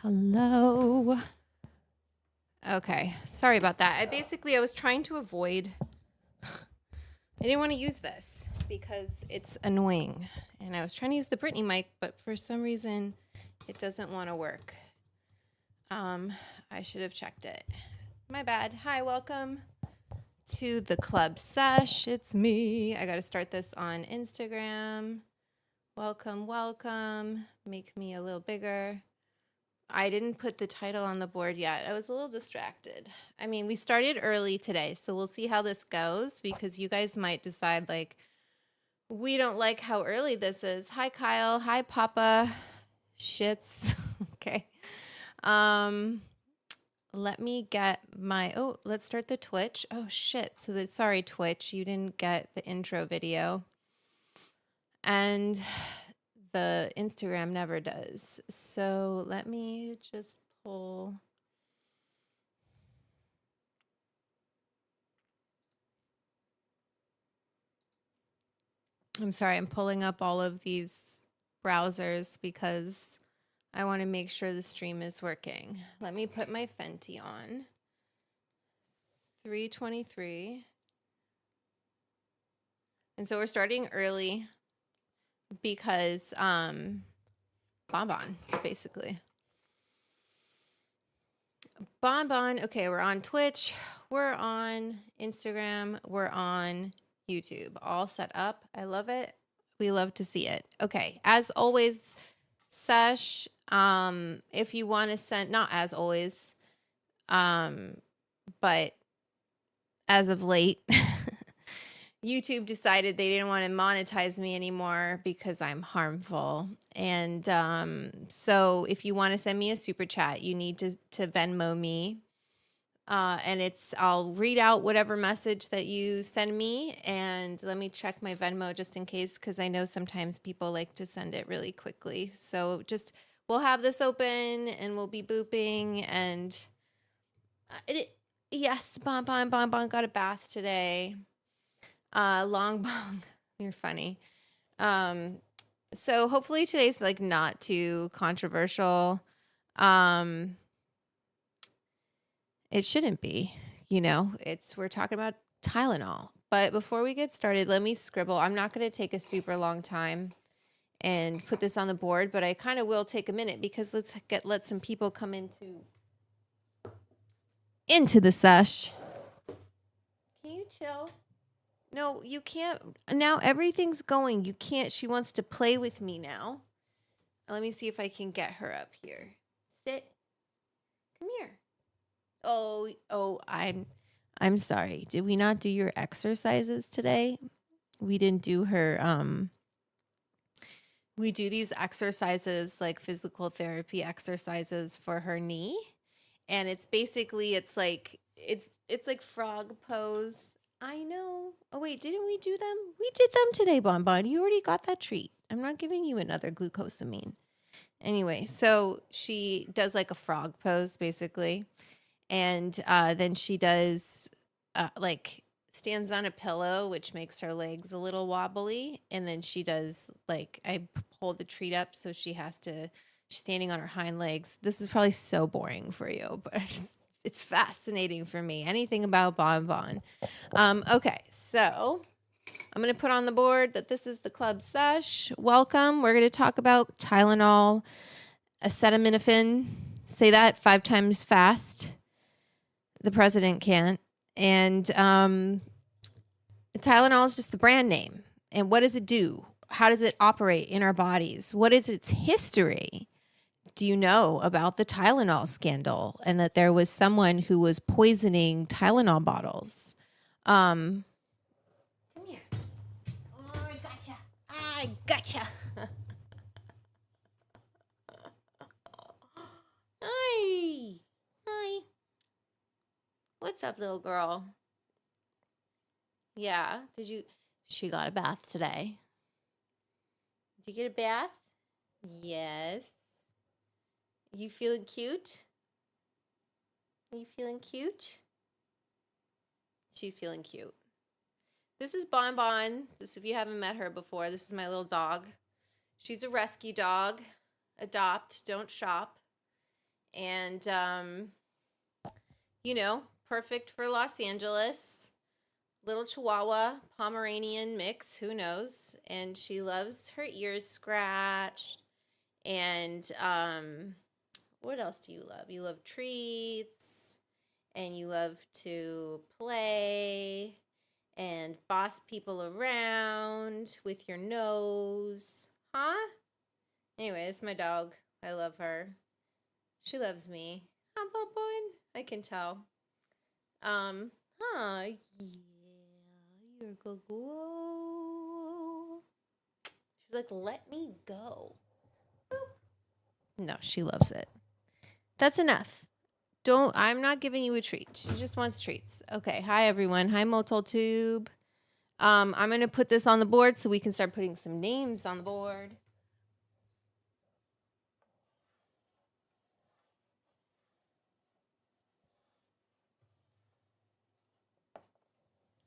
Hello. Okay, sorry about that. I was trying to avoid, I didn't want to use this because it's annoying. And I was trying to use the Britney mic, but for some reason it doesn't want to work. I should have checked it. My bad. Hi, welcome to the Club Sesh. It's me. I got to start this on Instagram. Welcome, welcome. Make me a little bigger. I didn't put the title on the board yet. I was a little distracted. I mean, we started early today, so we'll see how this goes because you guys might decide like, we don't like how early this is. Hi, Kyle. Hi, Papa. Shits. Okay. Let me get my, let's start the Twitch. Oh, shit. So sorry, Twitch. You didn't get the intro video. And the Instagram never does. So let me just pull. I'm sorry, I'm pulling up all of these browsers because I want to make sure the stream is working. Let me put my Fenty on. 3:23. And so we're starting early because Bonbon, basically. Bonbon. Okay, we're on Twitch, we're on Instagram, we're on YouTube. All set up. I love it. We love to see it. Okay, as always, Sesh, if you want to send, not as always, but as of late, YouTube decided they didn't want to monetize me anymore because I'm harmful. And so if you want to send me a super chat, you need to Venmo me. And I'll read out whatever message that you send me. And let me check my Venmo just in case, because I know sometimes people like to send it really quickly. So we'll have this open and we'll be booping. And yes, Bon got a bath today. Long Bong, you're funny. So hopefully today's like not too controversial. It shouldn't be, we're talking about Tylenol. But before we get started, let me scribble. I'm not going to take a super long time. and put this on the board, but I kind of will take a minute because let some people come into the sesh. Can you chill? No, you can't. Now everything's going. You can't. She wants to play with me now. Let me see if I can get her up here. Sit. Come here. Oh, I'm sorry. Did we not do your exercises today? We didn't do her we do these exercises like physical therapy exercises for her knee. And it's like frog pose. I know. Oh wait, didn't we do them? We did them today, Bonbon. You already got that treat. I'm not giving you another glucosamine. Anyway, so she does like a frog pose basically. And then she does like stands on a pillow, which makes her legs a little wobbly. And then she does like, I hold the treat up. So she's standing on her hind legs. This is probably so boring for you, but it's fascinating for me. Anything about Bonbon. Okay, so I'm going to put on the board that this is the Club Sesh. Welcome. We're going to talk about Tylenol, acetaminophen. Say that 5 times fast. The president can't. And Tylenol is just the brand name. And what does it do? How does it operate in our bodies? What is its history? Do you know about the Tylenol scandal and that there was someone who was poisoning Tylenol bottles? Come here. Oh, I gotcha. Hi. Hi. What's up, little girl? Yeah. She got a bath today. Did you get a bath? Yes. You feeling cute? Are you feeling cute? She's feeling cute. This is Bonbon. If you haven't met her before, this is my little dog. She's a rescue dog. Adopt, don't shop. And, perfect for Los Angeles. Little Chihuahua, Pomeranian mix, who knows? And she loves her ears scratched. And what else do you love? You love treats, and you love to play and boss people around with your nose. Huh? Anyway, it's my dog. I love her. She loves me. Huh, Bonbon? I can tell. Yeah. You're a good girl. She's like, let me go. No, she loves it. That's enough. I'm not giving you a treat. She just wants treats. Okay. Hi, everyone. Hi, Mototube. I'm going to put this on the board so we can start putting some names on the board.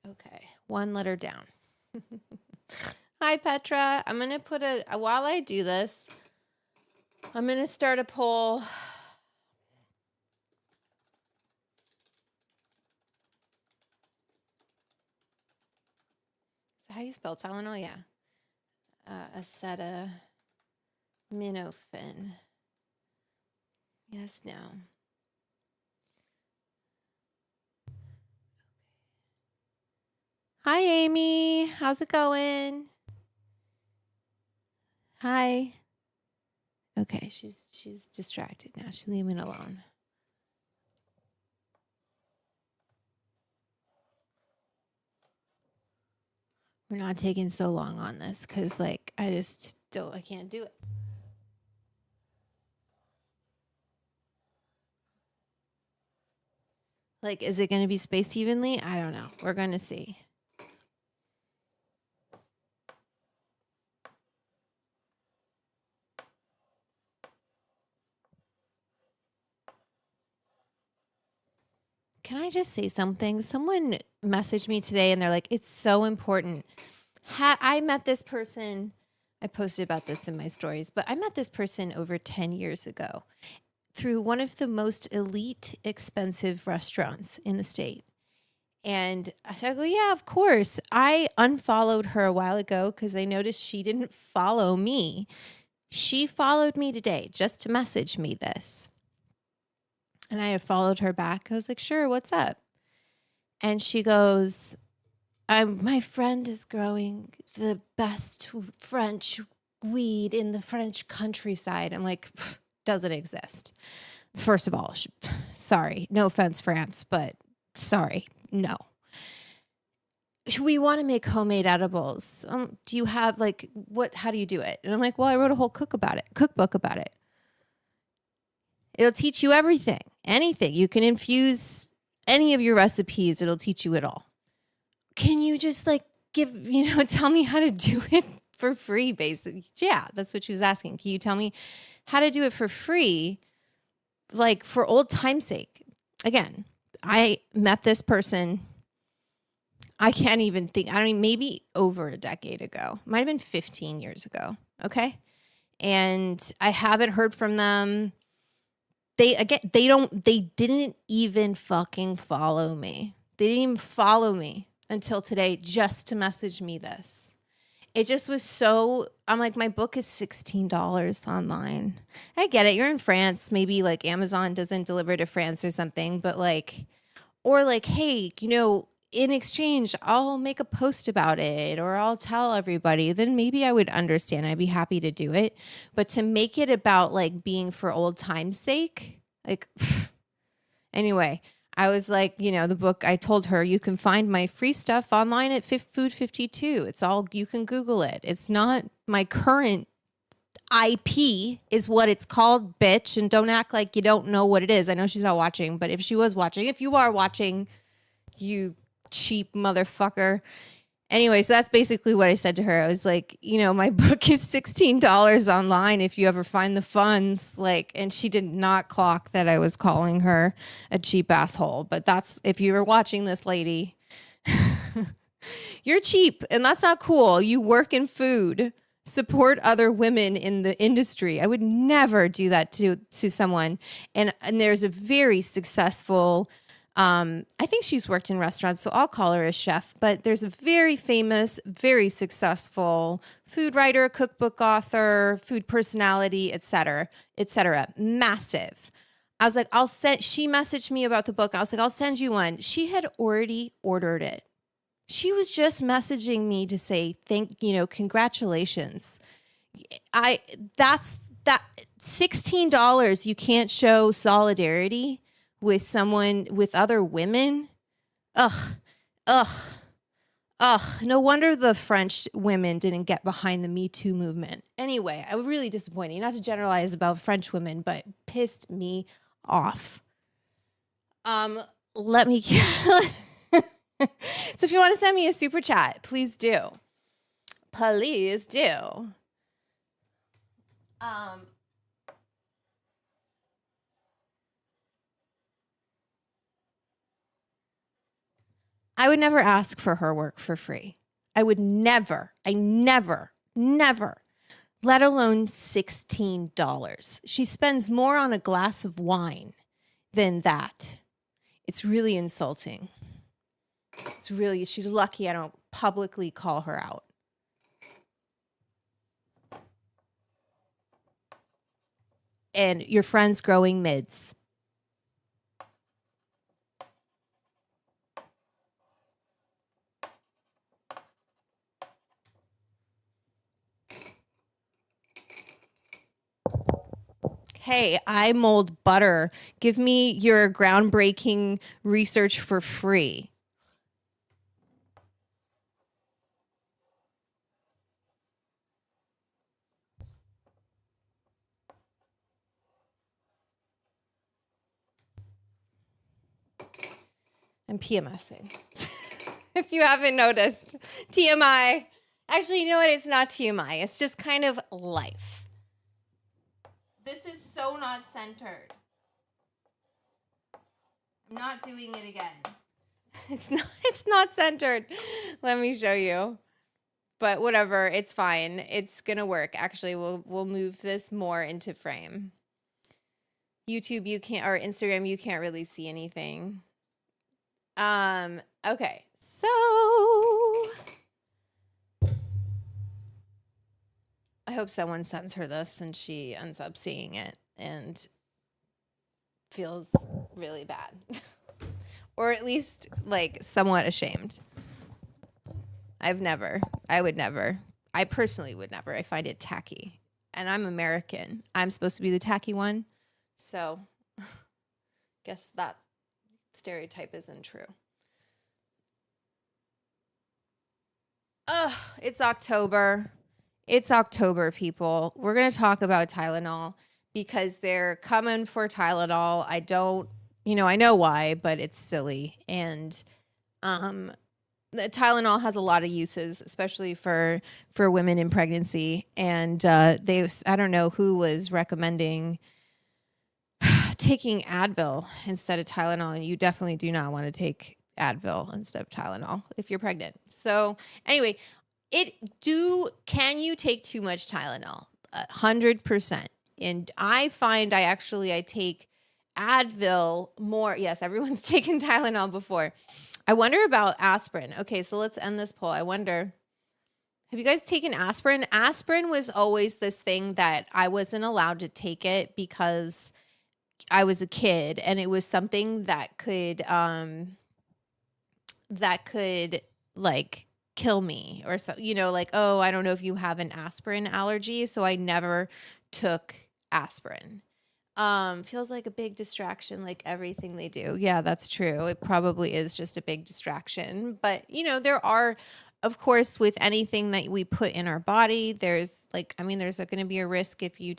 Okay. One letter down. Hi, Petra. I'm going to while I do this, I'm going to start a poll. Is that how you spell Tylenol? Yeah. Acetaminophen. Yes, no. Hi, Amy. How's it going? Hi. Okay, she's distracted now. She's leaving me alone. We're not taking so long on this because, I can't do it. Is it going to be spaced evenly? I don't know. We're going to see. Can I just say something? Someone messaged me today and they're like, it's so important. I met this person. I posted about this in my stories, but I met this person over 10 years ago through one of the most elite, expensive restaurants in the state. And I go, yeah, of course. I unfollowed her a while ago because I noticed she didn't follow me. She followed me today just to message me this. And I had followed her back. I was like, sure, what's up? And she goes, my friend is growing the best French weed in the French countryside. I'm like, doesn't exist. First of all, sorry, no offense, France, but sorry, no. We want to make homemade edibles. Do you have how do you do it? And I'm like, well, I wrote a whole cookbook about it. It'll teach you everything, anything. You can infuse any of your recipes. It'll teach you it all. Can you just tell me how to do it for free, basically? Yeah, that's what she was asking. Can you tell me how to do it for free, like for old time's sake? Again, I met this person, I can't even think, maybe over a decade ago. Might have been 15 years ago, okay? And I haven't heard from them. They didn't even fucking follow me. They didn't even follow me until today just to message me this. It just was so, I'm like, my book is $16 online. I get it. You're in France. Maybe like Amazon doesn't deliver to France or something, but hey, in exchange, I'll make a post about it or I'll tell everybody. Then maybe I would understand. I'd be happy to do it. But to make it about like being for old time's sake, anyway, I was like, the book, I told her, you can find my free stuff online at Food 52. It's all, you can Google it. It's not my current IP is what it's called, bitch. And don't act like you don't know what it is. I know she's not watching, but if she was watching, if you are watching, you cheap motherfucker. Anyway, so that's basically what I said to her. I was like, my book is $16 online if you ever find the funds. And she did not clock that I was calling her a cheap asshole. But that's, if you were watching this lady, you're cheap and that's not cool. You work in food, support other women in the industry. I would never do that to someone. And there's a very successful, I think she's worked in restaurants, so I'll call her a chef, but there's a very famous, very successful food writer, cookbook author, food personality, et cetera, massive. I was like, she messaged me about the book. I was like, I'll send you one. She had already ordered it. She was just messaging me to say, congratulations. That's that $16. You can't show solidarity with someone, with other women. Ugh. No wonder the French women didn't get behind the Me Too movement. Anyway, I was really disappointed. Not to generalize about French women, but pissed me off. Let me... So if you want to send me a super chat, please do. Please do. I would never ask for her work for free. I never, let alone $16. She spends more on a glass of wine than that. It's really insulting. She's lucky I don't publicly call her out. And your friend's growing mids. Hey, I mold butter. Give me your groundbreaking research for free. I'm PMSing. If you haven't noticed, TMI. Actually, you know what? It's not TMI. It's just kind of life. This is so not centered. I'm not doing it again. It's not centered. Let me show you. But whatever, it's fine. It's gonna work. Actually, we'll move this more into frame. YouTube, you can't, or Instagram, you can't really see anything. Okay, so I hope someone sends her this and she ends up seeing it and feels really bad. Or at least like somewhat ashamed. I would never. I personally would never. I find it tacky. And I'm American. I'm supposed to be the tacky one. So, guess that stereotype isn't true. Ugh, it's October. It's October, people. We're going to talk about Tylenol because they're coming for Tylenol. I don't, I know why, but it's silly. And um the Tylenol has a lot of uses, especially for women in pregnancy. And I don't know who was recommending taking Advil instead of Tylenol, and you definitely do not want to take Advil instead of Tylenol if you're pregnant. So anyway, can you take too much Tylenol? 100%. And I find I take Advil more. Yes, everyone's taken Tylenol before. I wonder about aspirin. Okay, so let's end this poll. I wonder, have you guys taken aspirin? Aspirin was always this thing that I wasn't allowed to take it because I was a kid, and it was something that could like kill me or so, like, oh, I don't know if you have an aspirin allergy, so I never took aspirin. Feels like a big distraction, like everything they do. Yeah, that's true. It probably is just a big distraction. But, there are, of course, with anything that we put in our body, there's there's going to be a risk if you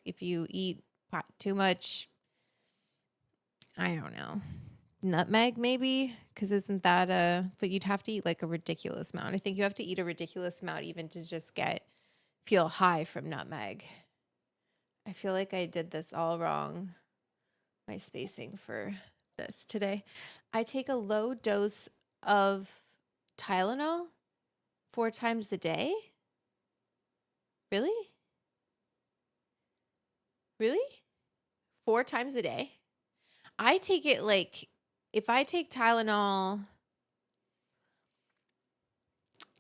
if you eat too much, I don't know, nutmeg maybe, because isn't that but you'd have to eat like a ridiculous amount. I think you have to eat a ridiculous amount even to just feel high from nutmeg. I feel like I did this all wrong, my spacing for this today. I take a low dose of Tylenol 4 times a day. Really? Really? 4 times a day? I take it if I take Tylenol,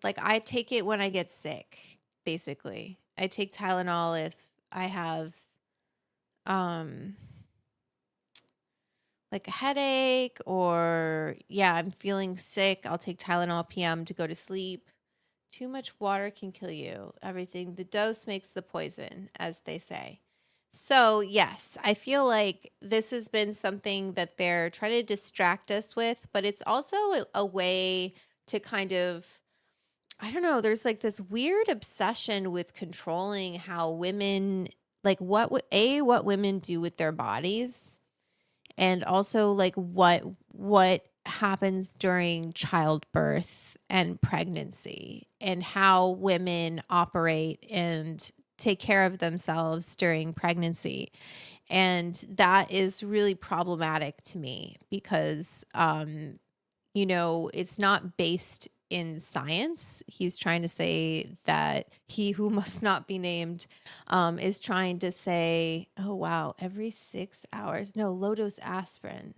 I take it when I get sick, basically. I take Tylenol if I have a headache, or I'm feeling sick. I'll take Tylenol PM to go to sleep. Too much water can kill you. Everything, the dose makes the poison, as they say. So, yes, I feel like this has been something that they're trying to distract us with, but it's also a way to kind of, I don't know, there's this weird obsession with controlling how women, what women do with their bodies, and also what happens during childbirth and pregnancy, and how women operate and take care of themselves during pregnancy. And that is really problematic to me because it's not based in science. He's trying to say that he who must not be named is trying to say, oh, wow, every 6 hours. No, low dose aspirin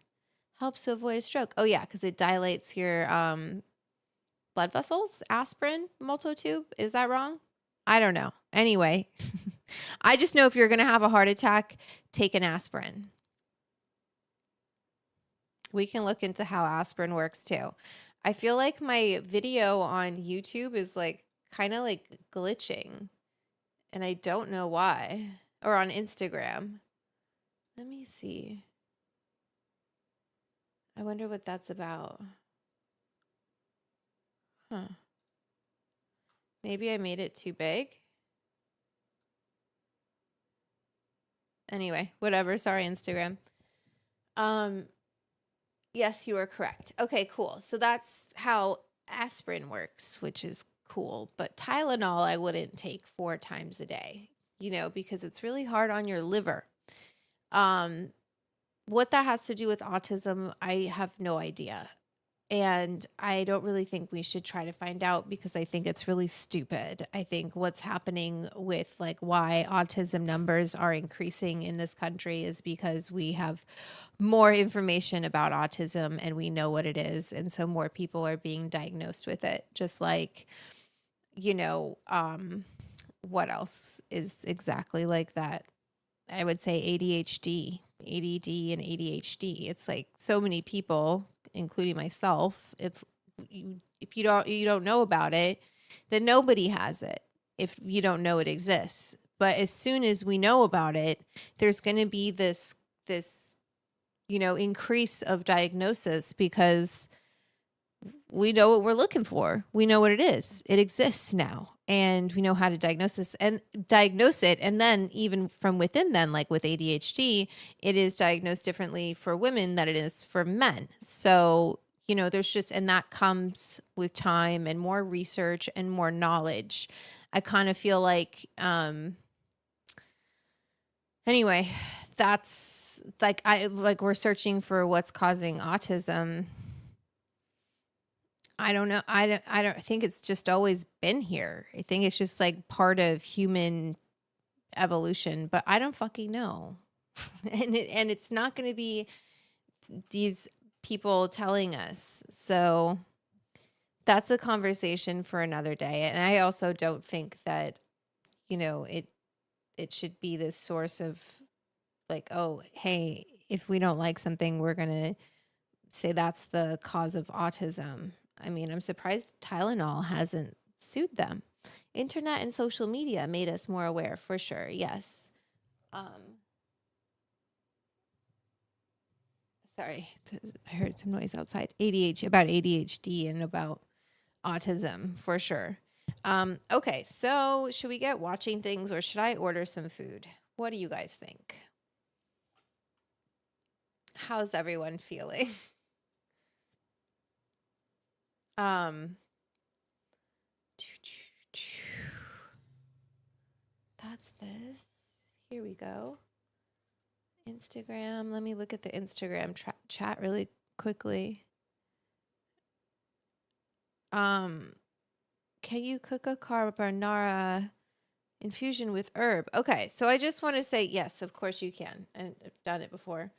helps to avoid a stroke. Oh, yeah, because it dilates your blood vessels. Aspirin, multi-tube. Is that wrong? I don't know. Anyway, I just know if you're going to have a heart attack, take an aspirin. We can look into how aspirin works too. I feel like my video on YouTube is kind of glitching, and I don't know why. Or on Instagram. Let me see. I wonder what that's about. Huh. Maybe I made it too big. Anyway, whatever. Sorry, Instagram. Yes, you are correct. Okay, cool. So that's how aspirin works, which is cool. But Tylenol, I wouldn't take 4 times a day, because it's really hard on your liver. What that has to do with autism, I have no idea. And I don't really think we should try to find out because I think it's really stupid. I think what's happening with like why autism numbers are increasing in this country is because we have more information about autism and we know what it is. And so more people are being diagnosed with it. Just like, you know, what else is exactly like that? I would say ADHD, ADD, and ADHD. It's like so many people, including myself. It's if you don't know about it, then nobody has it. If you don't know it exists, but as soon as we know about it, there's going to be this increase of diagnosis because we know what we're looking for. We know what it is. It exists now. And we know how to diagnose it. And then even from within then, like with ADHD, it is diagnosed differently for women than it is for men. So, there's just, and that comes with time and more research and more knowledge. I kind of feel like, anyway, that's we're searching for what's causing autism. I don't know. I don't think it's just always been here. I think it's just like part of human evolution, but I don't fucking know. and it's not going to be these people telling us. So that's a conversation for another day. And I also don't think that, it should be this source of like, oh, hey, if we don't like something, we're going to say that's the cause of autism. I mean, I'm surprised Tylenol hasn't sued them. Internet and social media made us more aware, for sure. Yes. Sorry, I heard some noise outside. ADHD and about autism, for sure. Okay, so should we get watching things or should I order some food? What do you guys think? How's everyone feeling? That's this. Here we go. Instagram. Let me look at the Instagram chat really quickly. Can you cook a carbonara infusion with herb? Okay, so I just want to say yes, of course you can, and I've done it before.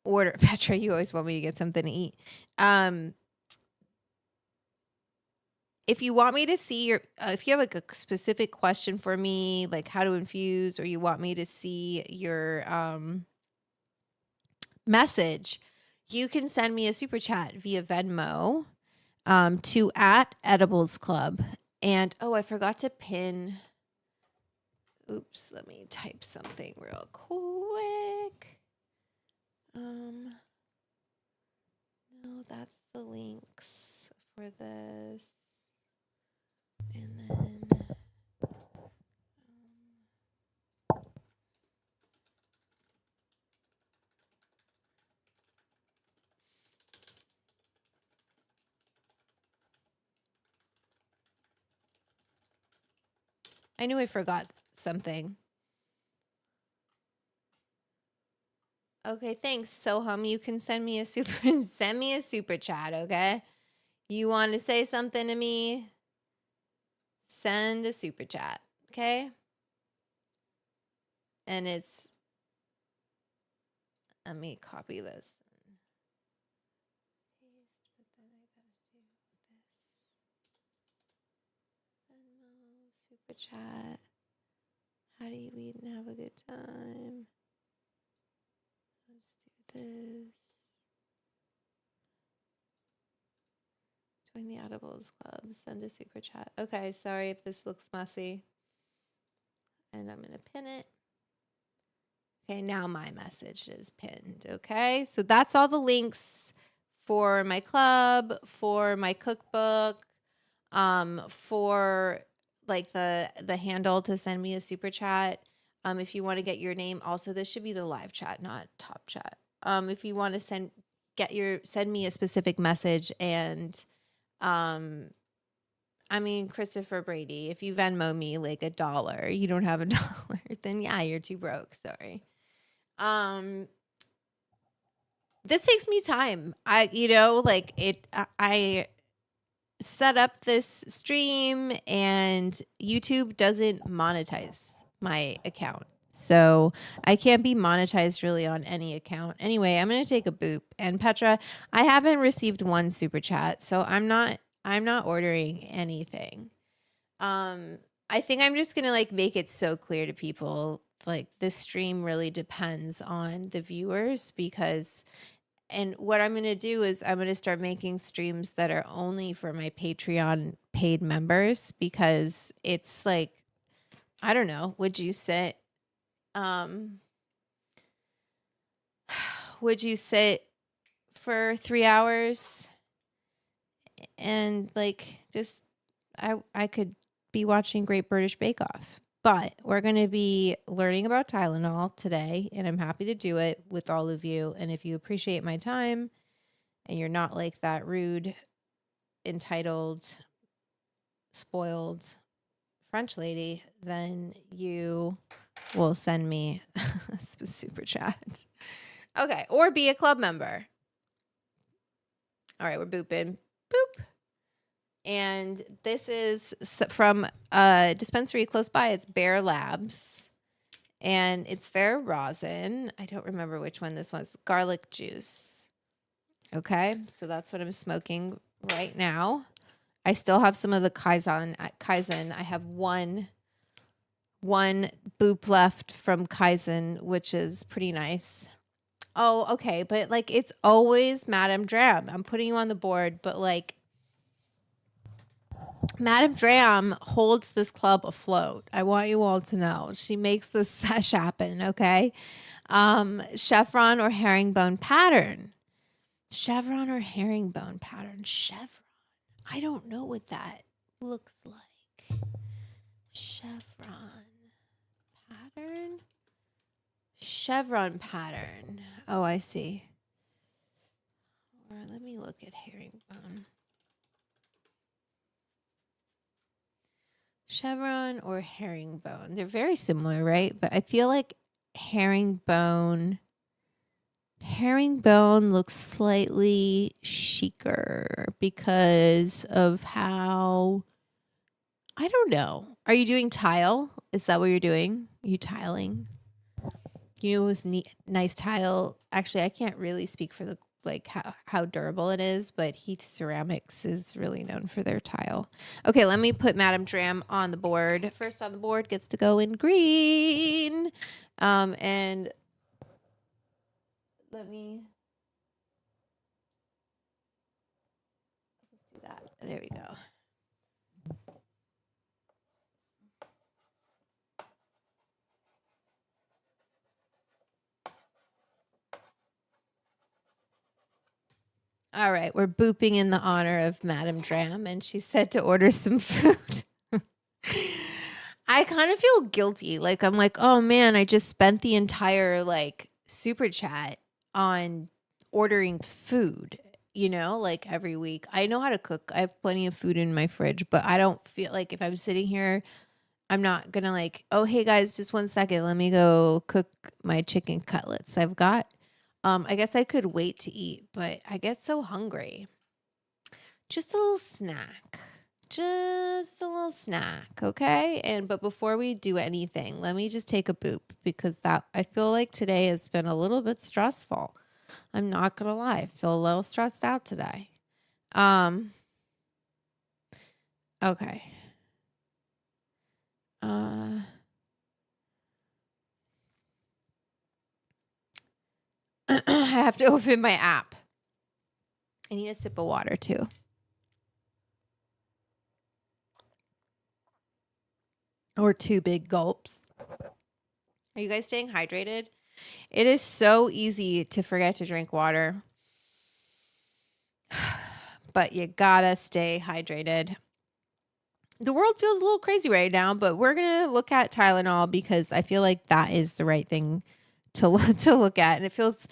Order Petra. You always want me to get something to eat. If you want me to see if you have like a specific question for me, like how to infuse, or you want me to see your message, you can send me a super chat via Venmo to @Edibles Club. And I forgot to pin. Oops, let me type something real quick. No, that's the links for this. And then I knew I forgot something. Okay, thanks, Soham. You can send me a super chat, okay? You want to say something to me? Send a super chat, okay? And let me copy this. Super chat. How do you eat and have a good time? Let's do this. Join the Edibles Club. Send a super chat. Okay, sorry if this looks messy. And I'm going to pin it. Okay, now my message is pinned. Okay, so that's all the links for my club, for my cookbook, for like the handle to send me a super chat. If you want to get your name, also this should be the live chat, not top chat. If you want to send me a specific message and I mean, Christopher Brady, if you Venmo me like $1, you don't have $1, then yeah, you're too broke. Sorry. This takes me time. I set up this stream and YouTube doesn't monetize my account. So I can't be monetized really on any account. Anyway, I'm going to take a boop. And Petra, I haven't received one super chat, so I'm not ordering anything. I think I'm just going to like make it so clear to people like this stream really depends on the viewers because and what I'm going to do is I'm going to start making streams that are only for my Patreon paid members because it's like, I don't know, um, would you sit for 3 hours and like just, I could be watching Great British Bake Off. But we're going to be learning about Tylenol today, and I'm happy to do it with all of you. And if you appreciate my time and you're not like that rude, entitled, spoiled French lady, then you will send me a super chat. Okay, or be a club member. All right, we're booping. Boop. And this is from a dispensary close by. It's Bear Labs. And it's their rosin. I don't remember which one this was. Garlic juice. Okay, so that's what I'm smoking right now. I still have some of the Kaizen. I have one boop left from Kaizen, which is pretty nice. Oh, okay, but like it's always Madame Dram. I'm putting you on the board, but like Madame Dram holds this club afloat. I want you all to know. She makes this sesh happen, okay? Chevron or herringbone pattern. Chevron or herringbone pattern. Chevron. I don't know what that looks like. Chevron pattern. Chevron pattern. Oh, I see. Or let me look at herringbone. Chevron or herringbone. They're very similar, right? But I feel like herringbone looks slightly chicer because of how, I don't know. Are you doing tile? Is that what you're doing? Are you tiling? You know, it was nice tile. Actually, I can't really speak for the like how durable it is, but Heath Ceramics is really known for their tile. Okay, let me put Madame Dram on the board. First on the board gets to go in green. And let's do that. There we go. All right, we're booping in the honor of Madame Dram, and she said to order some food. I kind of feel guilty. Like, I'm like, oh man, I just spent the entire like super chat on ordering food, you know, like every week. I know how to cook. I have plenty of food in my fridge, but I don't feel like if I'm sitting here, I'm not going to like, oh, hey guys, just 1 second. Let me go cook my chicken cutlets I've got. I guess I could wait to eat, but I get so hungry. Just a little snack. Okay? But before we do anything, let me just take a boop because I feel like today has been a little bit stressful. I'm not gonna lie, I feel a little stressed out today. Okay. I have to open my app. I need a sip of water too. Or 2 big gulps. Are you guys staying hydrated? It is so easy to forget to drink water. But you gotta stay hydrated. The world feels a little crazy right now, but we're going to look at Tylenol because I feel like that is the right thing to look at. And it feels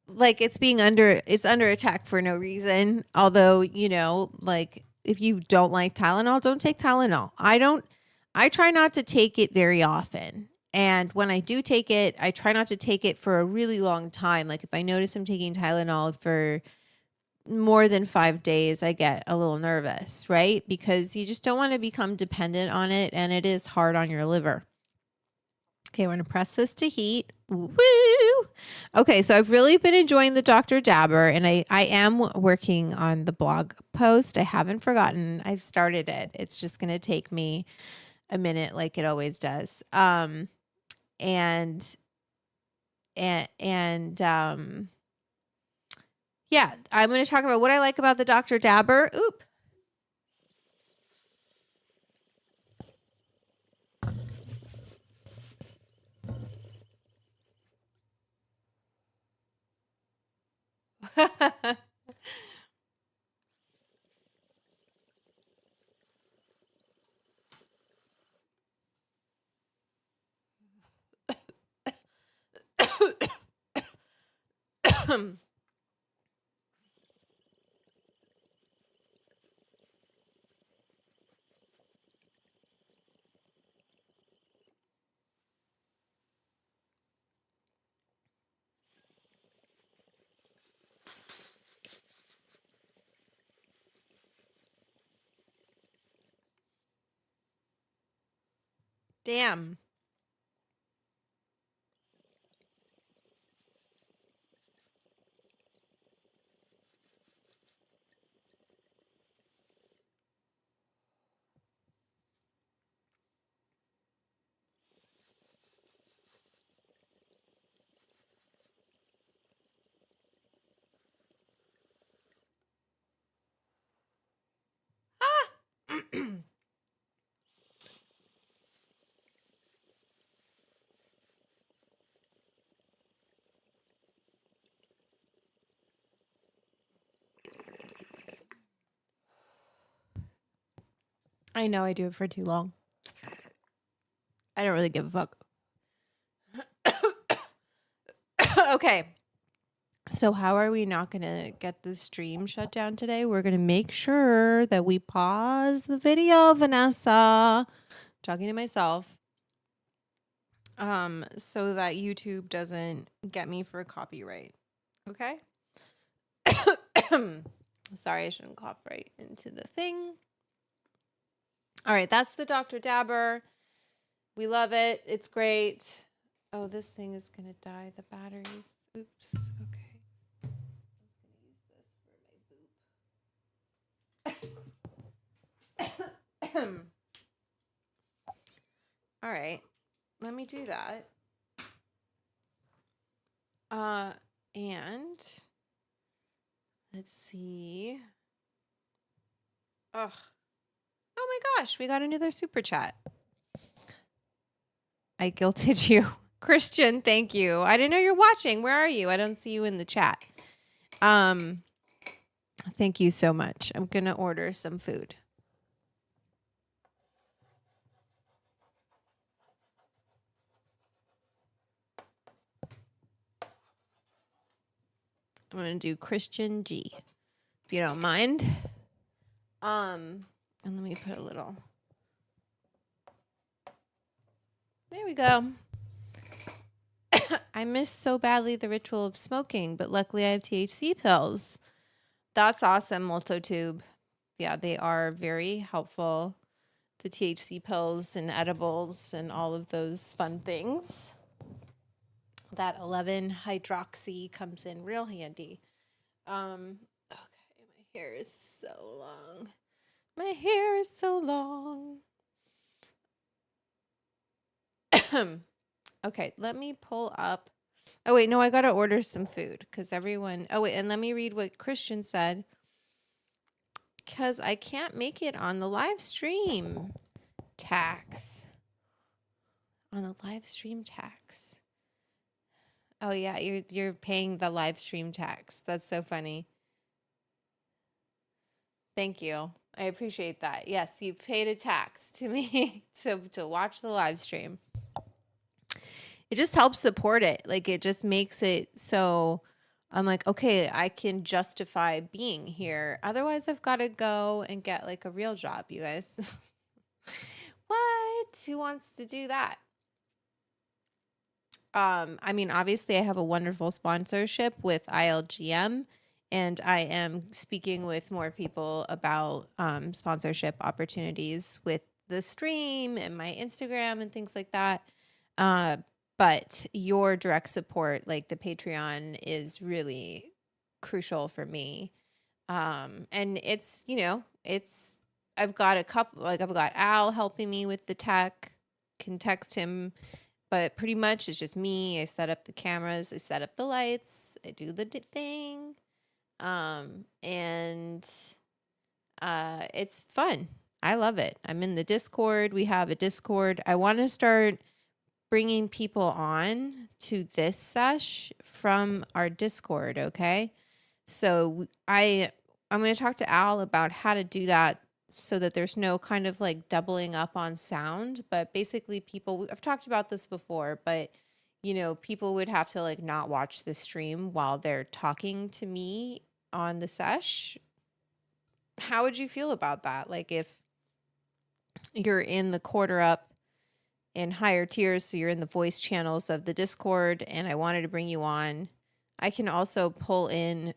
like it's under attack for no reason. Although, you know, like if you don't like Tylenol, don't take Tylenol. I try not to take it very often. And when I do take it, I try not to take it for a really long time. Like if I notice I'm taking Tylenol for more than 5 days, I get a little nervous, right? Because you just don't want to become dependent on it, and it is hard on your liver. Okay, we're going to press this to heat. Woo! Okay, so I've really been enjoying the Dr. Dabber, and I am working on the blog post. I haven't forgotten. I've started it. It's just going to take me a minute like it always does. And yeah, I'm going to talk about what I like about the Dr. Dabber. Oop. Damn. I know I do it for too long. I don't really give a fuck. Okay. So how are we not going to get the stream shut down today? We're going to make sure that we pause the video, Vanessa. Talking to myself. So that YouTube doesn't get me for copyright. Okay? Sorry, I shouldn't cough right into the thing. All right, that's the Dr. Dabber. We love it. It's great. Oh, this thing is going to die. The batteries. Oops. Okay. All right. Let me do that. And let's see. Oh my gosh, we got another super chat. I guilted you. Christian, thank you. I didn't know you're watching. Where are you? I don't see you in the chat. Thank you so much. I'm going to order some food. I'm going to do Christian G, if you don't mind. And let me put a little. There we go. I miss so badly the ritual of smoking, but luckily I have THC pills. That's awesome, Multotube. Yeah, they are very helpful. The THC pills and edibles and all of those fun things. That 11-hydroxy comes in real handy. Okay, my hair is so long. My hair is so long. Okay, let me pull up. Oh, wait, no, I got to order some food because everyone. Oh, wait, and let me read what Christian said. Because I can't make it on the live stream tax. On the live stream tax. Oh, yeah, you're paying the live stream tax. That's so funny. Thank you. I appreciate that. Yes, you paid a tax to me to watch the live stream. It just helps support it. Like it just makes it so I'm like, okay, I can justify being here. Otherwise, I've got to go and get like a real job, you guys. What? Who wants to do that? I mean, obviously, I have a wonderful sponsorship with ILGM, and I am speaking with more people about sponsorship opportunities with the stream and my Instagram and things like that. Uh, but your direct support, like the Patreon, is really crucial for me. And it's, I've got a couple, like I've got Al helping me with the tech, can text him, but pretty much it's just me. I set up the cameras, I set up the lights, I do the thing. And it's fun. I love it. I'm in the Discord. We have a Discord. I want to start bringing people on to this sesh from our Discord, okay? So I'm going to talk to Al about how to do that so that there's no kind of like doubling up on sound. But basically, I've talked about this before, but people would have to like not watch the stream while they're talking to me on the sesh. How would you feel about that? Like if you're in the quarter up and higher tiers, so you're in the voice channels of the Discord, and I wanted to bring you on, I can also pull in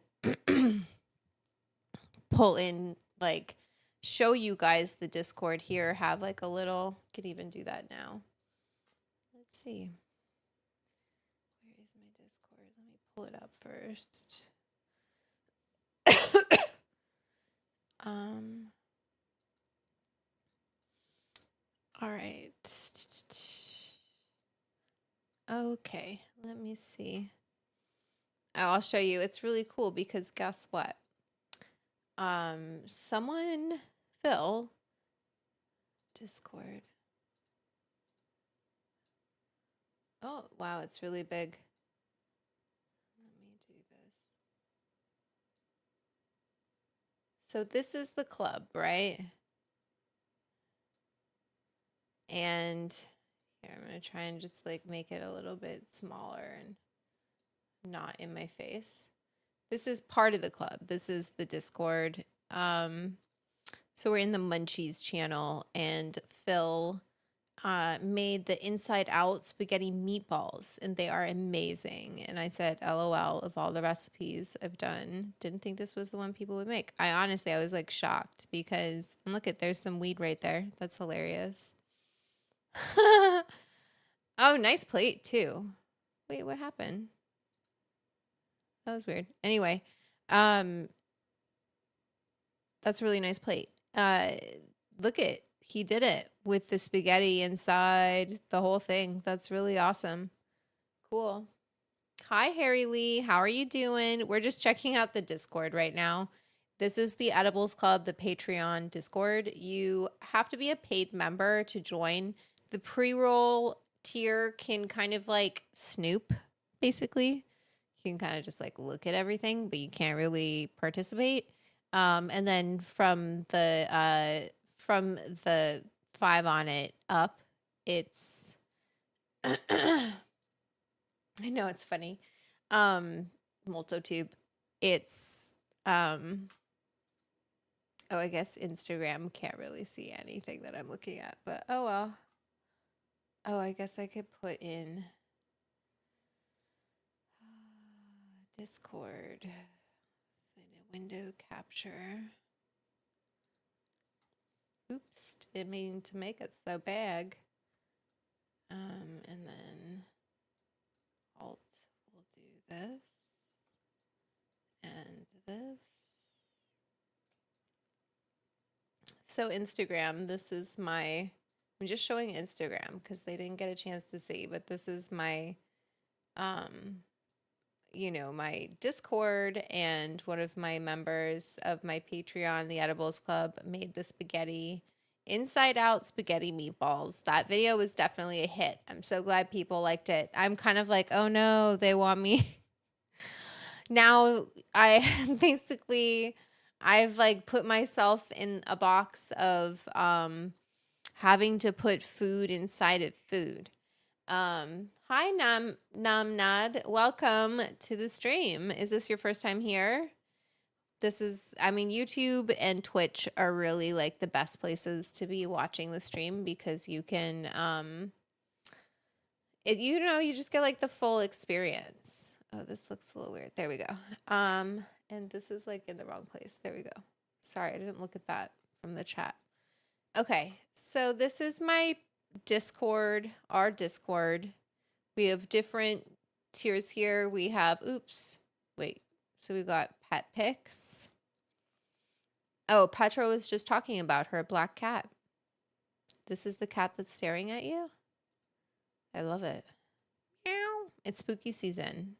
like show you guys the Discord here, have like a little, could even do that now. Let's see. Where is my Discord? Let me pull it up first. All right. Okay, let me see. I'll show you. It's really cool because guess what? Phil, Discord. Oh, wow, it's really big. Let me do this. So this is the club, right? And here, I'm going to try and just like make it a little bit smaller and not in my face. This is part of the club. This is the Discord. So we're in the Munchies channel, and Phil made the Inside Out spaghetti meatballs, and they are amazing. And I said, LOL, of all the recipes I've done, didn't think this was the one people would make. I was like shocked because, and look there's some weed right there. That's hilarious. Oh, nice plate too. Wait, what happened? That was weird. Anyway, that's a really nice plate. Look he did it with the spaghetti inside, the whole thing. That's really awesome. Cool. Hi, Harry Lee. How are you doing? We're just checking out the Discord right now. This is the Edibles Club, the Patreon Discord. You have to be a paid member to join. The pre-roll tier can kind of like snoop, basically. You can kind of just like look at everything, but you can't really participate. And then from the 5 on it up, it's I know it's funny. Multotube. It's oh, I guess Instagram can't really see anything that I'm looking at, but oh well. Oh, I guess I could put in Discord. Find a window capture. Oops, didn't mean to make it so big. And then Alt will do this and this. So Instagram, this is I'm just showing Instagram because they didn't get a chance to see, but this is my, my Discord, and one of my members of my Patreon, the Edibles Club, made the spaghetti, Inside Out spaghetti meatballs. That video was definitely a hit. I'm so glad people liked it. I'm kind of like, oh no, they want me. Now I've like put myself in a box of having to put food inside of food. Hi Namnad, welcome to the stream. Is this your first time here? YouTube and Twitch are really like the best places to be watching the stream because you can You just get like the full experience. Oh, this looks a little weird. There we go. And this is like in the wrong place. There we go. Sorry, I didn't look at that from the chat. Okay, so this is my Discord, our Discord. We have different tiers here. We have, so we got pet pics. Oh, Petra was just talking about her black cat. This is the cat that's staring at you. I love it. Meow. It's spooky season.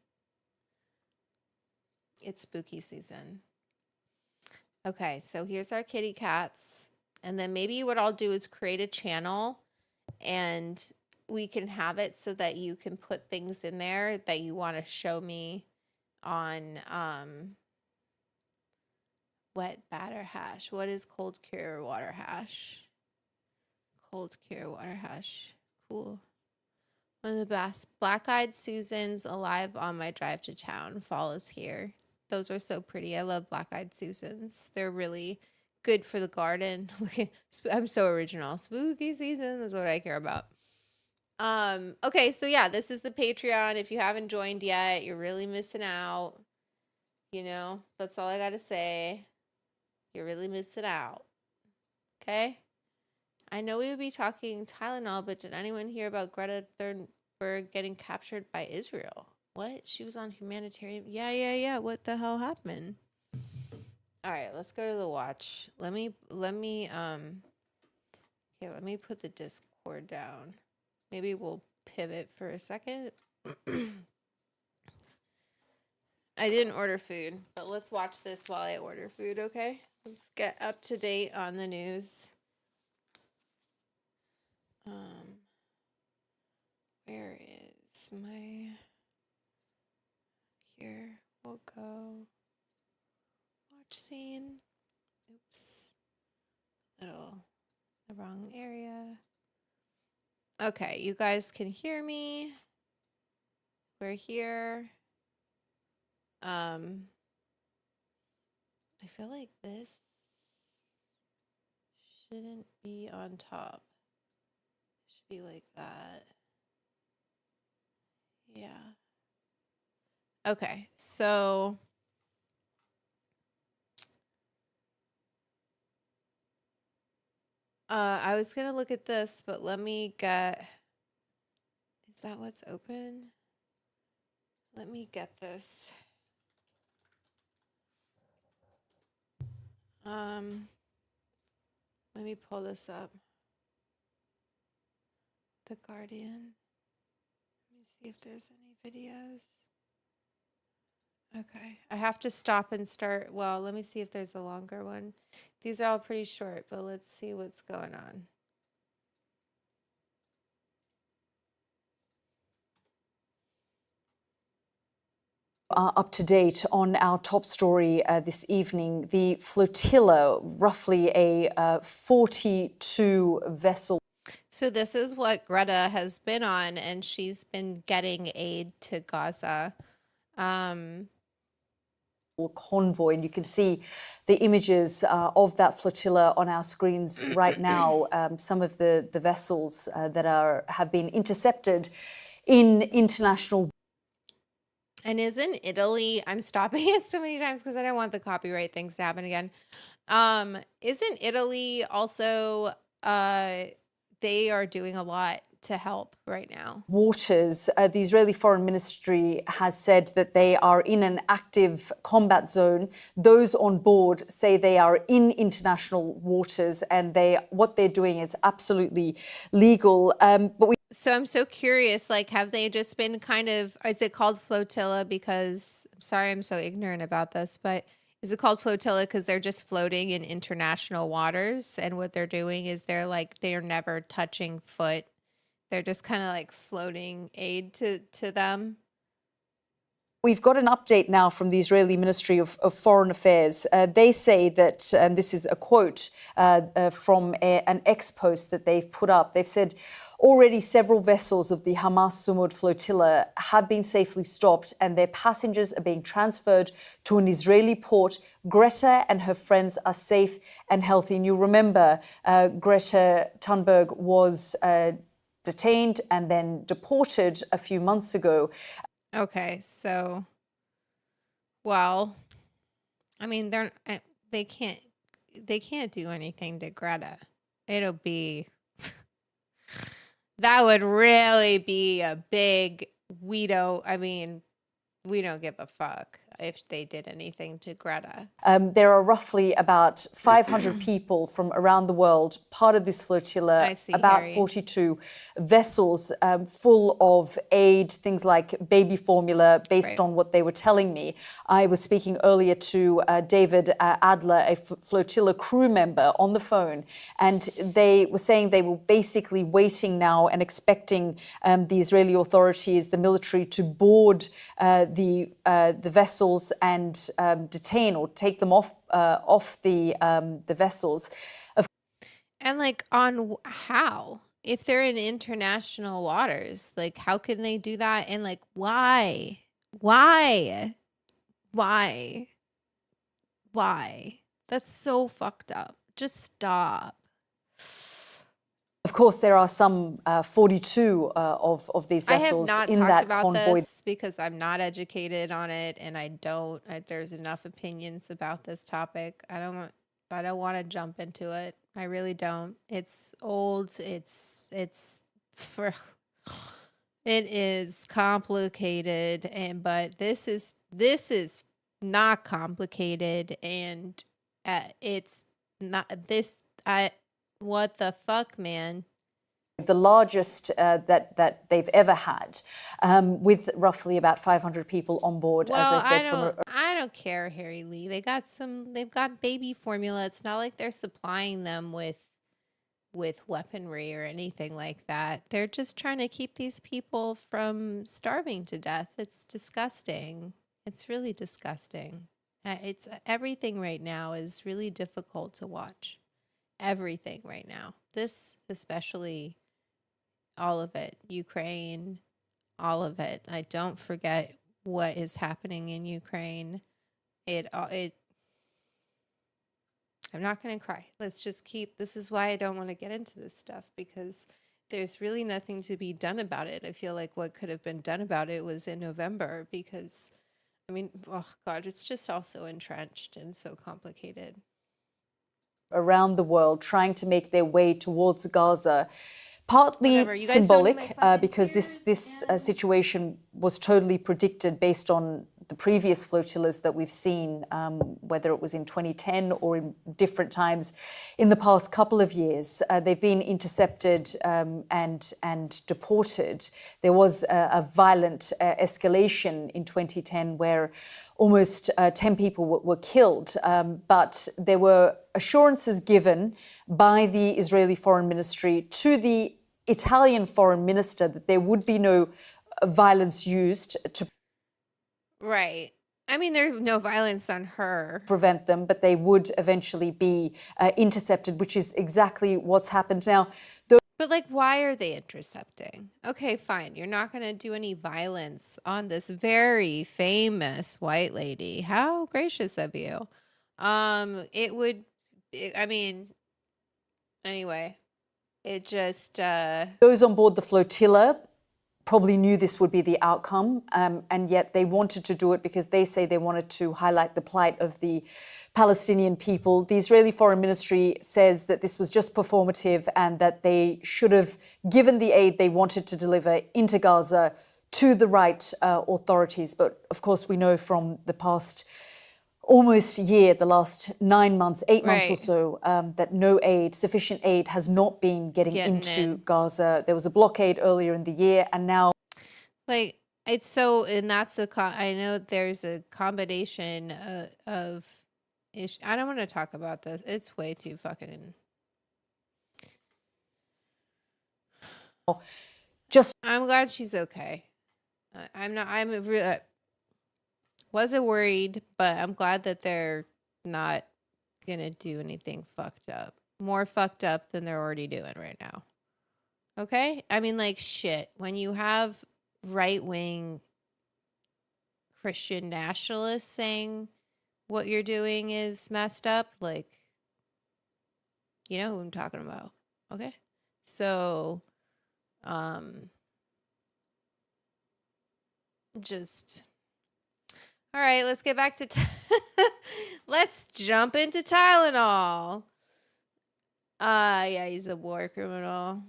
It's spooky season. Okay, so here's our kitty cats. And then maybe what I'll do is create a channel and we can have it so that you can put things in there that you want to show me on wet batter hash. What is cold cure water hash? Cold cure water hash. Cool. One of the best. Black-eyed Susans alive on my drive to town. Fall is here. Those are so pretty. I love black-eyed Susans. They're really good for the garden. I'm so original. Spooky season is what I care about. Okay, so yeah, this is the Patreon. If you haven't joined yet, you're really missing out. You know, that's all I gotta say. You're really missing out. Okay? I know we would be talking Tylenol, but did anyone hear about Greta Thunberg getting captured by Israel? What? She was on humanitarian. Yeah. What the hell happened? All right, let's go to the watch. Let me put the Discord down. Maybe we'll pivot for a second. I didn't order food, but let's watch this while I order food, okay? Let's get up to date on the news. Where is my... Here, we'll go. Watch scene. Oops. The wrong area. Okay, you guys can hear me. We're here. I feel like this shouldn't be on top. It should be like that. Yeah. Okay, so I was gonna look at this, but let me get, is that what's open? Let me get this. Let me pull this up. The Guardian. Let me see if there's any videos. Okay, I have to stop and start. Well, let me see if there's a longer one. These are all pretty short, but let's see what's going on. Up to date on our top story this evening, the flotilla, roughly a 42 vessel. So this is what Greta has been on, and she's been getting aid to Gaza. Convoy, and you can see the images of that flotilla on our screens right now. Some of the vessels that have been intercepted in international. And isn't Italy, I'm stopping it so many times because I don't want the copyright things to happen again. Isn't Italy also, they are doing a lot to help right now? Waters, the Israeli Foreign Ministry has said that they are in an active combat zone. Those on board say they are in international waters, and what they're doing is absolutely legal. So I'm so curious, like, have they just been kind of, is it called flotilla because, sorry, I'm so ignorant about this, but is it called flotilla because they're just floating in international waters, and what they're doing is they're never touching foot. They're just kind of like floating aid to them. We've got an update now from the Israeli Ministry of Foreign Affairs. They say that, and this is a quote from an ex-post that they've put up. They've said, already several vessels of the Hamas Sumud flotilla have been safely stopped and their passengers are being transferred to an Israeli port. Greta and her friends are safe and healthy. And you'll remember Greta Thunberg was detained and then deported a few months ago. Okay, so, well, I mean, they can't they can't do anything to Greta. It'll be that would really be a big I mean, we don't give a fuck if they did anything to Greta. There are roughly about 500 people from around the world, part of this flotilla, I see, about Harry. 42 vessels full of aid, things like baby formula, based Right. on what they were telling me. I was speaking earlier to David Adler, a flotilla crew member, on the phone, and they were saying they were basically waiting now and expecting the Israeli authorities, the military, to board the vessels and detain or take them off the vessels. And like how? If they're in international waters, like how can they do that? And like why? Why? Why? Why? That's so fucked up. Just stop. Of course, there are some 42 of these I have vessels not in talked that about convoy. this because I'm not educated on it, and there's enough opinions about this topic. I don't want to jump into it. I really don't. It's old. For it is complicated, but this is not complicated, and it's not this. What the fuck, man? The largest that they've ever had, with roughly about 500 people on board, Well, as I said. I don't care, Harry Lee. They've got baby formula. It's not like they're supplying them with weaponry or anything like that. They're just trying to keep these people from starving to death. It's disgusting. It's really disgusting. It's everything right now is really difficult to watch. Everything right now. This especially, all of it. Ukraine, all of it. I don't forget what is happening in Ukraine. I'm not going to cry. Let's just this is why I don't want to get into this stuff, because there's really nothing to be done about it. I feel like what could have been done about it was in November, because I mean, oh God, it's just all so entrenched and so complicated. Around the world, trying to make their way towards Gaza. Partly Whatever. You guys don't need my symbolic, fucking because tears, this man. situation was totally predicted based on the previous flotillas that we've seen, whether it was in 2010 or in different times in the past couple of years. They've been intercepted and deported. There was a violent escalation in 2010 where almost 10 people were killed, but there were assurances given by the Israeli Foreign Ministry to the Italian Foreign Minister that there would be no violence used to Right. I mean, there's no violence on her. prevent them, but they would eventually be intercepted, which is exactly what's happened now. But like, why are they intercepting? Okay, fine. You're not going to do any violence on this very famous white lady. How gracious of you. I mean, anyway, it just, Those on board the flotilla probably knew this would be the outcome, and yet they wanted to do it because they say they wanted to highlight the plight of the Palestinian people. The Israeli Foreign Ministry says that this was just performative and that they should have given the aid they wanted to deliver into Gaza to the right authorities. But of course, we know from the past almost year, the last 9 months, 8 months or Right. so, that no aid, sufficient aid, has not been getting into in. Gaza. There was a blockade earlier in the year, and now Like, it's so, and that's I know there's a combination of I don't want to talk about this. It's way too fucking. just I'm glad she's okay. I'm not. Wasn't worried, but I'm glad that they're not gonna do anything fucked up. More fucked up than they're already doing right now. Okay? I mean, like, shit. When you have right wing Christian nationalists saying what you're doing is messed up, like, you know who I'm talking about. Okay? So Just all right. Let's get back to let's jump into Tylenol. Yeah, he's a war criminal.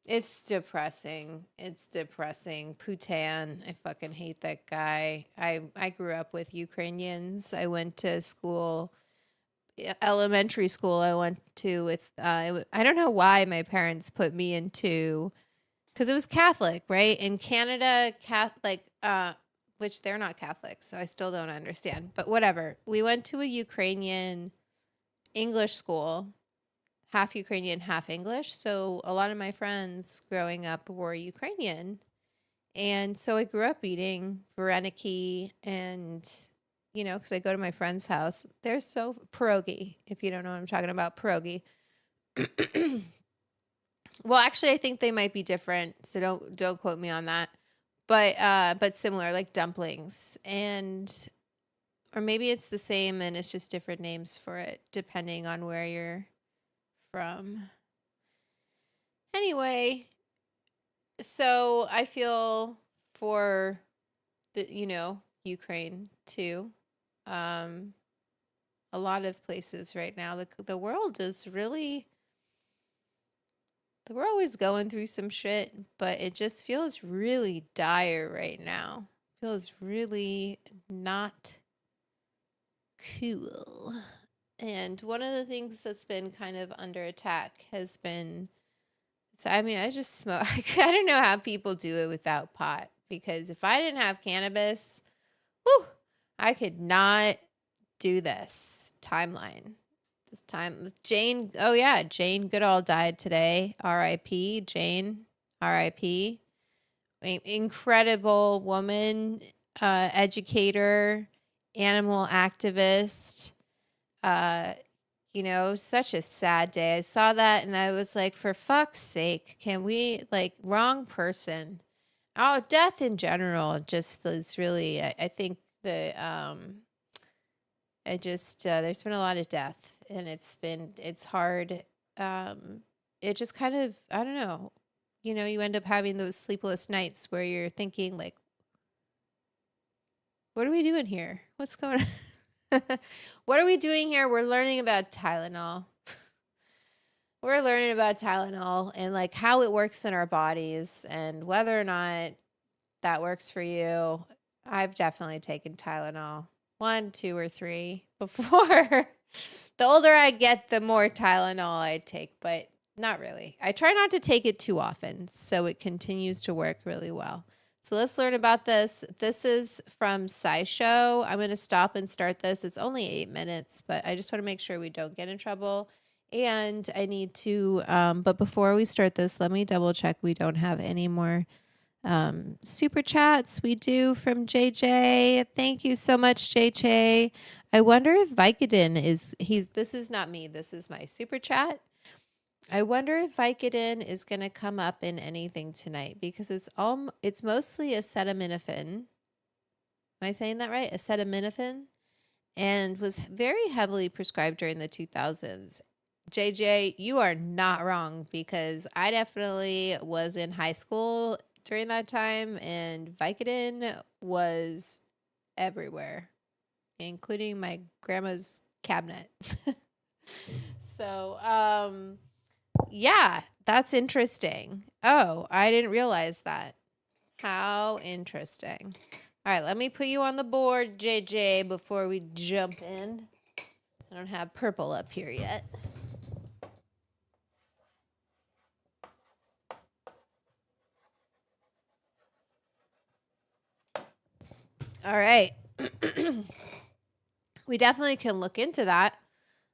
It's depressing. It's depressing. Putin. I fucking hate that guy. I grew up with Ukrainians. I went to school, elementary school. I went to with I don't know why my parents put me into, because it was Catholic, right? In Canada, Catholic, which they're not Catholic, so I still don't understand. But whatever. We went to a Ukrainian English school, half Ukrainian, half English. So a lot of my friends growing up were Ukrainian. And so I grew up eating vareniki and, you know, because I go to my friend's house. They're so pierogi, if you don't know what I'm talking about, pierogi. Well, actually, I think they might be different, so don't quote me on that. But similar, like dumplings, and or maybe it's the same and it's just different names for it depending on where you're from. Anyway, so I feel for the Ukraine too. A lot of places right now, the world is really. We're always going through some shit, but it just feels really dire right now. Feels really not cool. And one of the things that's been kind of under attack has been, so I mean, I just smoke. I don't know how people do it without pot, because if I didn't have cannabis, whew, I could not do this timeline. This time, Jane. Oh yeah, Jane Goodall died today. R.I.P. Jane. R.I.P. Incredible woman, educator, animal activist. Such a sad day. I saw that and I was like, for fuck's sake, can we, like, wrong person. Oh, death in general just is really, I think there's been a lot of death, and it's hard. It just kind of, I don't know, you end up having those sleepless nights where you're thinking, like, what are we doing here? What's going on? What are we doing here? We're learning about Tylenol. We're learning about Tylenol and, like, how it works in our bodies and whether or not that works for you. I've definitely taken Tylenol 1, 2, or 3 before. The older I get, the more Tylenol I take, but not really. I try not to take it too often, so it continues to work really well. So let's learn about this. This is from SciShow. I'm going to stop and start this. It's only 8 minutes, but I just want to make sure we don't get in trouble. And I need to, but before we start this, let me double check we don't have any more super chats. We do from JJ. Thank you so much, JJ. I wonder if Vicodin this is not me, this is my super chat. I wonder if Vicodin is going to come up in anything tonight, because it's mostly acetaminophen. Am I saying that right? Acetaminophen, and was very heavily prescribed during the 2000s. JJ, you are not wrong, because I definitely was in high school during that time, and Vicodin was everywhere, including my grandma's cabinet. So, yeah, that's interesting. Oh, I didn't realize that. How interesting. All right, let me put you on the board, JJ, before we jump in. I don't have purple up here yet. All right. We definitely can look into that.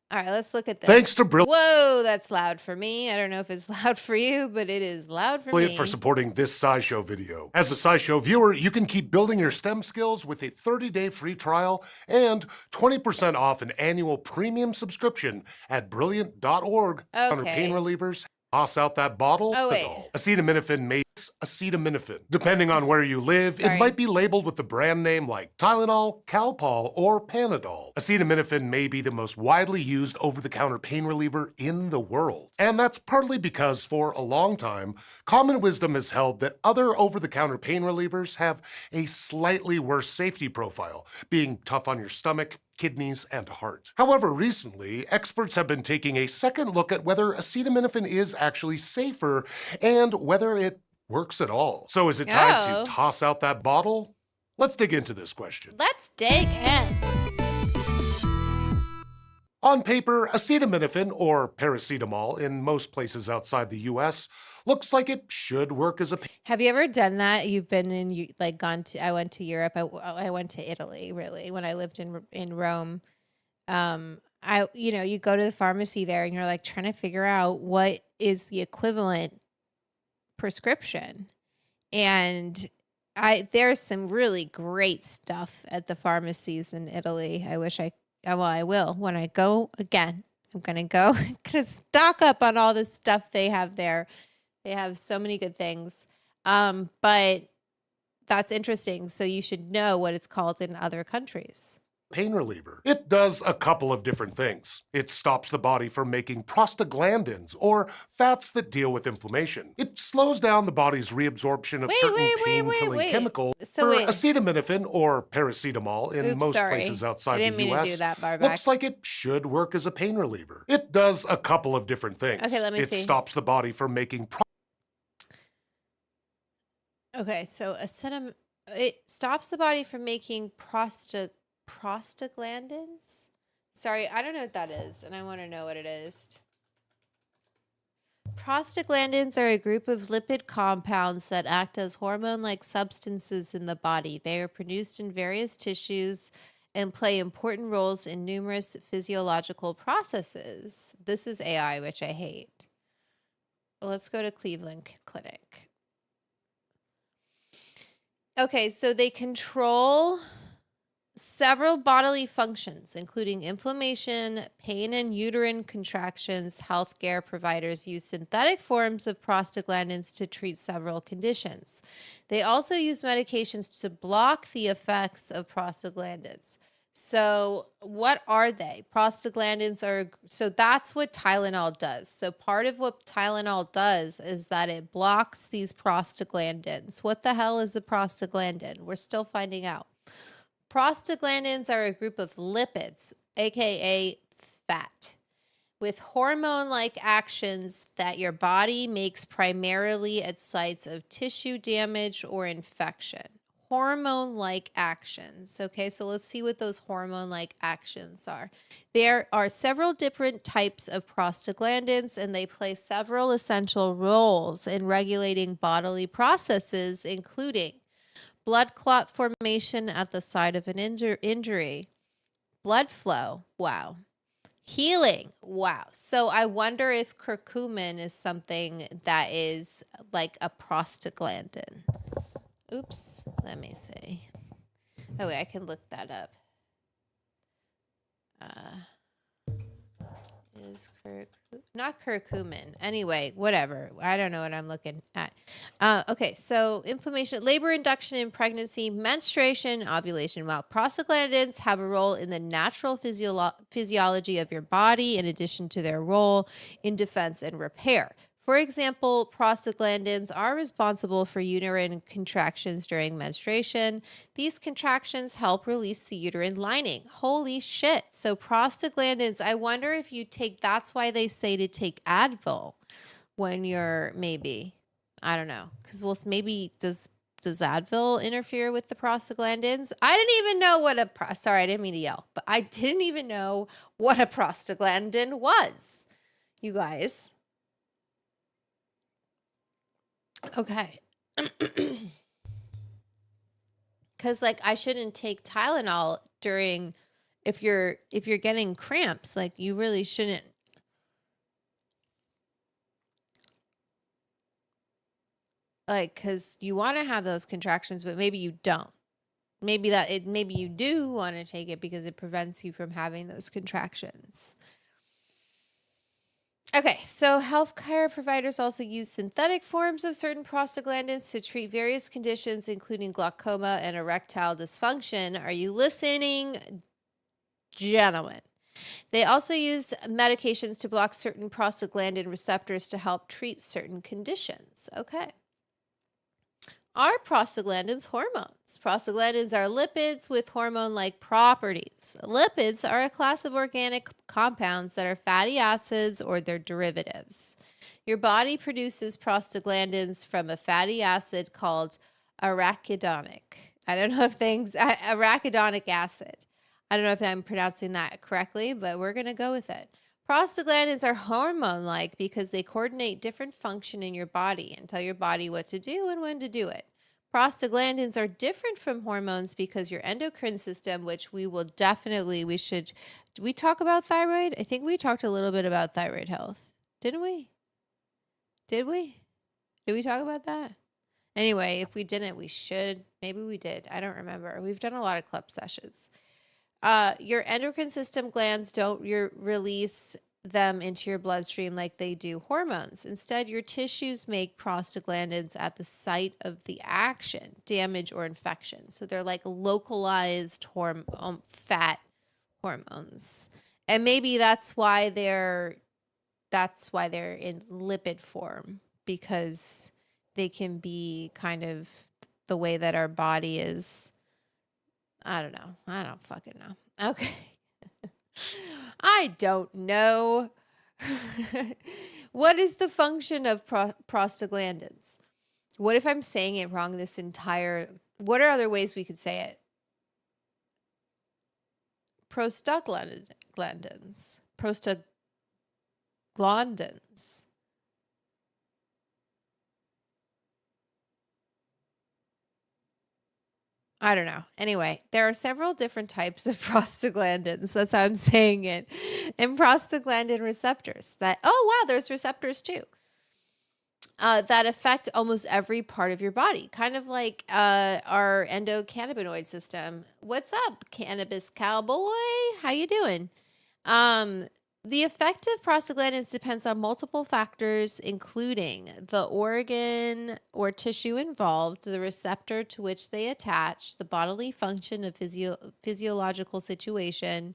All right, let's look at this. Thanks to Whoa, that's loud for me. I don't know if it's loud for you, but it is loud for me. For supporting this SciShow video. As a SciShow viewer, you can keep building your STEM skills with a 30-day free trial and 20% off an annual premium subscription at brilliant.org. Okay. Under pain relievers, toss out that bottle. Oh, wait. Acetaminophen makes acetaminophen. Depending on where you live, Sorry. it might be labeled with the brand name like Tylenol, Calpol, or Panadol. Acetaminophen may be the most widely used over-the-counter pain reliever in the world. And that's partly because for a long time, common wisdom has held that other over-the-counter pain relievers have a slightly worse safety profile, being tough on your stomach, kidneys, and heart. However, recently, experts have been taking a second look at whether acetaminophen is actually safer and whether it works at all. So is it time to toss out that bottle? Let's dig into this question. Let's dig in. On paper, acetaminophen, or paracetamol in most places outside the US, looks like it should work as a Have you ever done that? You've been in, like, gone to, I went to Europe. I went to Italy, really, when I lived in Rome. You go to the pharmacy there and you're like trying to figure out what is the equivalent prescription. And there's some really great stuff at the pharmacies in Italy. I will when I go again. I'm going to go to stock up on all the stuff they have there. They have so many good things. But that's interesting. So you should know what it's called in other countries. Pain reliever. It does a couple of different things. It stops the body from making prostaglandins, or fats that deal with inflammation. It slows down the body's reabsorption of certain pain-killing chemicals. Acetaminophen, or paracetamol in most places outside the US, looks like it should work as a pain reliever. It does a couple of different things. Okay, let me see. It stops the body from making Okay, so it stops the body from making prostaglandins? Sorry, I don't know what that is, and I want to know what it is. Prostaglandins are a group of lipid compounds that act as hormone-like substances in the body. They are produced in various tissues and play important roles in numerous physiological processes. This is AI, which I hate. Well, let's go to Cleveland Clinic. Okay, so they control several bodily functions, including inflammation, pain, and uterine contractions. Healthcare providers use synthetic forms of prostaglandins to treat several conditions. They also use medications to block the effects of prostaglandins. So what are they? So that's what Tylenol does. So part of what Tylenol does is that it blocks these prostaglandins. What the hell is a prostaglandin? We're still finding out. Prostaglandins are a group of lipids, aka fat, with hormone-like actions that your body makes primarily at sites of tissue damage or infection. Hormone-like actions. Okay, so let's see what those hormone-like actions are. There are several different types of prostaglandins, and they play several essential roles in regulating bodily processes, including blood clot formation at the site of an injury, blood flow, wow, healing, wow. So I wonder if curcumin is something that is like a prostaglandin. Oops, let me see. Oh, wait, I can look that up. Is not curcumin. Anyway, whatever. I don't know what I'm looking at. Okay, so inflammation, labor induction in pregnancy, menstruation, ovulation. Wow, prostaglandins have a role in the natural physiology of your body in addition to their role in defense and repair. For example, prostaglandins are responsible for uterine contractions during menstruation. These contractions help release the uterine lining. Holy shit. So prostaglandins, I wonder if you take, that's why they say to take Advil when you're I don't know. Because maybe does Advil interfere with the prostaglandins? I didn't even know sorry, I didn't mean to yell, but I didn't even know what a prostaglandin was, you guys. Okay. Because I shouldn't take Tylenol if you're getting cramps. You really shouldn't. Because you want to have those contractions, but maybe you don't. Maybe you do want to take it because it prevents you from having those contractions. Okay, so healthcare providers also use synthetic forms of certain prostaglandins to treat various conditions, including glaucoma and erectile dysfunction. Are you listening, gentlemen? They also use medications to block certain prostaglandin receptors to help treat certain conditions. Okay. Are prostaglandins hormones? Prostaglandins are lipids with hormone like properties. Lipids are a class of organic compounds that are fatty acids or their derivatives. Your body produces prostaglandins from a fatty acid called arachidonic. I don't know if things, arachidonic acid. I don't know if I'm pronouncing that correctly, but we're going to go with it. Prostaglandins are hormone-like because they coordinate different function in your body and tell your body what to do and when to do it. Prostaglandins are different from hormones because your endocrine system, which we should, did we talk about thyroid? I think we talked a little bit about thyroid health. Didn't we? Did we? Did we talk about that? Anyway, if we didn't, we should. Maybe we did. I don't remember. We've done a lot of club sessions. Your endocrine system glands don't release them into your bloodstream like they do hormones. Instead, your tissues make prostaglandins at the site of the action, damage, or infection. So they're like localized fat hormones, and maybe that's why they're in lipid form, because they can be kind of the way that our body is. I don't know. I don't fucking know. Okay. I don't know. What is the function of prostaglandins? What if I'm saying it wrong what are other ways we could say it? Prostaglandins. Prostaglandins. I don't know. Anyway, there are several different types of prostaglandins. That's how I'm saying it. And prostaglandin receptors there's receptors too. That affect almost every part of your body, kind of like our endocannabinoid system. What's up, cannabis cowboy? How you doing? The effect of prostaglandins depends on multiple factors, including the organ or tissue involved, the receptor to which they attach, the bodily function of physiological situation.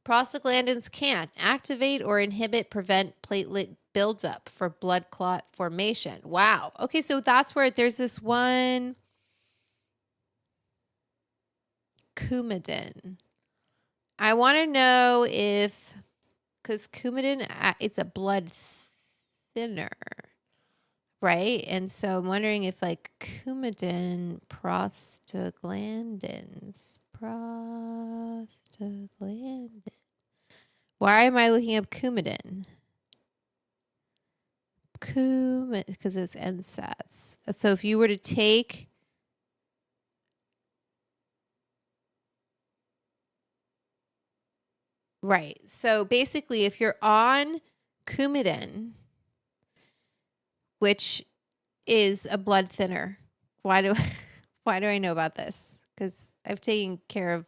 Prostaglandins can activate or prevent platelet buildup for blood clot formation. Wow. Okay, so that's where there's this one Coumadin. I want to know if, because Coumadin, it's a blood thinner, right? And so I'm wondering if like Coumadin, prostaglandins. Why am I looking up Coumadin? Because it's NSAIDs. So if you were to take right. So basically, if you're on Coumadin, which is a blood thinner, why do I know about this? Because I've taken care of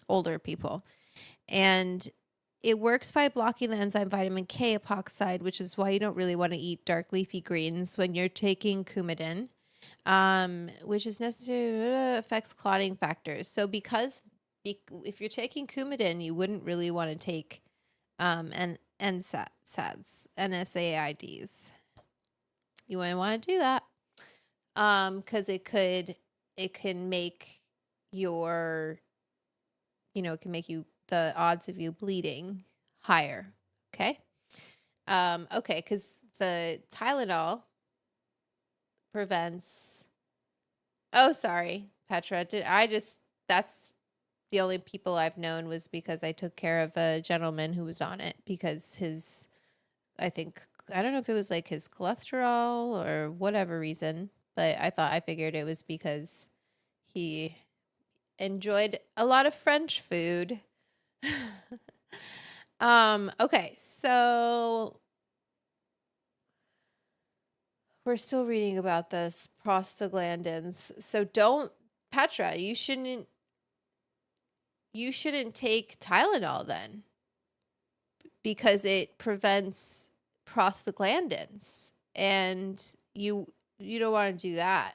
older people, and it works by blocking the enzyme vitamin K epoxide, which is why you don't really want to eat dark leafy greens when you're taking Coumadin, which is necessary affects clotting factors. So if you're taking Coumadin, you wouldn't really want to take NSAIDs. You wouldn't want to do that because it can make the odds of you bleeding higher. Okay. Okay, because the Tylenol prevents. Oh, sorry, Petra. That's the only people I've known was because I took care of a gentleman who was on it because I don't know if it was like his cholesterol or whatever reason, but I figured it was because he enjoyed a lot of French food. Okay, so we're still reading about this prostaglandins. So Petra, you shouldn't take Tylenol then. because it prevents prostaglandins, and you don't want to do that.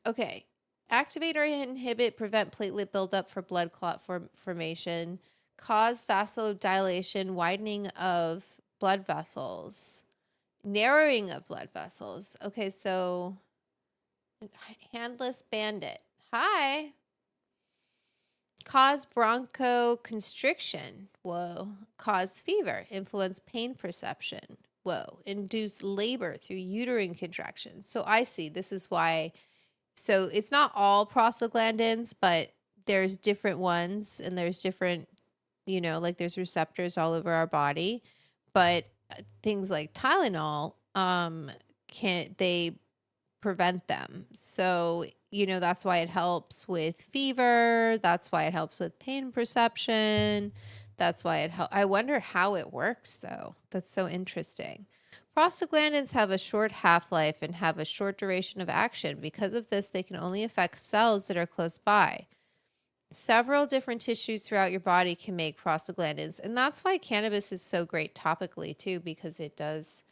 Okay. Activate or inhibit, prevent platelet buildup for blood clot formation, cause vasodilation, widening of blood vessels, narrowing of blood vessels. Okay, so handless bandit. Hi. Cause bronchoconstriction. Whoa. Cause fever. Influence pain perception. Whoa. Induce labor through uterine contractions. So I see. This is why. So it's not all prostaglandins, but there's different ones, and there's different, like there's receptors all over our body. But things like Tylenol, they prevent them. So, that's why it helps with fever. That's why it helps with pain perception. That's why it helps. I wonder how it works, though. That's so interesting. Prostaglandins have a short half-life and have a short duration of action. Because of this, they can only affect cells that are close by. Several different tissues throughout your body can make prostaglandins. And that's why cannabis is so great topically, too, because it does...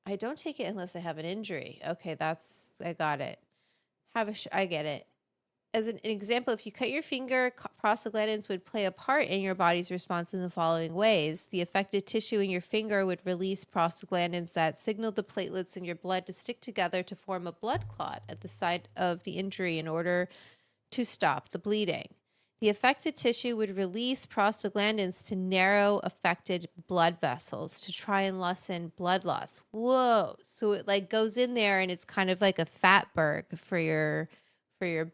I don't take it unless I have an injury. Okay, I got it. I get it. As an example, if you cut your finger, prostaglandins would play a part in your body's response in the following ways. The affected tissue in your finger would release prostaglandins that signal the platelets in your blood to stick together to form a blood clot at the site of the injury in order to stop the bleeding. The affected tissue would release prostaglandins to narrow affected blood vessels to try and lessen blood loss. Whoa. So it goes in there, and it's kind of like a fatberg for your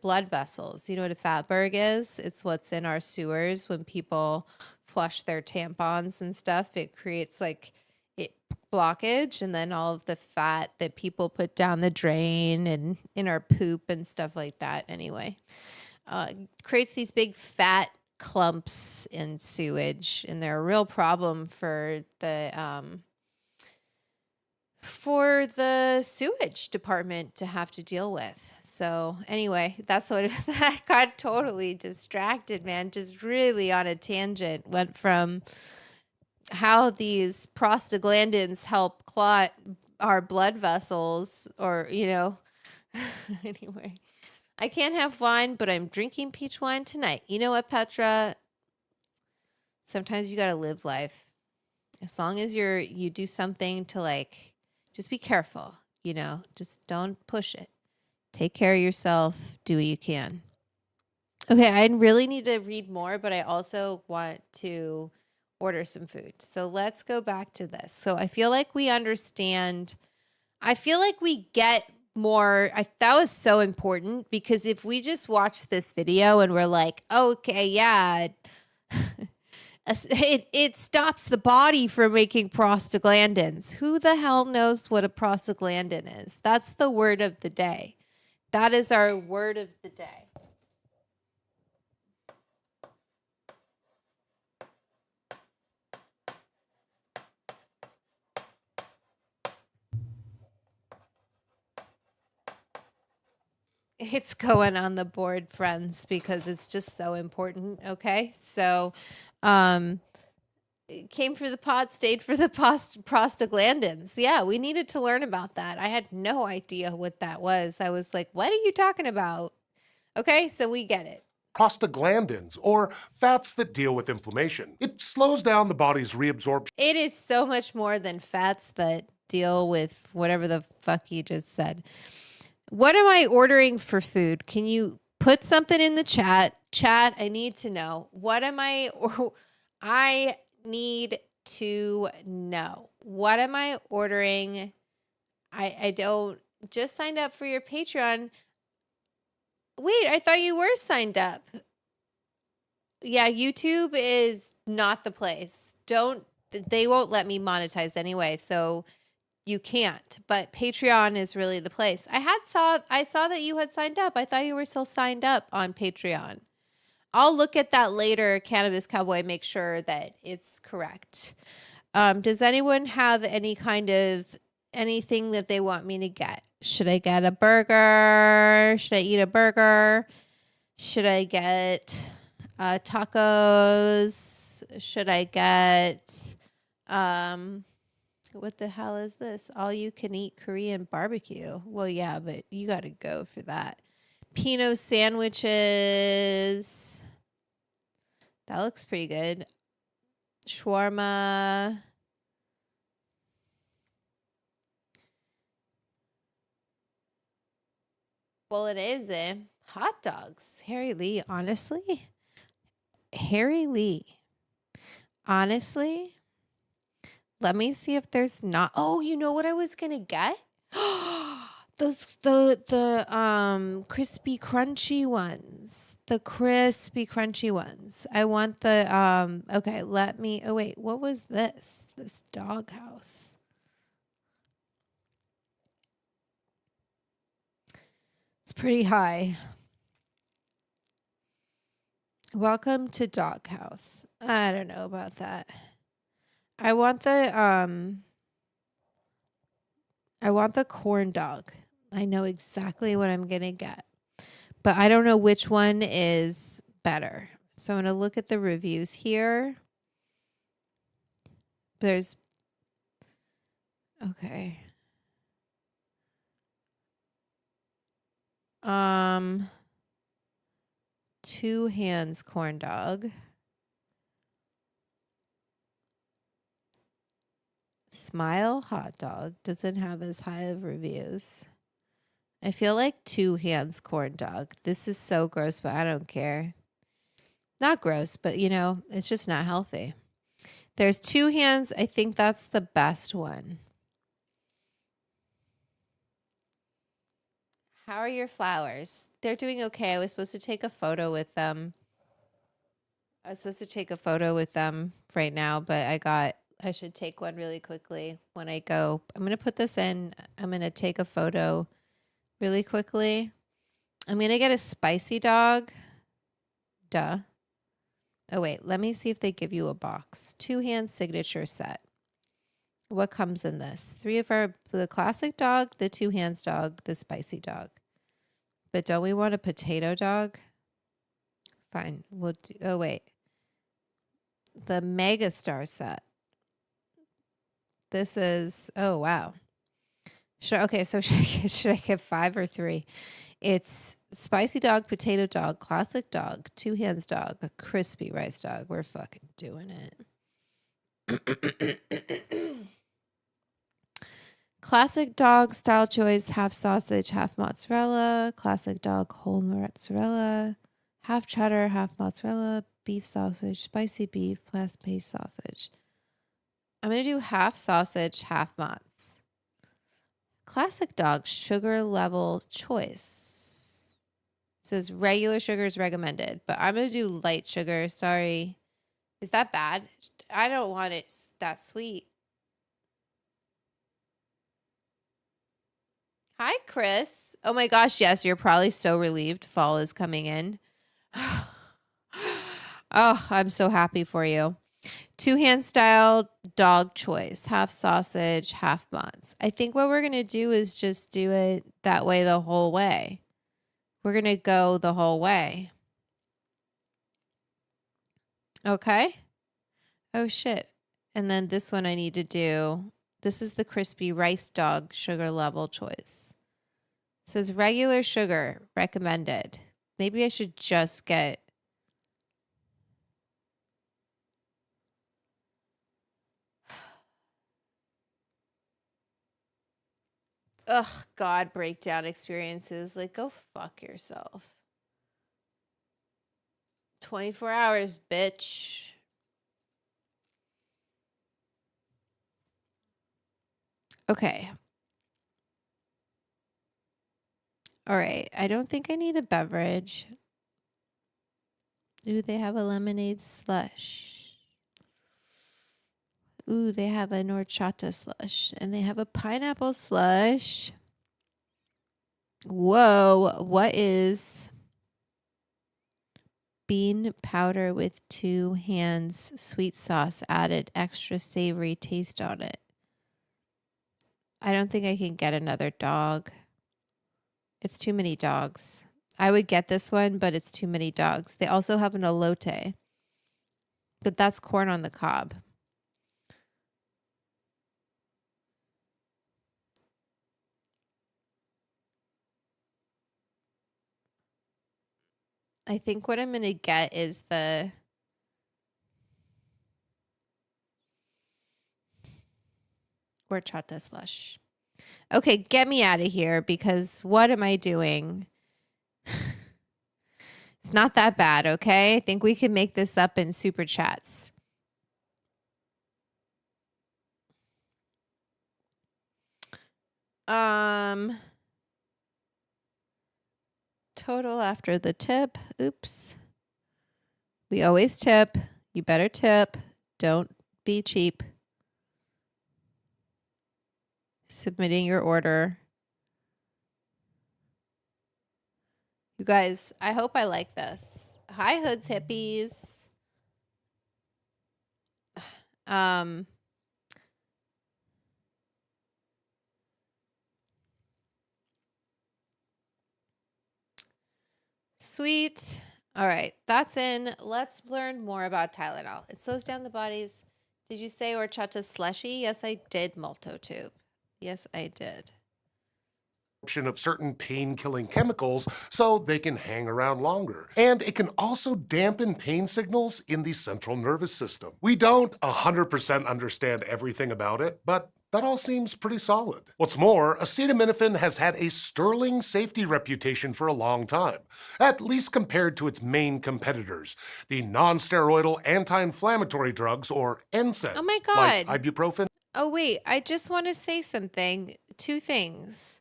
blood vessels. You know what a fatberg is? It's what's in our sewers when people flush their tampons and stuff. It creates blockage, and then all of the fat that people put down the drain and in our poop and stuff like that. Anyway. Creates these big fat clumps in sewage, and they're a real problem for the sewage department to have to deal with. So anyway, that's what I got totally distracted, man. Just really on a tangent. Went from how these prostaglandins help clot our blood vessels, or anyway. I can't have wine, but I'm drinking peach wine tonight. You know what, Petra? Sometimes you got to live life. As long as you do something to just be careful, just don't push it. Take care of yourself. Do what you can. Okay, I really need to read more, but I also want to order some food. So let's go back to this. So I feel like we understand. I feel like we get more. That was so important, because if we just watch this video and we're like, okay, yeah, it stops the body from making prostaglandins. Who the hell knows what a prostaglandin is? That's the word of the day. That is our word of the day. It's going on the board, friends, because it's just so important. Okay. So, it came for the pod, stayed for the prostaglandins. Yeah. We needed to learn about that. I had no idea what that was. I was like, what are you talking about? Okay. So we get it. Prostaglandins, or fats that deal with inflammation. It slows down the body's reabsorption. It is so much more than fats that deal with whatever the fuck you just said. What am I ordering for food? Can you put something in the chat? Chat, I need to know. I need to know. What am I ordering? I don't. Just signed up for your Patreon. Wait, I thought you were signed up. Yeah, YouTube is not the place. They won't let me monetize anyway, so you can't. But Patreon is really the place. I saw that you had signed up. I thought you were still signed up on Patreon. I'll look at that later, Cannabis Cowboy, make sure that it's correct. Does anyone have anything that they want me to get? Should I get a burger? Should I eat a burger? Should I get Tacos. Should I get what the hell is this? All you can eat Korean barbecue. Well, yeah, but you got to go for that. Pinot sandwiches. That looks pretty good. Shawarma. Bolognese. Hot dogs. Harry Lee, honestly. Harry Lee. Honestly, let me see if there's not. Oh, you know what I was gonna get? Those the crispy crunchy ones. The crispy crunchy ones. I want the okay, let me oh wait, what was this? This doghouse. It's pretty high. Welcome to Doghouse. I don't know about that. I want the corn dog. I know exactly what I'm going to get. But I don't know which one is better. So I'm going to look at the reviews here. There's okay. Two hands corn dog. Smile hot dog doesn't have as high of reviews. I feel like two hands corn dog. This is so gross, but I don't care. Not gross, but you know, it's just not healthy. There's two hands. I think that's the best one. How are your flowers? They're doing okay. I was supposed to take a photo with them. Right now, but I should take one really quickly when I go. I'm going to put this in. I'm going to take a photo really quickly. I'm going to get a spicy dog. Duh. Oh, wait. Let me see if they give you a box. 2-hand signature set. What comes in this? 3 of the classic dog, the 2 hands dog, the spicy dog. But don't we want a potato dog? Fine. We'll do, oh, wait. The Mega Star set. This is, oh, wow. Should I get 5 or 3? It's spicy dog, potato dog, classic dog, 2 hands dog, a crispy rice dog. We're fucking doing it. Classic dog style choice, half sausage, half mozzarella. Classic dog whole mozzarella, half cheddar, half mozzarella, beef sausage, spicy beef, plant-based sausage. I'm going to do half sausage, half mozz. Classic dog sugar level choice. It says regular sugar is recommended, but I'm going to do light sugar. Sorry. Is that bad? I don't want it that sweet. Hi, Chris. Oh my gosh, yes, you're probably so relieved fall is coming in. Oh, I'm so happy for you. 2-hand style dog choice, half sausage, half mozz. I think what we're going to do is just do it that way the whole way. We're going to go the whole way. Okay. Oh, shit. And then this one I need to do. This is the crispy rice dog sugar level choice. It says regular sugar recommended. Maybe I should just get. Ugh, God, breakdown experiences. Like, go fuck yourself. 24 hours, bitch. Okay. All right. I don't think I need a beverage. Ooh, they have a lemonade slush. Ooh, they have a horchata slush. And they have a pineapple slush. Whoa. What is bean powder with 2 hands sweet sauce added, extra savory taste on it? I don't think I can get another dog. It's too many dogs. I would get this one, but it's too many dogs. They also have an elote, but that's corn on the cob. I think what I'm going to get is the horchata slush. Okay, get me out of here because what am I doing? It's not that bad, okay? I think we can make this up in super chats. Total after the tip. Oops. We always tip. You better tip. Don't be cheap. Submitting your order. You guys, I hope I like this. Hi, Hoods Hippies. Sweet. All right, that's in. Let's learn more about Tylenol. It slows down the body's. Did you say horchata slushy? Yes, I did, Multotube. Yes, I did. Of certain pain-killing chemicals so they can hang around longer. And it can also dampen pain signals in the central nervous system. We don't 100% understand everything about it, but that all seems pretty solid. What's more, acetaminophen has had a sterling safety reputation for a long time, at least compared to its main competitors, the non-steroidal anti-inflammatory drugs, or NSAIDs. Oh my God. Like ibuprofen. Oh, wait, I just want to say something. Two things.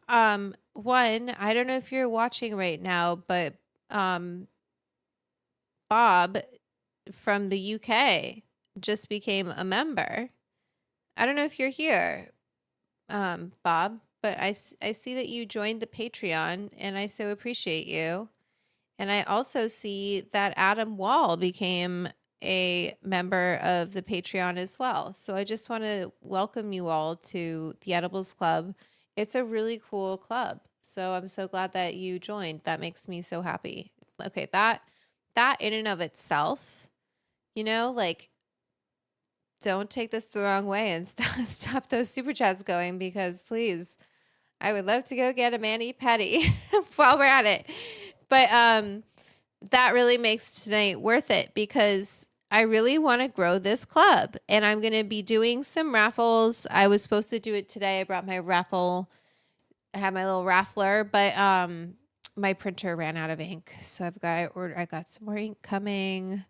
One, I don't know if you're watching right now, but Bob from the UK just became a member. I don't know if you're here, Bob, but I see that you joined the Patreon, and I so appreciate you. And I also see that Adam Wall became a member of the Patreon as well. So I just want to welcome you all to the Edibles Club. It's a really cool club. So I'm so glad that you joined. That makes me so happy. Okay, that in and of itself, you know, like, don't take this the wrong way and stop those super chats going, because please, I would love to go get a mani-pedi while we're at it. But that really makes tonight worth it, because I really want to grow this club, and I'm going to be doing some raffles. I was supposed to do it today. I brought my raffle. I have my little raffler, but my printer ran out of ink, so I got some more ink coming.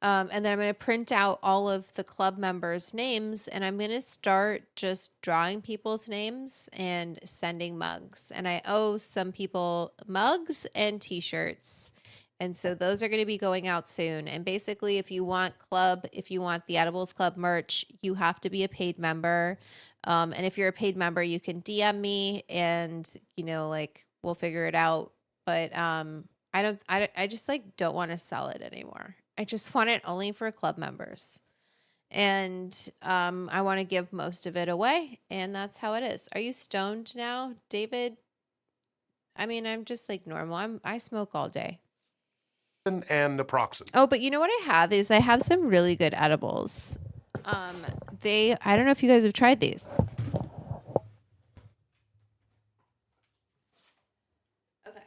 And then I'm going to print out all of the club members' names, and I'm going to start just drawing people's names and sending mugs. And I owe some people mugs and t-shirts. And so those are going to be going out soon. And basically, if you want the Edibles Club merch, you have to be a paid member. And if you're a paid member, you can DM me, and, you know, like, we'll figure it out. But I just like don't want to sell it anymore. I just want it only for club members. And I want to give most of it away. And that's how it is. Are you stoned now, David? I mean, I'm just like normal. I smoke all day. And naproxen. Oh, but you know what I have is I have some really good edibles. I don't know if you guys have tried these. Okay.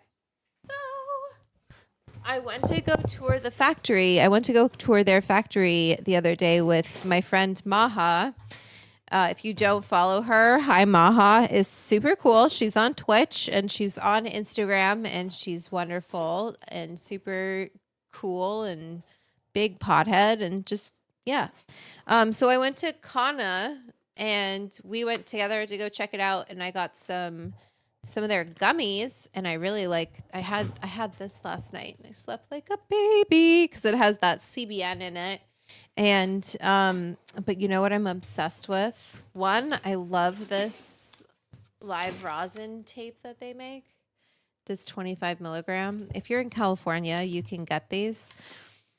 So I went to go tour the factory. I went to go tour their factory the other day with my friend Maha. If you don't follow her, hi, Maha is super cool. She's on Twitch and she's on Instagram, and she's wonderful and super cool and big pothead and just, yeah. So I went to Kana and we went together to go check it out, and I got some of their gummies, and I really I had this last night, and I slept like a baby because it has that CBN in it. And but you know what I'm obsessed with? One, I love this live rosin tape that they make. This 25 milligram. If you're in California, you can get these,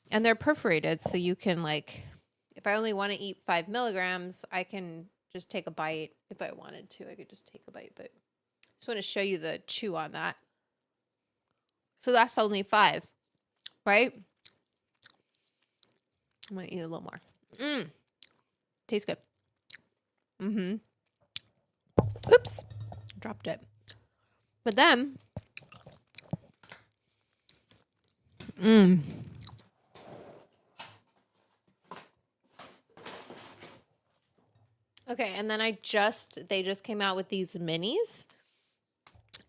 and they're perforated, so you can, like, if I only want to eat 5 milligrams, I can just take a bite. If I wanted to, I could just take a bite, but just want to show you the chew on that. So that's only 5, right? I'm going to eat a little more. Tastes good. Oops. Dropped it. But then, okay, and then they just came out with these minis.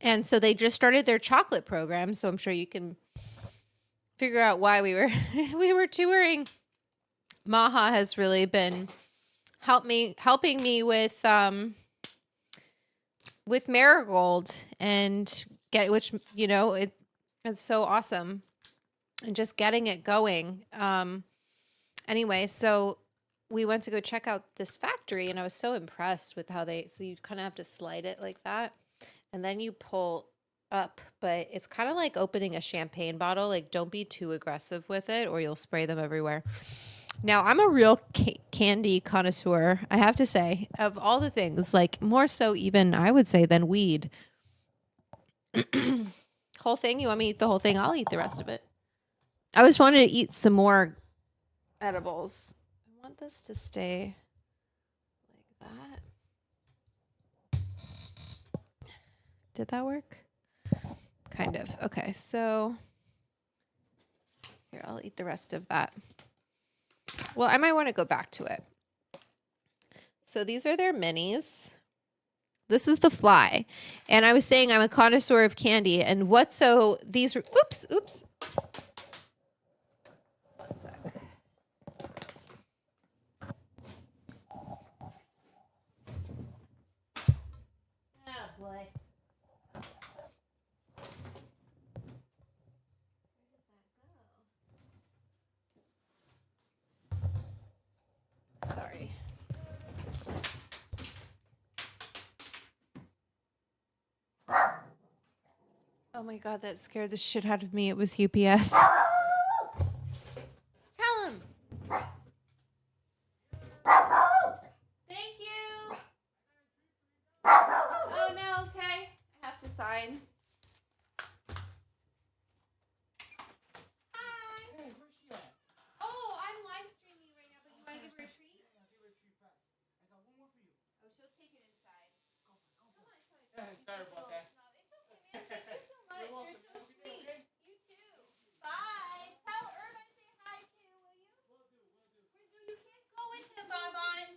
And so they just started their chocolate program, so I'm sure you can figure out why we were touring. Maha has really been helping me with Marigold and which it's so awesome, and just getting it going. Anyway, so we went to go check out this factory, and I was so impressed with how so you kind of have to slide it like that, and then you pull up, but it's kind of like opening a champagne bottle. Like, don't be too aggressive with it or you'll spray them everywhere. Now, I'm a real candy connoisseur, I have to say, of all the things, like more so even, I would say, than weed. Whole thing? You want me to eat the whole thing? I'll eat the rest of it. I was wanting to eat some more edibles. I want this to stay like that. Did that work? Kind of. Okay, so here, I'll eat the rest of that. Well, I might want to go back to it. So these are their minis. This is the fly. And I was saying I'm a connoisseur of candy. And these are, oops. One sec. Oh, boy. Sorry. Oh my God, that scared the shit out of me. It was UPS. Tell him. Thank you. Oh no, okay. I have to sign. Hi. Oh, I'm live streaming right now, but you want to give her a treat? Oh, she'll take it inside. Come on. Sorry about that. It's okay, man. Thank you so much. You're so sweet. You too. Bye. Tell Herb I say hi too, will you? Will do. You can't go with him, Bonbon.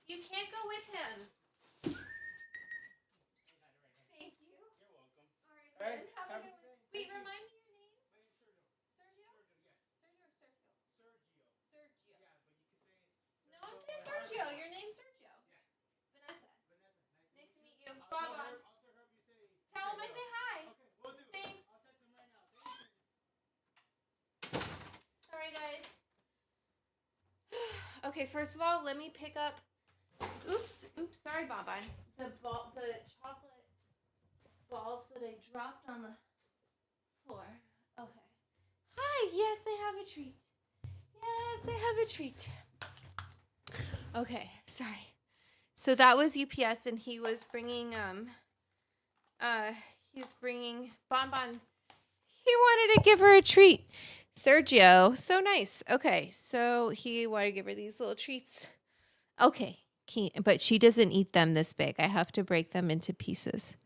You can't go with him. Thank you. You're welcome. All right, then. Have a good one. Wait, remind me your name. Sergio? Sergio or Sergio? Sergio. Yeah, but you can say it. No, say Sergio. Your name's Sergio. Yeah. Vanessa. Nice to meet you. Bonbon. Tell him I say hi. Okay, will do. Thanks. I'll text him right now. Thank you. Sorry, guys. Okay, first of all, let me pick up. Oops. Sorry, Bonbon. The chocolate balls that I dropped on the floor. Okay. Hi. Yes, I have a treat. Okay. Sorry. So that was UPS, and he was bringing he's bringing Bonbon. He wanted to give her a treat. Sergio, so nice. Okay, so he wanted to give her these little treats. Okay, but she doesn't eat them this big. I have to break them into pieces.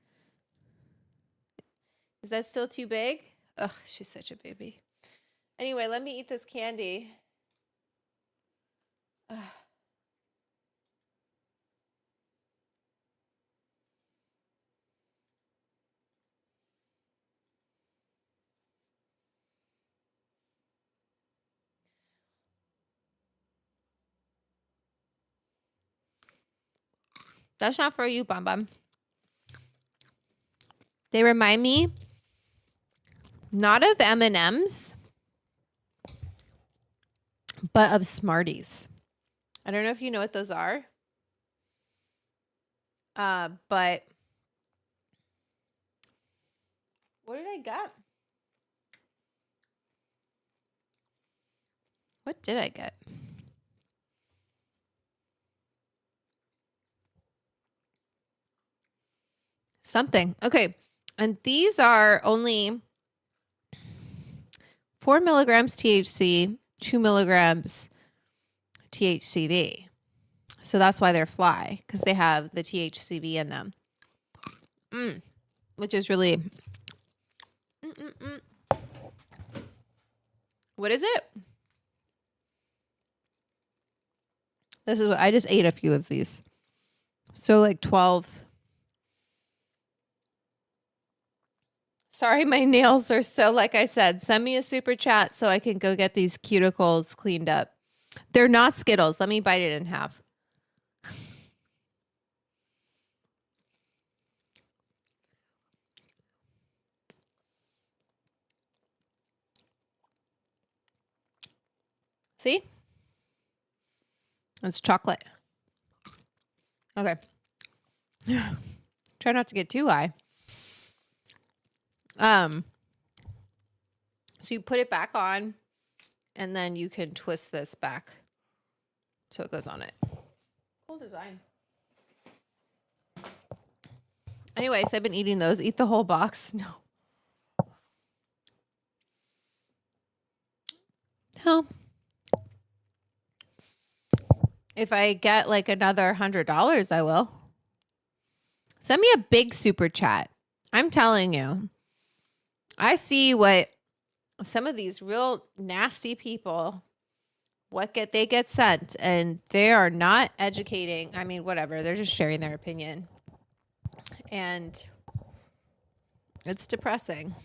Is that still too big? Ugh, she's such a baby. Anyway, let me eat this candy. Ugh. That's not for you, Bum Bum. They remind me not of M&Ms, but of Smarties. I don't know if you know what those are. But what did I get? What did I get? Something. Okay. And these are only 4 milligrams THC, 2 milligrams THCV. So that's why they're fly, because they have the THCV in them. Which is really... What is it? This is what I just ate a few of these. So like 12. Sorry, my nails are so, like I said, send me a super chat so I can go get these cuticles cleaned up. They're not Skittles. Let me bite it in half. See? It's chocolate. Okay. Try not to get too high. So you put it back on, and then you can twist this back so it goes on it. Cool design. Anyways, I've been eating those. Eat the whole box. No. No. If I get like another $100, I will. Send me a big super chat. I'm telling you. I see what some of these real nasty people, they get sent, and they are not educating. I mean, whatever. They're just sharing their opinion. And it's depressing.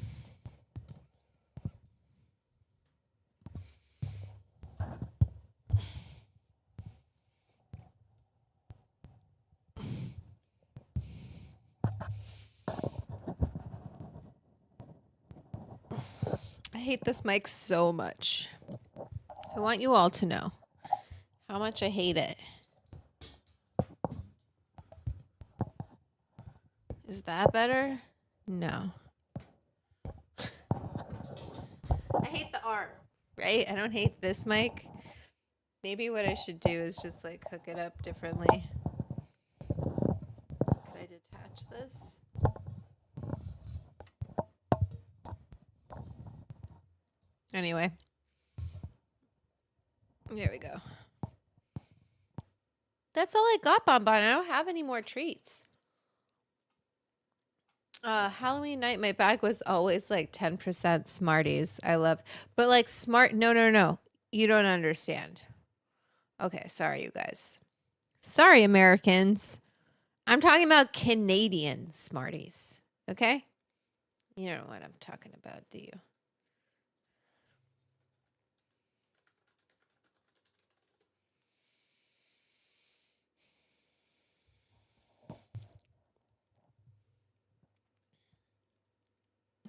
I hate this mic so much. I want you all to know how much I hate it. Is that better? No. I hate the arm, right? I don't hate this mic. Maybe what I should do is just like hook it up differently. Could I detach this? Anyway. There we go. That's all I got, Bonbon. I don't have any more treats. Halloween night, my bag was always like 10% Smarties. I love, but like no. You don't understand. Okay, sorry, you guys. Sorry, Americans. I'm talking about Canadian Smarties. Okay? You don't know what I'm talking about, do you?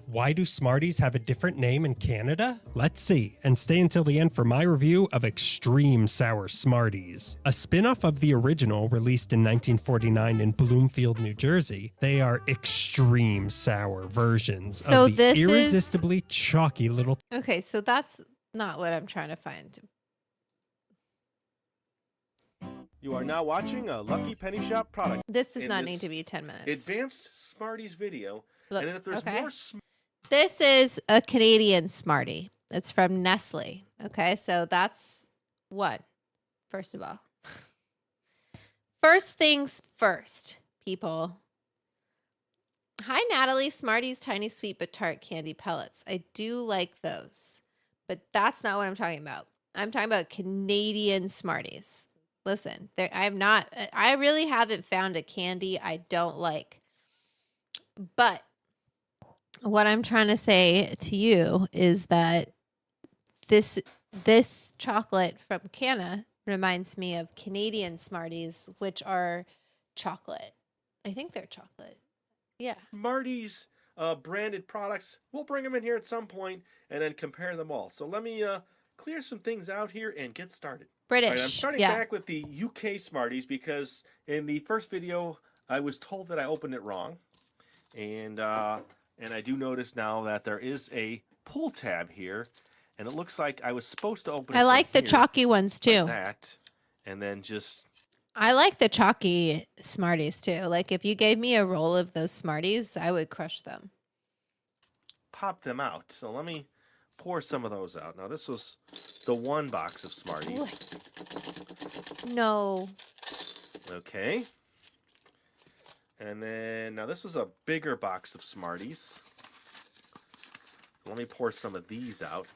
Why do Smarties have a different name in Canada? Let's see, and stay until the end for my review of Extreme Sour Smarties. A spin-off of the original, released in 1949 in Bloomfield, New Jersey, they are extreme sour versions of the irresistibly chalky little... Okay, so that's not what I'm trying to find. You are now watching a Lucky Penny Shop product. This does not need to be 10 minutes. Advanced Smarties video. Look, and if there's more... This is a Canadian Smartie. It's from Nestle. Okay, so that's what? First of all. First things first, people. Hi, Natalie. Smarties, tiny sweet but tart candy pellets. I do like those, but that's not what I'm talking about. I'm talking about Canadian Smarties. Listen, I really haven't found a candy I don't like. But what I'm trying to say to you is that this chocolate from Canna reminds me of Canadian Smarties, which are chocolate. I think they're chocolate. Yeah. Smarties branded products. We'll bring them in here at some point and then compare them all. So let me clear some things out here and get started. British. All right, I'm starting back with the UK Smarties because in the first video I was told that I opened it wrong. And I do notice now that there is a pull tab here, and it looks like I was supposed to open it. I like the chalky ones too. Like that, and then just... I like the chalky Smarties too. Like if you gave me a roll of those Smarties, I would crush them. Pop them out. So let me pour some of those out. Now, this was the one box of Smarties. What? No. Okay. And then, now this was a bigger box of Smarties. Let me pour some of these out.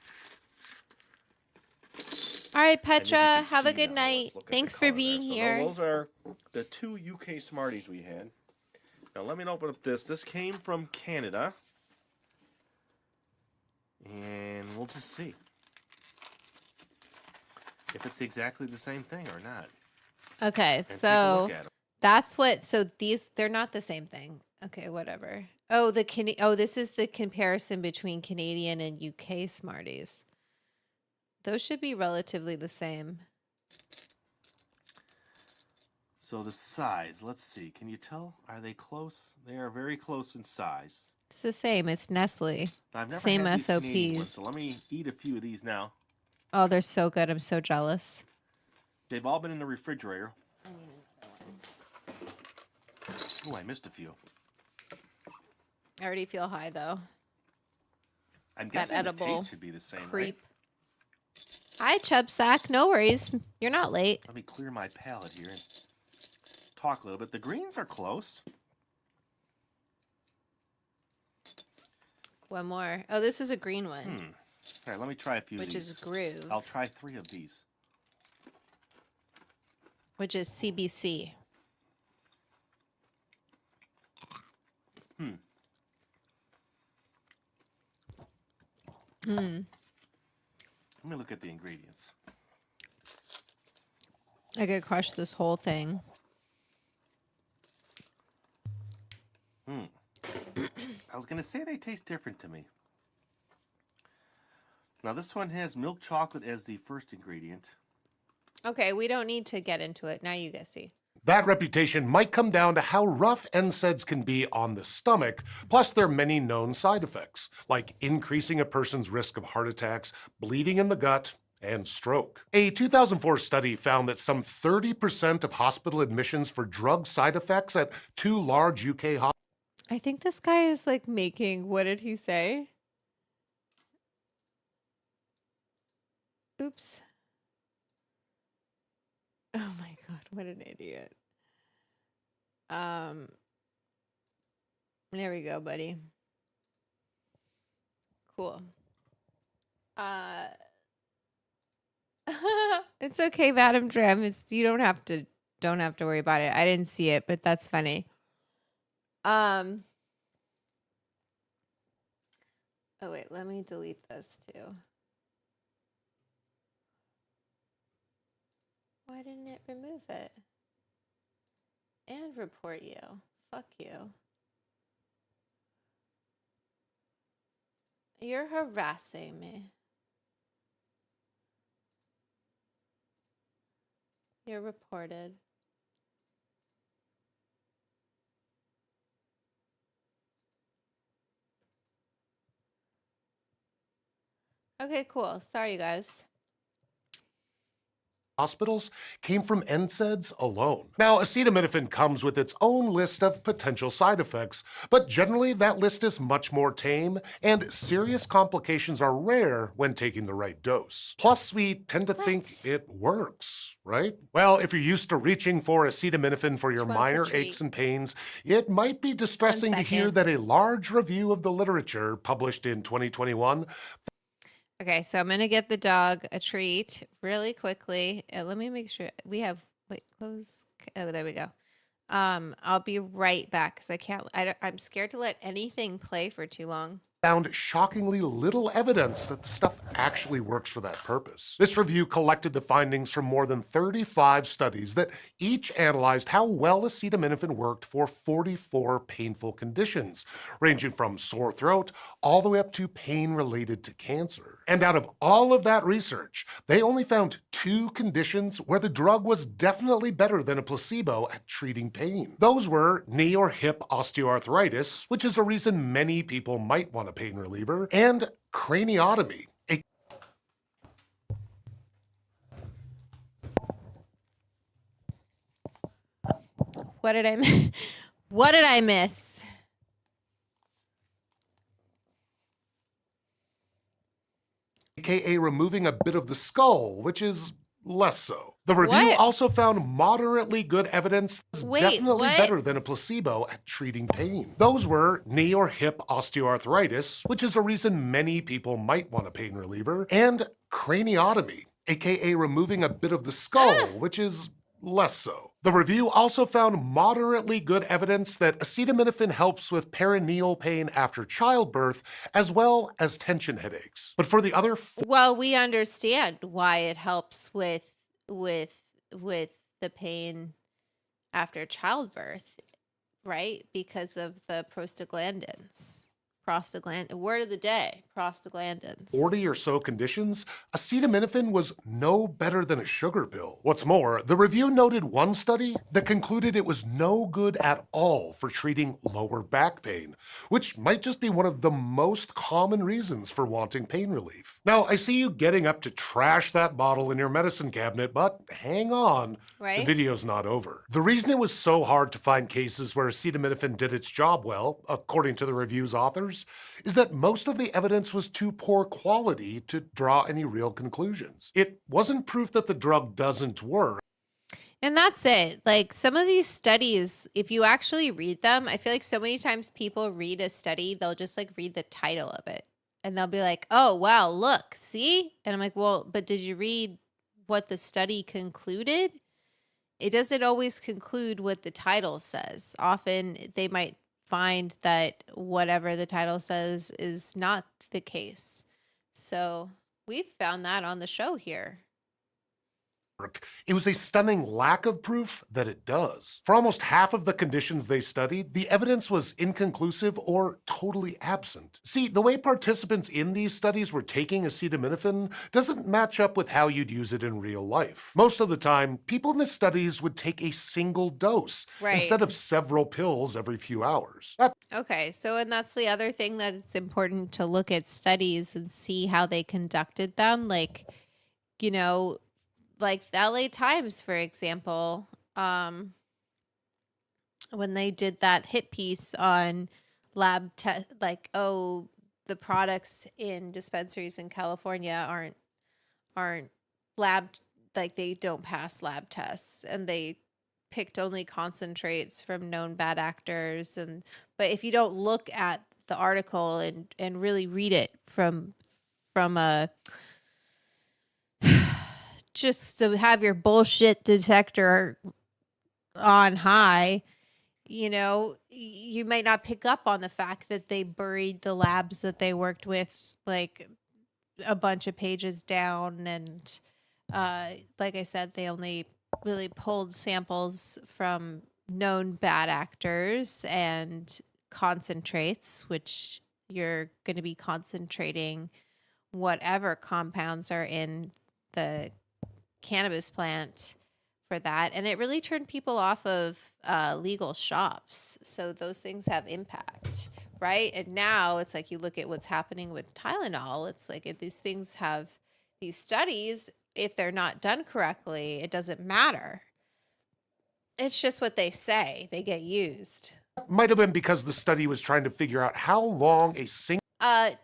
All right, And as you Petra, can have a see good now, night. let's look at the Thanks for color being there. So here. those are the 2 UK Smarties we had. Now let me open up this. This came from Canada. And we'll just see if it's exactly the same thing or not. Okay, And take a so look at 'em. that's what. So they're not the same thing. Okay, whatever. Oh, this is the comparison between Canadian and UK Smarties. Those should be relatively the same. So the size, let's see. Can you tell? Are they close? They are very close in size. It's the same. It's Nestle. Now, I've never Same had these Canadian ones, SOPs. so let me eat a few of these now. Oh, they're so good. I'm so jealous. They've all been in the refrigerator. Oh, I missed a few. I already feel high though. I'm That guessing the edible taste should be the same, creep. right? Hi, Chubsack. No worries. You're not late. Let me clear my palate here and talk a little bit. The greens are close. One more. Oh, this is a green one, All right, let me try a few of which these. is Groove, I'll try 3 of these. which is CBC. Let me look at the ingredients. I could crush this whole thing. I was going to say they taste different to me. Now, this one has milk chocolate as the first ingredient. Okay, we don't need to get into it. Now you guys see. That reputation might come down to how rough NSAIDs can be on the stomach, plus their many known side effects, like increasing a person's risk of heart attacks, bleeding in the gut, and stroke. A 2004 study found that some 30% of hospital admissions for drug side effects at 2 large UK hospitals. I think this guy is like making, what did he say? Oops. Oh my God, what an idiot. There we go, buddy. Cool. It's okay, Madam Tram. You don't have to worry about it. I didn't see it, but that's funny. Oh wait, let me delete this too. Why didn't it remove it? And report you. Fuck you. You're harassing me. You're reported. Okay, cool. Sorry, you guys. Hospitals came from NSAIDs alone. Now, acetaminophen comes with its own list of potential side effects, but generally that list is much more tame, and serious complications are rare when taking the right dose. Plus, we tend to think it works, right? Well, if you're used to reaching for acetaminophen for your Which one's a minor treat? aches and pains, it might be distressing to hear second. that a large review of the literature published in 2021 Okay, so I'm gonna get the dog a treat really quickly. Let me make sure we have. Wait, close. Oh, there we go. I'll be right back because I'm scared to let anything play for too long. found shockingly little evidence that the stuff actually works for that purpose. This review collected the findings from more than 35 studies that each analyzed how well acetaminophen worked for 44 painful conditions, ranging from sore throat all the way up to pain related to cancer. And out of all of that research, they only found 2 conditions where the drug was definitely better than a placebo at treating pain. Those were knee or hip osteoarthritis, which is a reason many people might want a pain reliever, and craniotomy. What did I miss? What did I miss? aka removing a bit of the skull, which is less so. The review What? also found moderately good evidence that's Wait, definitely what? better than a placebo at treating pain. Those were knee or hip osteoarthritis, which is a reason many people might want a pain reliever, and craniotomy, aka removing a bit of the skull, which is less so. The review also found moderately good evidence that acetaminophen helps with perineal pain after childbirth, as well as tension headaches. But for the other Well, we understand why it helps with the pain after childbirth, right? Because of the prostaglandins. Word of the day, prostaglandins. 40 or so conditions, acetaminophen was no better than a sugar pill. What's more, the review noted one study that concluded it was no good at all for treating lower back pain, which might just be one of the most common reasons for wanting pain relief. Now, I see you getting up to trash that bottle in your medicine cabinet, but hang on, Right? the video's not over. The reason it was so hard to find cases where acetaminophen did its job well, according to the review's authors, is that most of the evidence was too poor quality to draw any real conclusions. It wasn't proof that the drug doesn't work. And that's it. Like some of these studies, if you actually read them, I feel like so many times people read a study, they'll just like read the title of it and they'll be like, oh, wow, look, see? And I'm like, well, but did you read what the study concluded? It doesn't always conclude what the title says. Often they might find that whatever the title says is not the case. So we've found that on the show here. It was a stunning lack of proof that it does. For almost half of the conditions they studied, the evidence was inconclusive or totally absent. See, the way participants in these studies were taking acetaminophen doesn't match up with how you'd use it in real life. Most of the time, people in the studies would take a single dose Right. instead of several pills every few hours. Okay, so and that's the other thing that it's important to look at studies and see how they conducted them. Like, you know, like the LA Times, for example, when they did that hit piece on lab test, like, oh, the products in dispensaries in California aren't lab, like they don't pass lab tests, and they picked only concentrates from known bad actors. And but if you don't look at the article and really read it from a just to have your bullshit detector on high, you know, you might not pick up on the fact that they buried the labs that they worked with like a bunch of pages down. And like I said, they only really pulled samples from known bad actors and concentrates, which you're going to be concentrating whatever compounds are in the cannabis plant for that. And it really turned people off of legal shops. So those things have impact, right? And now it's like you look at what's happening with Tylenol. It's like if these things have these studies, if they're not done correctly, it doesn't matter. It's just what they say. They get used. Might have been because the study was trying to figure out how long a single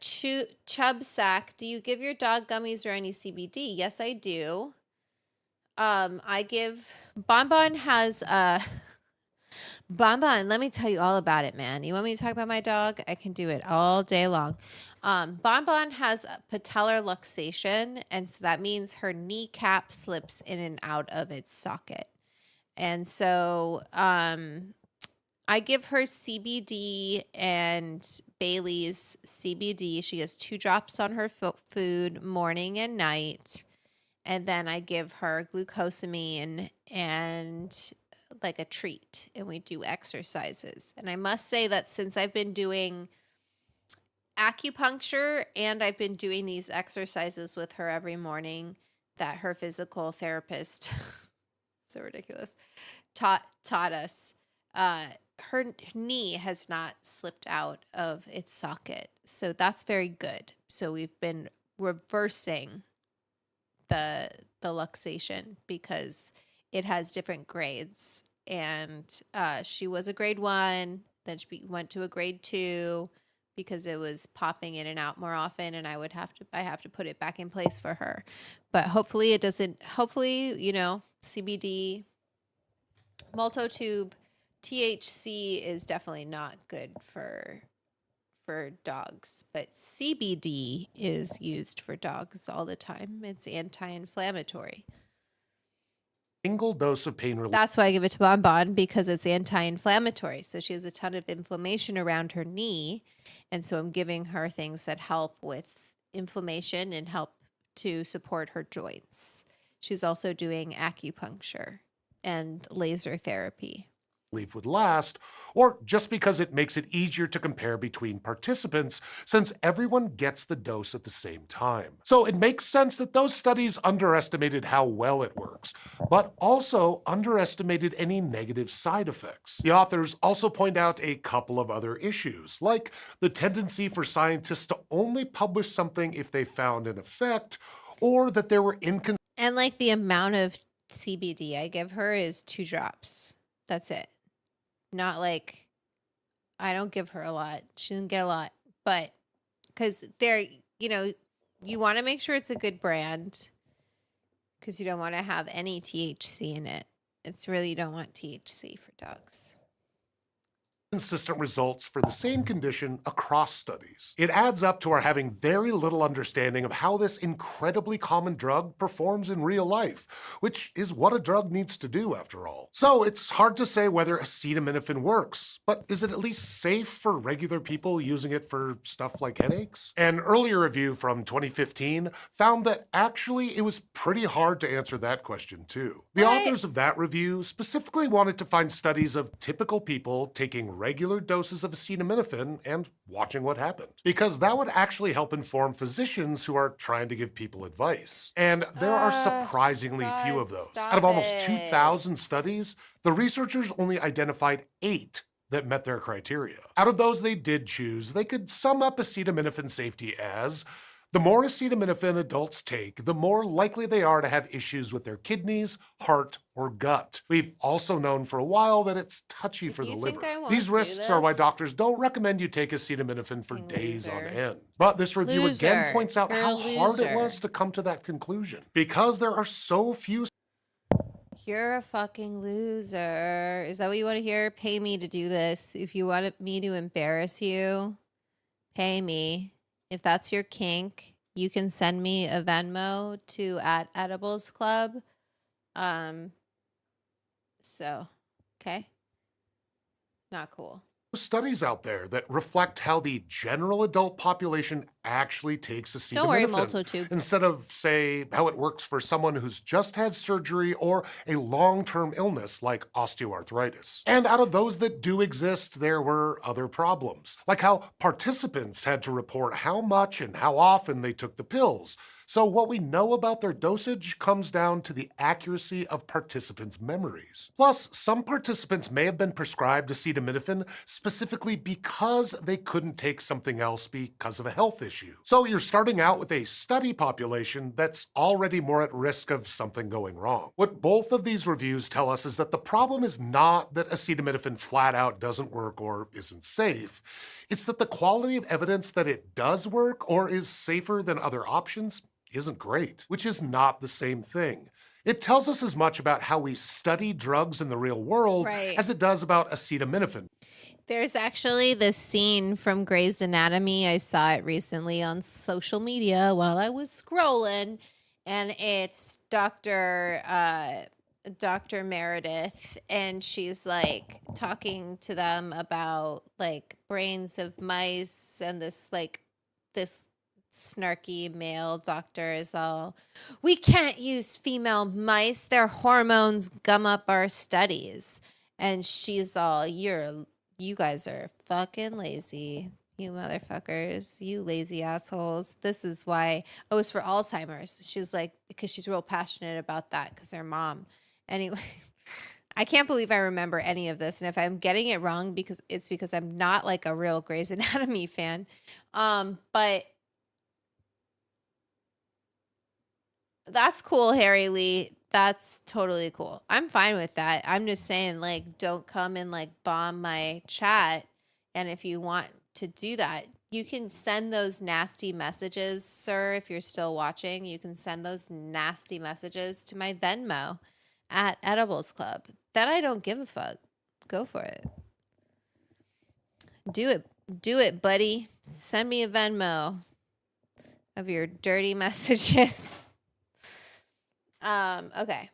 Chub Sack, do you give your dog gummies or any CBD? Yes, I do. I give Bonbon has Bonbon, let me tell you all about it, man. You want me to talk about my dog? I can do it all day long. Bonbon has patellar luxation, and so that means her kneecap slips in and out of its socket. And so I give her CBD and Bailey's CBD. She has 2 drops on her food morning and night. And then I give her glucosamine and like a treat, and we do exercises. And I must say that since I've been doing acupuncture and I've been doing these exercises with her every morning, that her physical therapist, so ridiculous, taught us, her knee has not slipped out of its socket. So that's very good. So we've been reversing the luxation because it has different grades. And she was a grade 1, then she went to a grade 2 because it was popping in and out more often, and I have to put it back in place for her. But hopefully it doesn't. Hopefully, CBD, Multotube, THC is definitely not good for dogs, but CBD is used for dogs all the time. It's anti-inflammatory. Single dose of pain relief That's why I give it to Bonbon, because it's anti-inflammatory. So she has a ton of inflammation around her knee, and so I'm giving her things that help with inflammation and help to support her joints. She's also doing acupuncture and laser therapy. would last, or just because it makes it easier to compare between participants since everyone gets the dose at the same time. So it makes sense that those studies underestimated how well it works, but also underestimated any negative side effects. The authors also point out a couple of other issues, like the tendency for scientists to only publish something if they found an effect, or that there were And like the amount of CBD I give her is 2 drops. That's it. Not like, I don't give her a lot. She doesn't get a lot, but because you want to make sure it's a good brand, because you don't want to have any THC in it. You don't want THC for dogs. consistent results for the same condition across studies. It adds up to our having very little understanding of how this incredibly common drug performs in real life, which is what a drug needs to do after all. So it's hard to say whether acetaminophen works, but is it at least safe for regular people using it for stuff like headaches? An earlier review from 2015 found that actually it was pretty hard to answer that question too. The authors of that review specifically wanted to find studies of typical people taking regular doses of acetaminophen and watching what happened, because that would actually help inform physicians who are trying to give people advice. And there are surprisingly few of those. Out of almost 2,000 studies, the researchers only identified 8 that met their criteria. Out of those they did choose, they could sum up acetaminophen safety as: the more acetaminophen adults take, the more likely they are to have issues with their kidneys, heart, or gut. We've also known for a while that it's touchy for the liver. These risks are why doctors don't recommend you take acetaminophen for days on end. But this review again points out how hard it was to come to that conclusion, because there are so few. You're a fucking loser. Is that what you want to hear? Pay me to do this. If you want me to embarrass you, pay me. If that's your kink, you can send me a Venmo to @ediblesclub. Okay. Not cool. Studies out there that reflect how the general adult population actually takes acetaminophen. Don't worry, Multotube. Instead of, say, how it works for someone who's just had surgery or a long-term illness like osteoarthritis. And out of those that do exist, there were other problems, like how participants had to report how much and how often they took the pills. So what we know about their dosage comes down to the accuracy of participants' memories. Plus, some participants may have been prescribed acetaminophen specifically because they couldn't take something else because of a health issue. So you're starting out with a study population that's already more at risk of something going wrong. What both of these reviews tell us is that the problem is not that acetaminophen flat out doesn't work or isn't safe. It's that the quality of evidence that it does work or is safer than other options isn't great, which is not the same thing. It tells us as much about how we study drugs in the real world as it does about acetaminophen. There's actually this scene from Grey's Anatomy. I saw it recently on social media while I was scrolling, and it's Dr. Meredith, and she's like talking to them about like brains of mice, and this snarky male doctor is all, we can't use female mice, their hormones gum up our studies. And she's all, you guys are fucking lazy, you motherfuckers, you lazy assholes. This is why, it was for Alzheimer's. She was like, because she's real passionate about that because her mom. Anyway, I can't believe I remember any of this. And if I'm getting it wrong, because I'm not like a real Grey's Anatomy fan. But that's cool, Harry Lee. That's totally cool. I'm fine with that. I'm just saying, like, don't come and like bomb my chat. And if you want to do that, you can send those nasty messages, sir, if you're still watching. You can send those nasty messages to my Venmo at Edibles Club. Then I don't give a fuck. Go for it. Do it, buddy. Send me a Venmo of your dirty messages. Okay.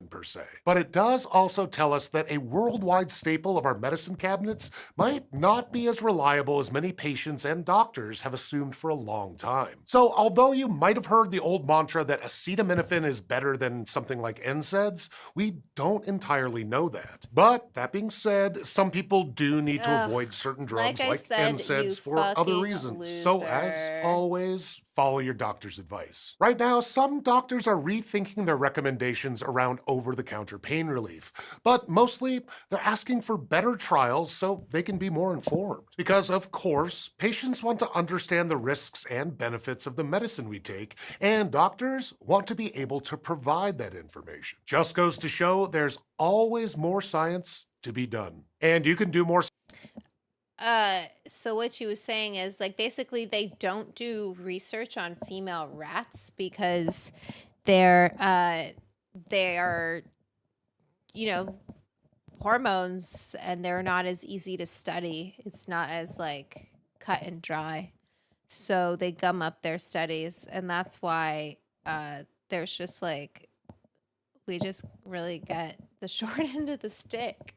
per se. But it does also tell us that a worldwide staple of our medicine cabinets might not be as reliable as many patients and doctors have assumed for a long time. So although you might have heard the old mantra that acetaminophen is better than something like NSAIDs, we don't entirely know that. But that being said, some people do need to avoid certain drugs like I like said, you NSAIDs for other fucking reasons. So as loser. always, follow your doctor's advice. Right now, some doctors are rethinking their recommendations around over-the-counter pain relief, but mostly they're asking for better trials so they can be more informed. Because of course, patients want to understand the risks and benefits of the medicine we take, and doctors want to be able to provide that information. Just goes to show there's always more science to be done. And you can do more So what you was saying is like basically they don't do research on female rats because they are, you know, hormones, and they're not as easy to study. It's not as like cut and dry. So they gum up their studies, and that's why there's just like we just really get the short end of the stick.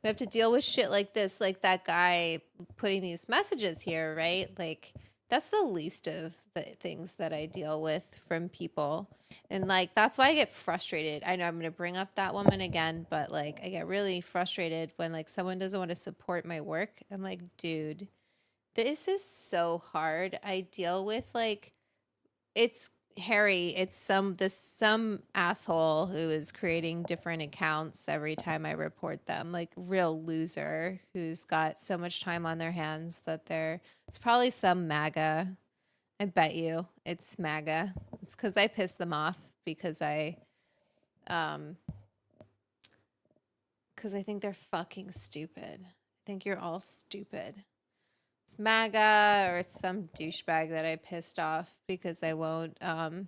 We have to deal with shit like this, like that guy putting these messages here, right? Like that's the least of the things that I deal with from people. And like that's why I get frustrated. I know I'm going to bring up that woman again, but like I get really frustrated when like someone doesn't want to support my work. I'm like, dude, this is so hard. I deal with like it's Harry, it's some asshole who is creating different accounts every time I report them, like real loser who's got so much time on their hands that it's probably some MAGA. I bet you it's MAGA. It's because I piss them off because I think they're fucking stupid. I think you're all stupid. It's MAGA or it's some douchebag that I pissed off because I won't. I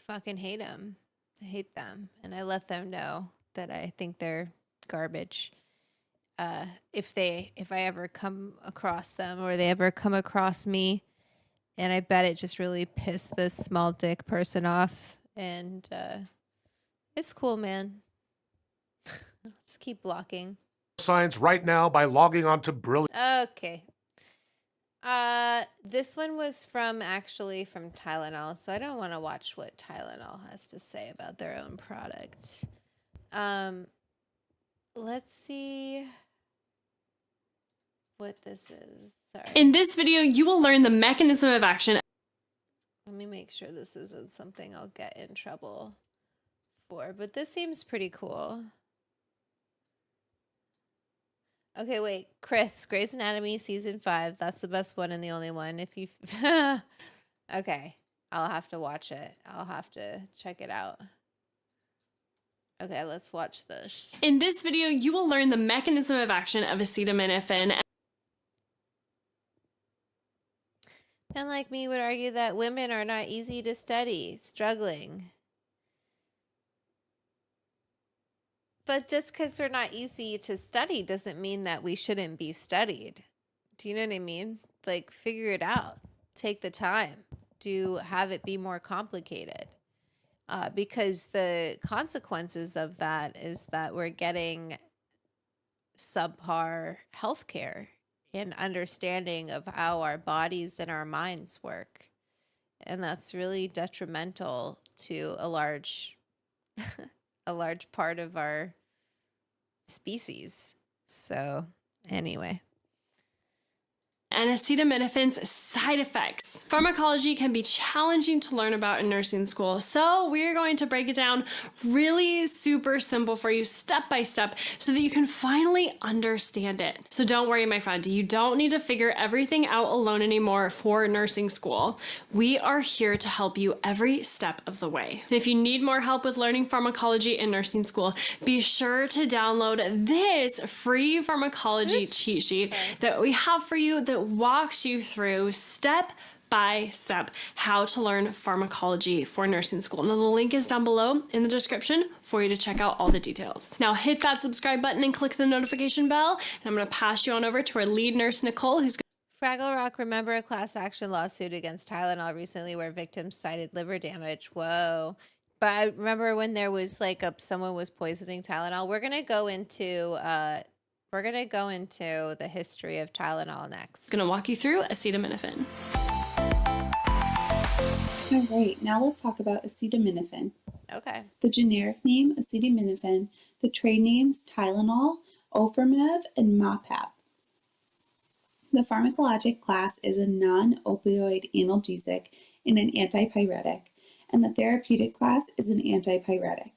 fucking hate them. I hate them. And I let them know that I think they're garbage. If I ever come across them or they ever come across me. And I bet it just really pissed this small dick person off. And it's cool, man. Let's keep blocking. science right now by logging on to Brilliant. Okay. This one was from Tylenol, so I don't want to watch what Tylenol has to say about their own product. Let's see what this is. Sorry. In this video, you will learn the mechanism of action. Let me make sure this isn't something I'll get in trouble for, but this seems pretty cool. Okay, wait, Chris, Grey's Anatomy season 5. That's the best one and the only one. If you, okay, I'll have to watch it. I'll have to check it out. Okay, let's watch this. In this video, you will learn the mechanism of action of acetaminophen. Men like me would argue that women are not easy to study, struggling. But just because we're not easy to study doesn't mean that we shouldn't be studied. Do you know what I mean? Like, figure it out. Take the time to have it be more complicated. Because the consequences of that is that we're getting subpar healthcare and understanding of how our bodies and our minds work. And that's really detrimental to a large part of our species. So, anyway. and acetaminophen's side effects. Pharmacology can be challenging to learn about in nursing school, so we're going to break it down really super simple for you step by step so that you can finally understand it. So don't worry, my friend, you don't need to figure everything out alone anymore for nursing school. We are here to help you every step of the way. And if you need more help with learning pharmacology in nursing school, be sure to download this free pharmacology cheat sheet that we have for you that walks you through step by step how to learn pharmacology for nursing school. Now the link is down below in the description for you to check out all the details. Now hit that subscribe button and click the notification bell, and I'm going to pass you on over to our lead nurse, Nicole, who's Fraggle Rock, remember a class action lawsuit against Tylenol recently where victims cited liver damage? Whoa. But I remember when there was like someone was poisoning Tylenol. We're gonna go into the history of Tylenol next. going to walk you through acetaminophen. All right, now let's talk about acetaminophen. Okay. The generic name, acetaminophen. The trade names, Tylenol, Ofirmev, and Mapap. The pharmacologic class is a non-opioid analgesic and an antipyretic, and the therapeutic class is an antipyretic.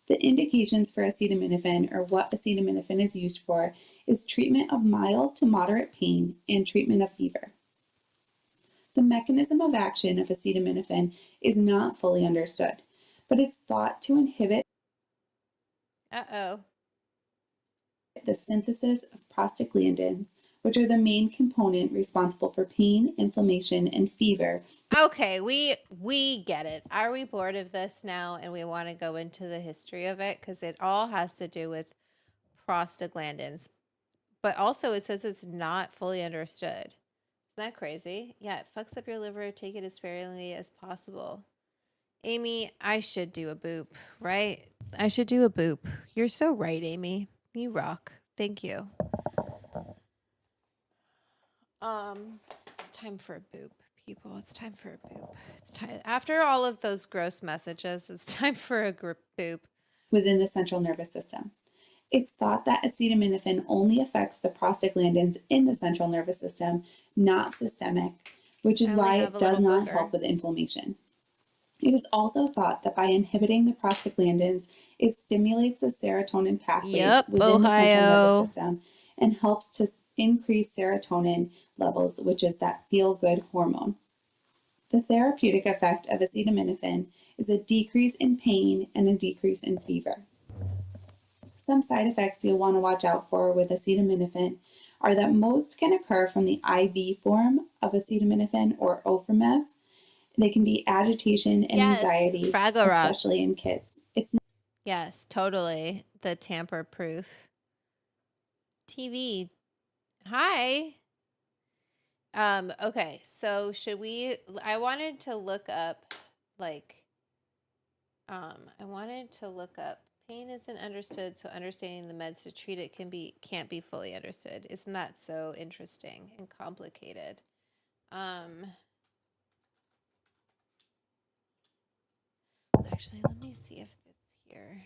The indications for acetaminophen, or what acetaminophen is used for, is treatment of mild to moderate pain and treatment of fever. The mechanism of action of acetaminophen is not fully understood, but it's thought to inhibit the synthesis of prostaglandins, which are the main component responsible for pain, inflammation, and fever. Okay, we get it. Are we bored of this now and we want to go into the history of it? Because it all has to do with prostaglandins. But also it says it's not fully understood. Isn't that crazy? Yeah, it fucks up your liver. Take it as sparingly as possible. Amy, I should do a boop, right? I should do a boop. You're so right, Amy. You rock. Thank you. It's time for a boop, people. It's time for a boop. It's time. After all of those gross messages, it's time for a boop. Within the central nervous system. It's thought that acetaminophen only affects the prostaglandins in the central nervous system, not systemic, which is why it does not help with inflammation. It is also thought that by inhibiting the prostaglandins, it stimulates the serotonin pathways within the central nervous system and helps to increase serotonin levels, which is that feel-good hormone. The therapeutic effect of acetaminophen is a decrease in pain and a decrease in fever. Some side effects you'll want to watch out for with acetaminophen are that most can occur from the IV form of acetaminophen or Ofirmev. They can be agitation and anxiety, especially in kids. Yes, totally. The tamper-proof TV. Hi. Okay, so I wanted to look up pain isn't understood, so understanding the meds to treat it can't be fully understood. Isn't that so interesting and complicated? Actually, let me see if it's here.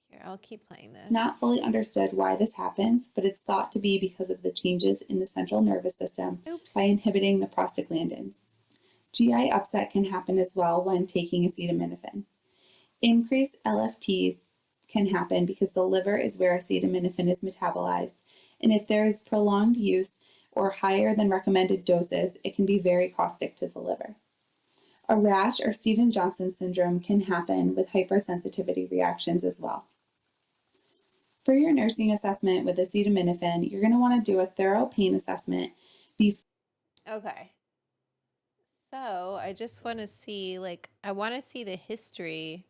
Here, I'll keep playing this. Not fully understood why this happens, but it's thought to be because of the changes in the central nervous system by inhibiting the prostaglandins. GI upset can happen as well when taking acetaminophen. Increased LFTs can happen because the liver is where acetaminophen is metabolized, and if there is prolonged use or higher than recommended doses, it can be very caustic to the liver. A rash or Stevens-Johnson syndrome can happen with hypersensitivity reactions as well. For your nursing assessment with acetaminophen, you're going to want to do a thorough pain assessment. Okay. So I just want to see, I want to see the history.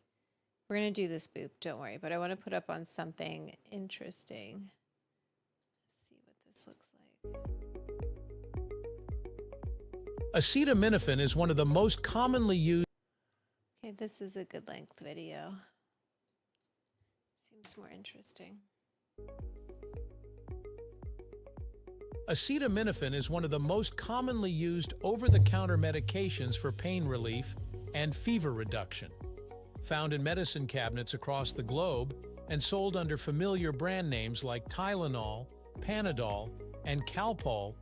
We're going to do this boop, don't worry, but I want to put up on something interesting. Let's see what this looks like. Acetaminophen is one of the most commonly used. Okay, this is a good length video. Seems more interesting. Acetaminophen is one of the most commonly used over-the-counter medications for pain relief and fever reduction. Found in medicine cabinets across the globe and sold under familiar brand names like Tylenol, Panadol, And Calpol,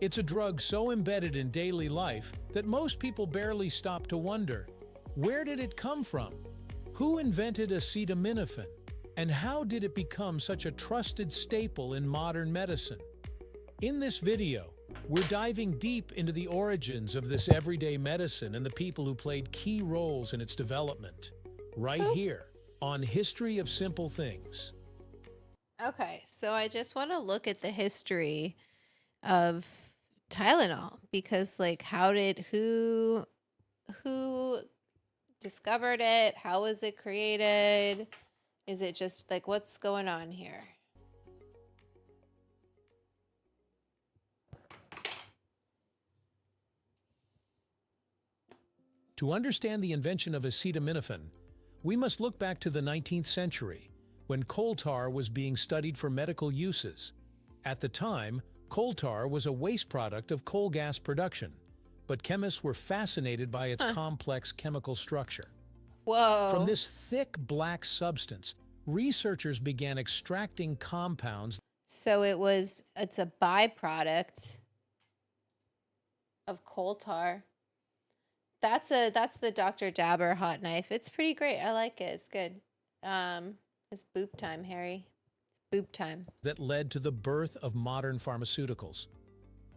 it's a drug so embedded in daily life that most people barely stop to wonder, where did it come from? Who invented acetaminophen? And how did it become such a trusted staple in modern medicine? In this video, we're diving deep into the origins of this everyday medicine and the people who played key roles in its development, right here on History of Simple Things. Okay, so I just want to look at the history of Tylenol because like who discovered it? How was it created? Is it just like what's going on here? To understand the invention of acetaminophen, we must look back to the 19th century, when coal tar was being studied for medical uses. At the time, coal tar was a waste product of coal gas production, but chemists were fascinated by its complex chemical structure. Whoa. From this thick black substance, researchers began extracting compounds. So it's a byproduct of coal tar. That's the Dr. Dabber hot knife. It's pretty great. I like it. It's good. It's boob time, Harry. It's boob time. That led to the birth of modern pharmaceuticals.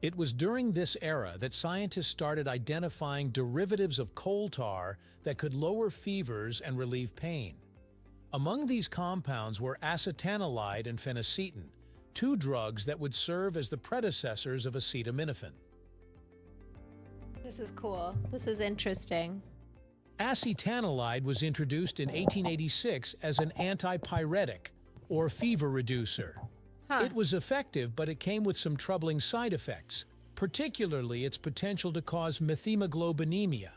It was during this era that scientists started identifying derivatives of coal tar that could lower fevers and relieve pain. Among these compounds were acetanilide and phenacetin, two drugs that would serve as the predecessors of acetaminophen. This is cool. This is interesting. Acetanilide was introduced in 1886 as an antipyretic, or fever reducer. It was effective, but it came with some troubling side effects, particularly its potential to cause methemoglobinemia,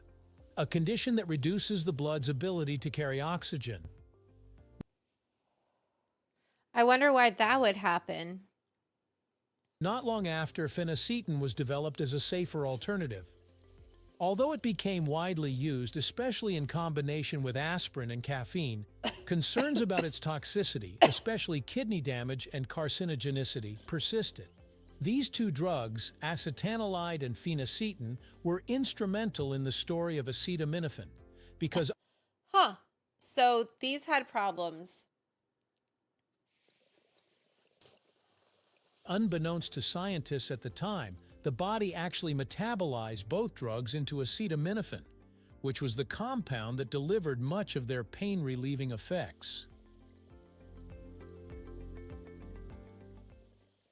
a condition that reduces the blood's ability to carry oxygen. I wonder why that would happen. Not long after, phenacetin was developed as a safer alternative. Although it became widely used, especially in combination with aspirin and caffeine, concerns about its toxicity, especially kidney damage and carcinogenicity, persisted. These two drugs, acetanilide and phenacetin, were instrumental in the story of acetaminophen because So these had problems. unbeknownst to scientists at the time, the body actually metabolized both drugs into acetaminophen, which was the compound that delivered much of their pain-relieving effects.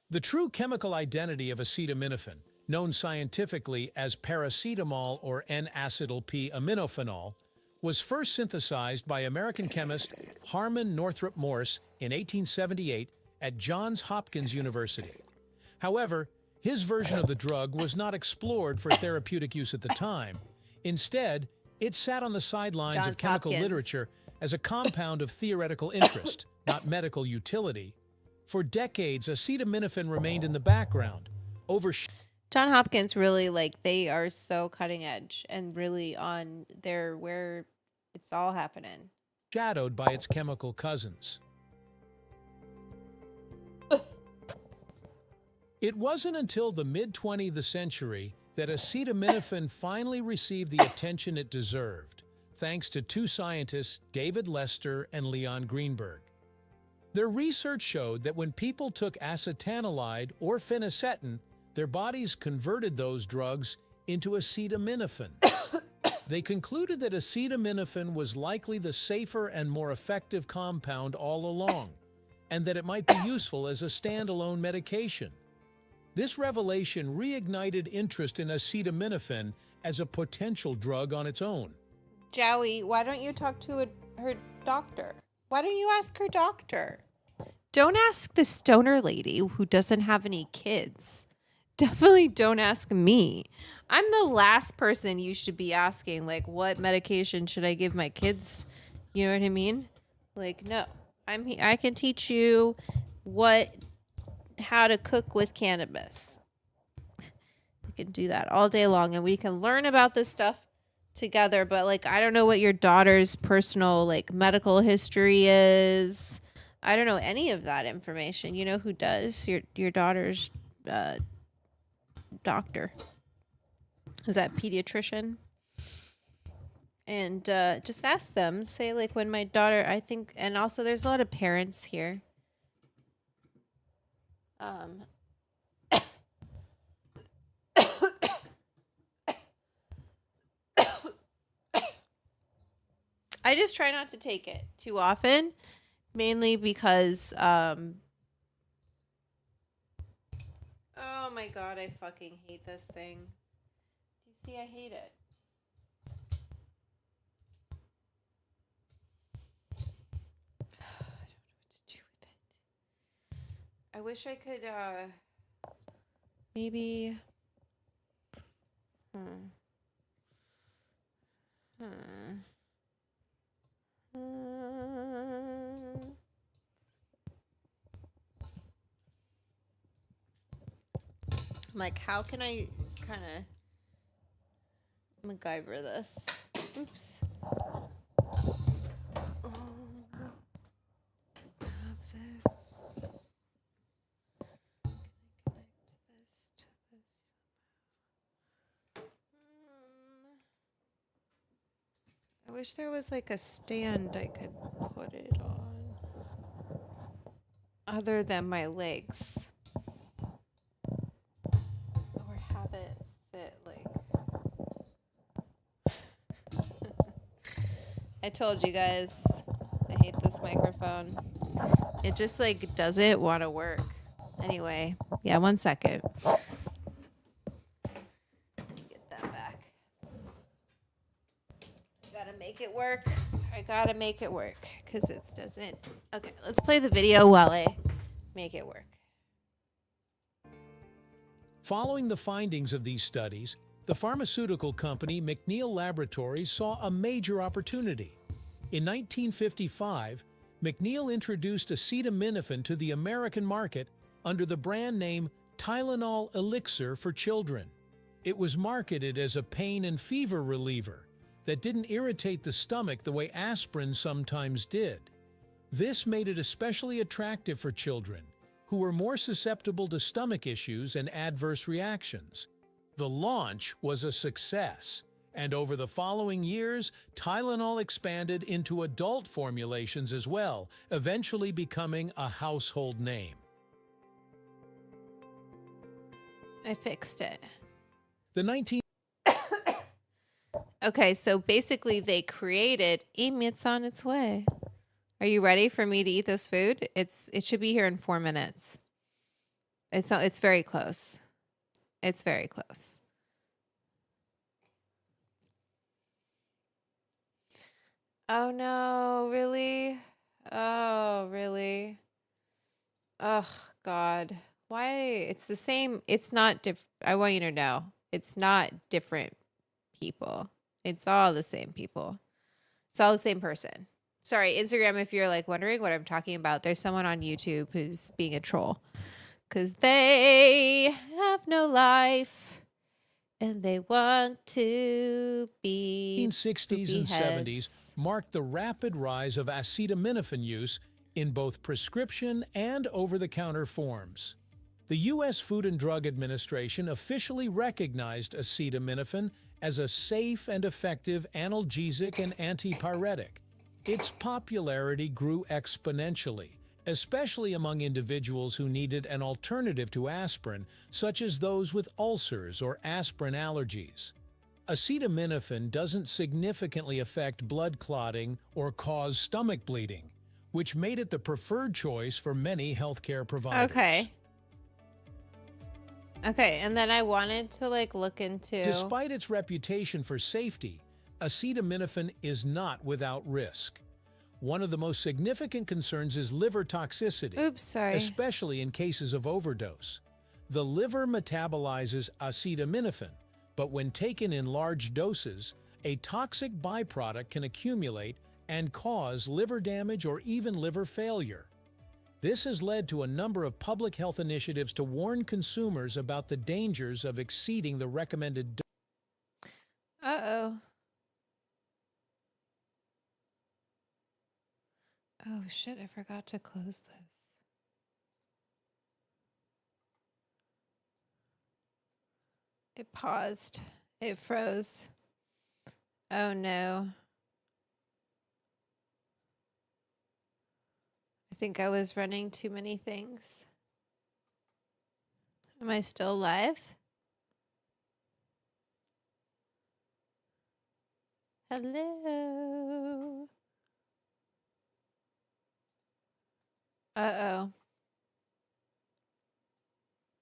The true chemical identity of acetaminophen, known scientifically as paracetamol or N-acetyl-P-aminophenol, was first synthesized by American chemist Harmon Northrop Morse in 1878 at Johns Hopkins University. However, his version of the drug was not explored for therapeutic use at the time. Instead, it sat on the sidelines Johns of chemical Hopkins. literature as a compound of theoretical interest, not medical utility. For decades, acetaminophen remained in the background, John Hopkins really they are so cutting edge and really on their where it's all happening. overshadowed by its chemical cousins. It wasn't until the mid-20th century that acetaminophen finally received the attention it deserved, thanks to two scientists, David Lester and Leon Greenberg. Their research showed that when people took acetanilide or phenacetin, their bodies converted those drugs into acetaminophen. They concluded that acetaminophen was likely the safer and more effective compound all along, and that it might be useful as a standalone medication. This revelation reignited interest in acetaminophen as a potential drug on its own. Joey, why don't you talk to her doctor? Why don't you ask her doctor? Don't ask the stoner lady who doesn't have any kids. Definitely don't ask me. I'm the last person you should be asking, what medication should I give my kids? You know what I mean? No. I can teach you how to cook with cannabis. We can do that all day long and we can learn about this stuff together, but I don't know what your daughter's personal medical history is. I don't know any of that information. You know who does? Your daughter's doctor. Is that pediatrician? And just ask them. Say, like, when my daughter, I think, and also there's a lot of parents here. I just try not to take it too often, mainly because, oh my God, I fucking hate this thing. Do you see? I hate it. I wish I could, maybe, I'm like, how can I kind of MacGyver this? Oops. Have this. Can I connect this to this? I wish there was like a stand I could put it on, other than my legs. Or have it sit like. I told you guys, I hate this microphone. It just like doesn't want to work. Anyway, yeah, 1 second. Let me get that back. Gotta make it work. I gotta make it work because it doesn't. Okay, let's play the video while I make it work. Following the findings of these studies, the pharmaceutical company McNeil Laboratories saw a major opportunity. In 1955, McNeil introduced acetaminophen to the American market under the brand name Tylenol Elixir for Children. It was marketed as a pain and fever reliever that didn't irritate the stomach the way aspirin sometimes did. This made it especially attractive for children, who were more susceptible to stomach issues and adverse reactions. The launch was a success, and over the following years, Tylenol expanded into adult formulations as well, eventually becoming a household name. I fixed it. The 19 Okay, so basically they created it's on its way. Are you ready for me to eat this food? It should be here in 4 minutes. It's very close. It's very close. Oh no, really? Oh, really? Ugh, God. Why? It's the same. It's not I want you to know. It's not different people. It's all the same people. It's all the same person. Sorry, Instagram, if you're like wondering what I'm talking about, there's someone on YouTube who's being a troll. Because they have no life and they want to be 1960s and 70s marked the rapid rise of acetaminophen use in both prescription and over-the-counter forms. The U.S. Food and Drug Administration officially recognized acetaminophen as a safe and effective analgesic and antipyretic. Its popularity grew exponentially, especially among individuals who needed an alternative to aspirin, such as those with ulcers or aspirin allergies. Acetaminophen doesn't significantly affect blood clotting or cause stomach bleeding, which made it the preferred choice for many healthcare providers. Okay, and then I wanted to look into... Despite its reputation for safety, acetaminophen is not without risk. One of the most significant concerns is liver toxicity, especially in cases of overdose. The liver metabolizes acetaminophen, but when taken in large doses, a toxic byproduct can accumulate and cause liver damage or even liver failure. This has led to a number of public health initiatives to warn consumers about the dangers of exceeding the recommended dose. Uh-oh. Oh, shit, I forgot to close this. It paused. It froze. Oh no. I think I was running too many things. Am I still live? Hello. Uh-oh.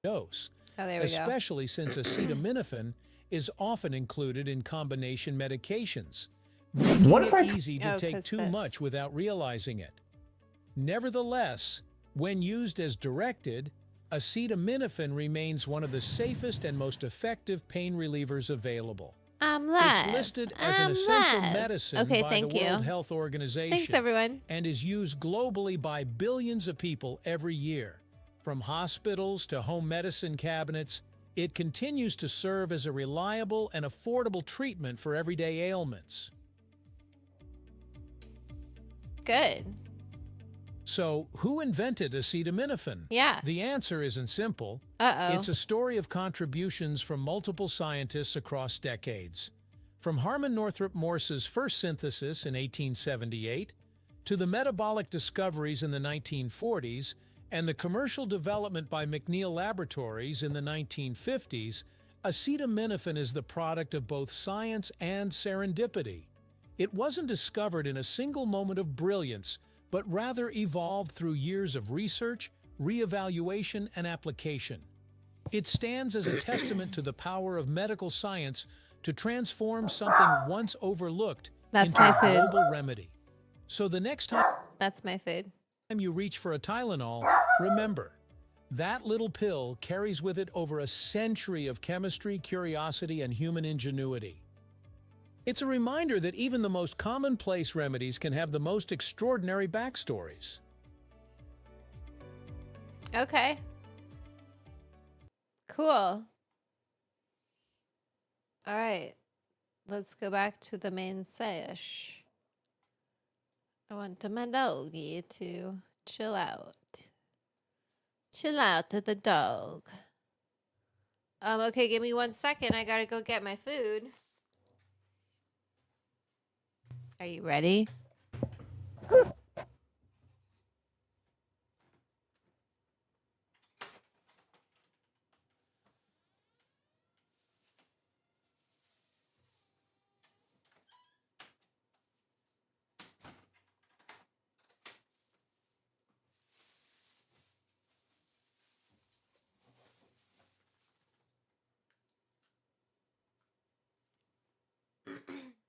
Dose, Oh, there we go. especially since acetaminophen is often included in combination medications, making it easy to take too much without realizing it. Nevertheless, when used as directed, acetaminophen remains one of the safest and most effective pain relievers available. I'm live. It's listed as an essential medicine by the thank you. World Health Organization. Thanks, everyone. And is used globally by billions of people every year. From hospitals to home medicine cabinets, it continues to serve as a reliable and affordable treatment for everyday ailments. Good. So, who invented acetaminophen? Yeah. The answer isn't simple. Uh-oh. It's a story of contributions from multiple scientists across decades. From Harmon Northrop Morse's first synthesis in 1878, to the metabolic discoveries in the 1940s, and the commercial development by McNeil Laboratories in the 1950s, acetaminophen is the product of both science and serendipity. It wasn't discovered in a single moment of brilliance, but rather evolved through years of research, reevaluation, and application. It stands as a testament to the power of medical science to transform something once overlooked into a global remedy. So the next time That's my food. you reach for a Tylenol, remember, that little pill carries with it over a century of chemistry, curiosity, and human ingenuity. It's a reminder that even the most commonplace remedies can have the most extraordinary backstories. Okay. Cool. All right. Let's go back to the main sesh. I want my doggy to chill out. Chill out to the dog. Okay, give me 1 second. I gotta go get my food. Are you ready?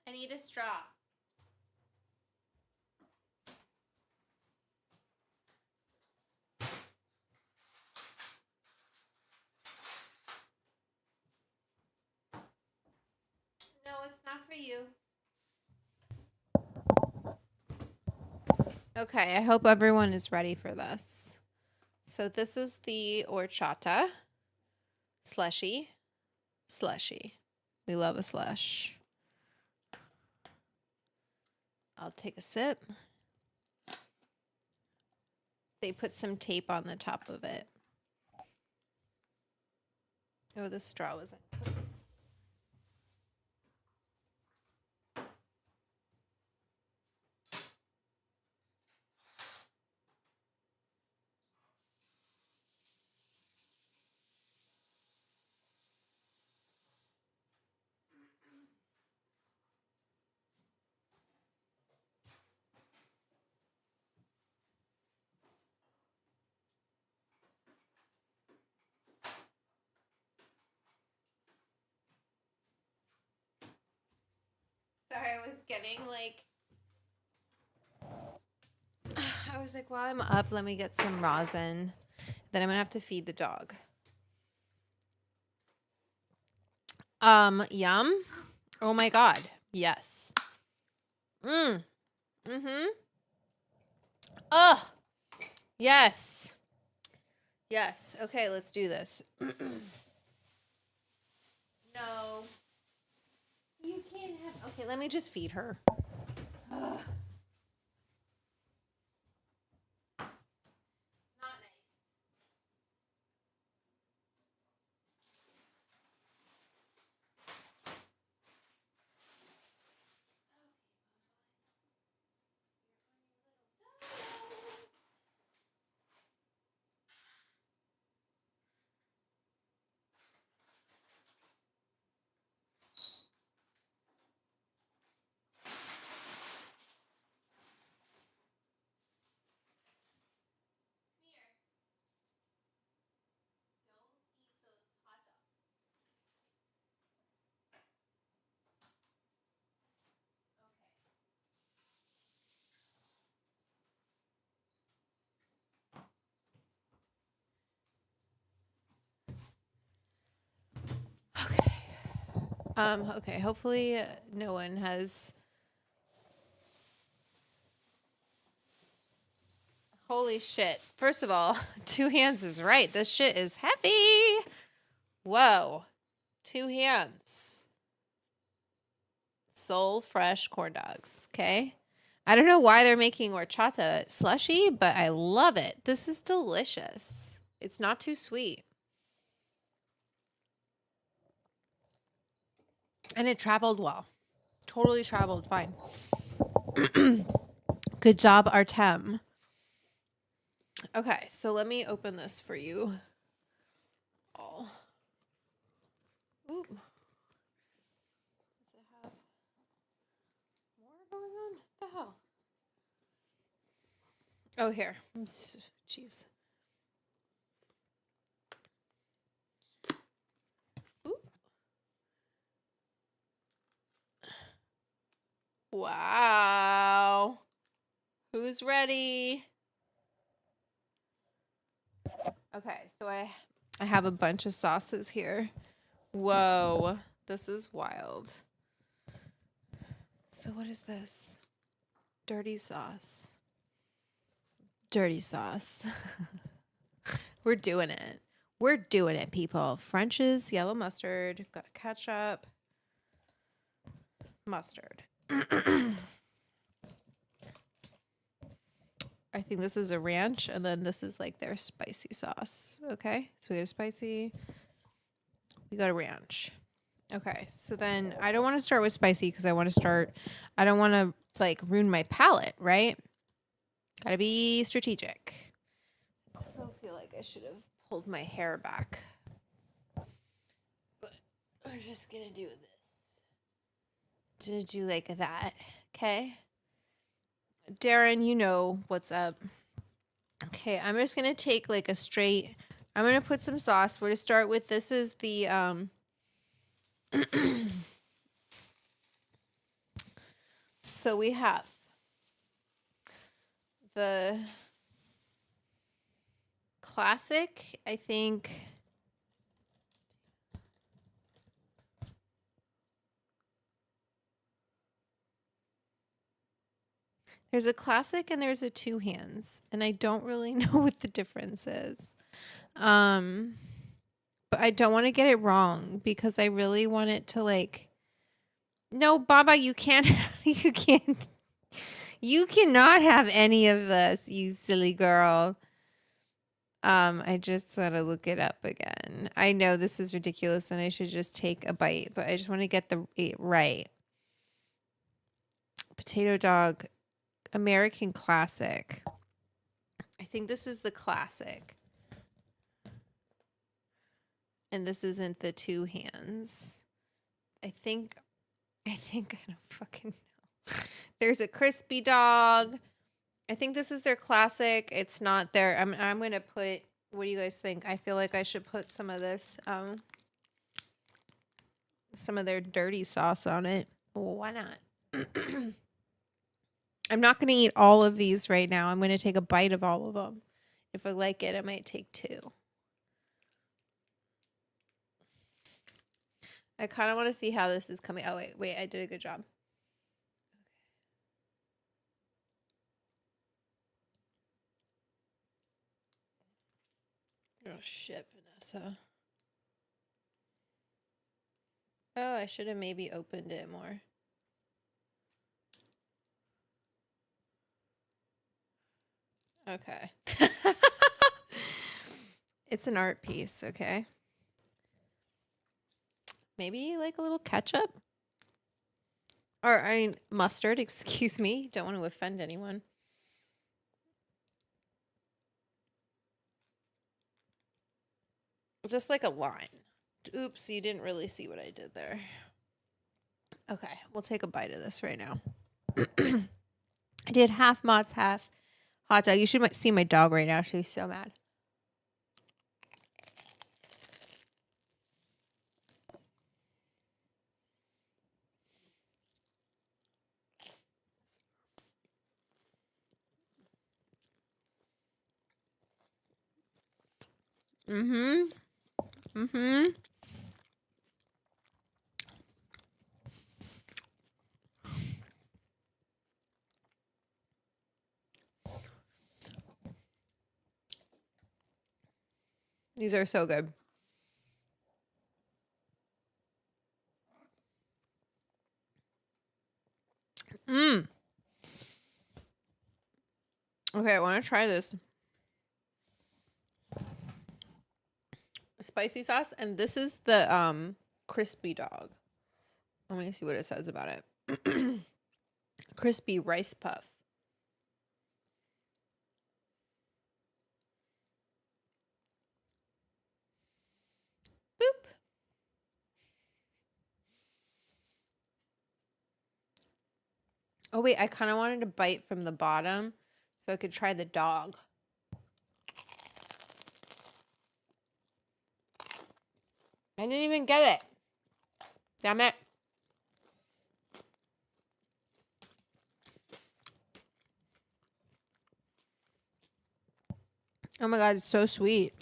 I need a straw. No, it's not for you. Okay, I hope everyone is ready for this. So this is the horchata slushy. Slushy. We love a slush. I'll take a sip. They put some tape on the top of it. Oh, the straw wasn't. Sorry, I was getting like, I was like, while I'm up, let me get some rosin. Then I'm gonna have to feed the dog. Yum. Oh my God. Yes. Mm-hmm. Oh, yes. Yes. Okay, let's do this. No. You can't have. Okay, let me just feed her. Ugh. Not nice. Okay, hopefully no one has. Holy shit. First of all, 2 hands is right. This shit is heavy. Whoa. 2 hands. Soul fresh corn dogs. Okay. I don't know why they're making horchata slushy, but I love it. This is delicious. It's not too sweet. And it traveled well. Totally traveled fine. Good job, Artem. Okay, so let me open this for you. Oh. Oop. Does it have more going on? What the hell? Oh, here. Jeez. Oop. Wow. Who's ready? Okay, so I have a bunch of sauces here. Whoa, this is wild. So what is this? Dirty sauce. Dirty sauce. We're doing it. We're doing it, people. French's yellow mustard, got ketchup, mustard. I think this is a ranch, and then this is like their spicy sauce. Okay, so we got a spicy, we got a ranch. Okay, so then I don't want to start with spicy because I don't want to like ruin my palate, right? Gotta be strategic. I also feel like I should have pulled my hair back. But we're just gonna do this. Gonna do like that, okay? Darren, you know what's up. Okay, I'm just gonna take like a straight. I'm gonna put some sauce. We're gonna start with this is the so we have the classic, I think. There's a classic and there's a 2 hands, and I don't really know what the difference is. But I don't want to get it wrong because I really want it to like. No, Baba, you can't. You can't. You cannot have any of this, you silly girl. I just want to look it up again. I know this is ridiculous and I should just take a bite, but I just want to get it right. Potato dog, American classic. I think this is the classic. And this isn't the 2 hands. I think I don't fucking know. There's a crispy dog. I think this is their classic. It's not their. I'm gonna put. What do you guys think? I feel like I should put some of this, some of their dirty sauce on it. Why not? I'm not gonna eat all of these right now. I'm gonna take a bite of all of them. If I like it, I might take 2. I kind of want to see how this is coming. Oh wait, I did a good job. Oh shit, Vanessa. Oh, I should have maybe opened it more. Okay. It's an art piece, okay? Maybe like a little ketchup? Or, I mean, mustard, excuse me. Don't want to offend anyone. Just like a line. Oops, you didn't really see what I did there. Okay, we'll take a bite of this right now. I did half Mott's, half hot dog. You should see my dog right now. She's so mad. Mm-hmm. Mm-hmm. These are so good. Okay, I want to try this spicy sauce, and this is the crispy dog. Let me see what it says about it. Crispy rice puff. Boop. Oh wait, I kind of wanted to bite from the bottom so I could try the dog. I didn't even get it. Damn it. Oh my God, it's so sweet.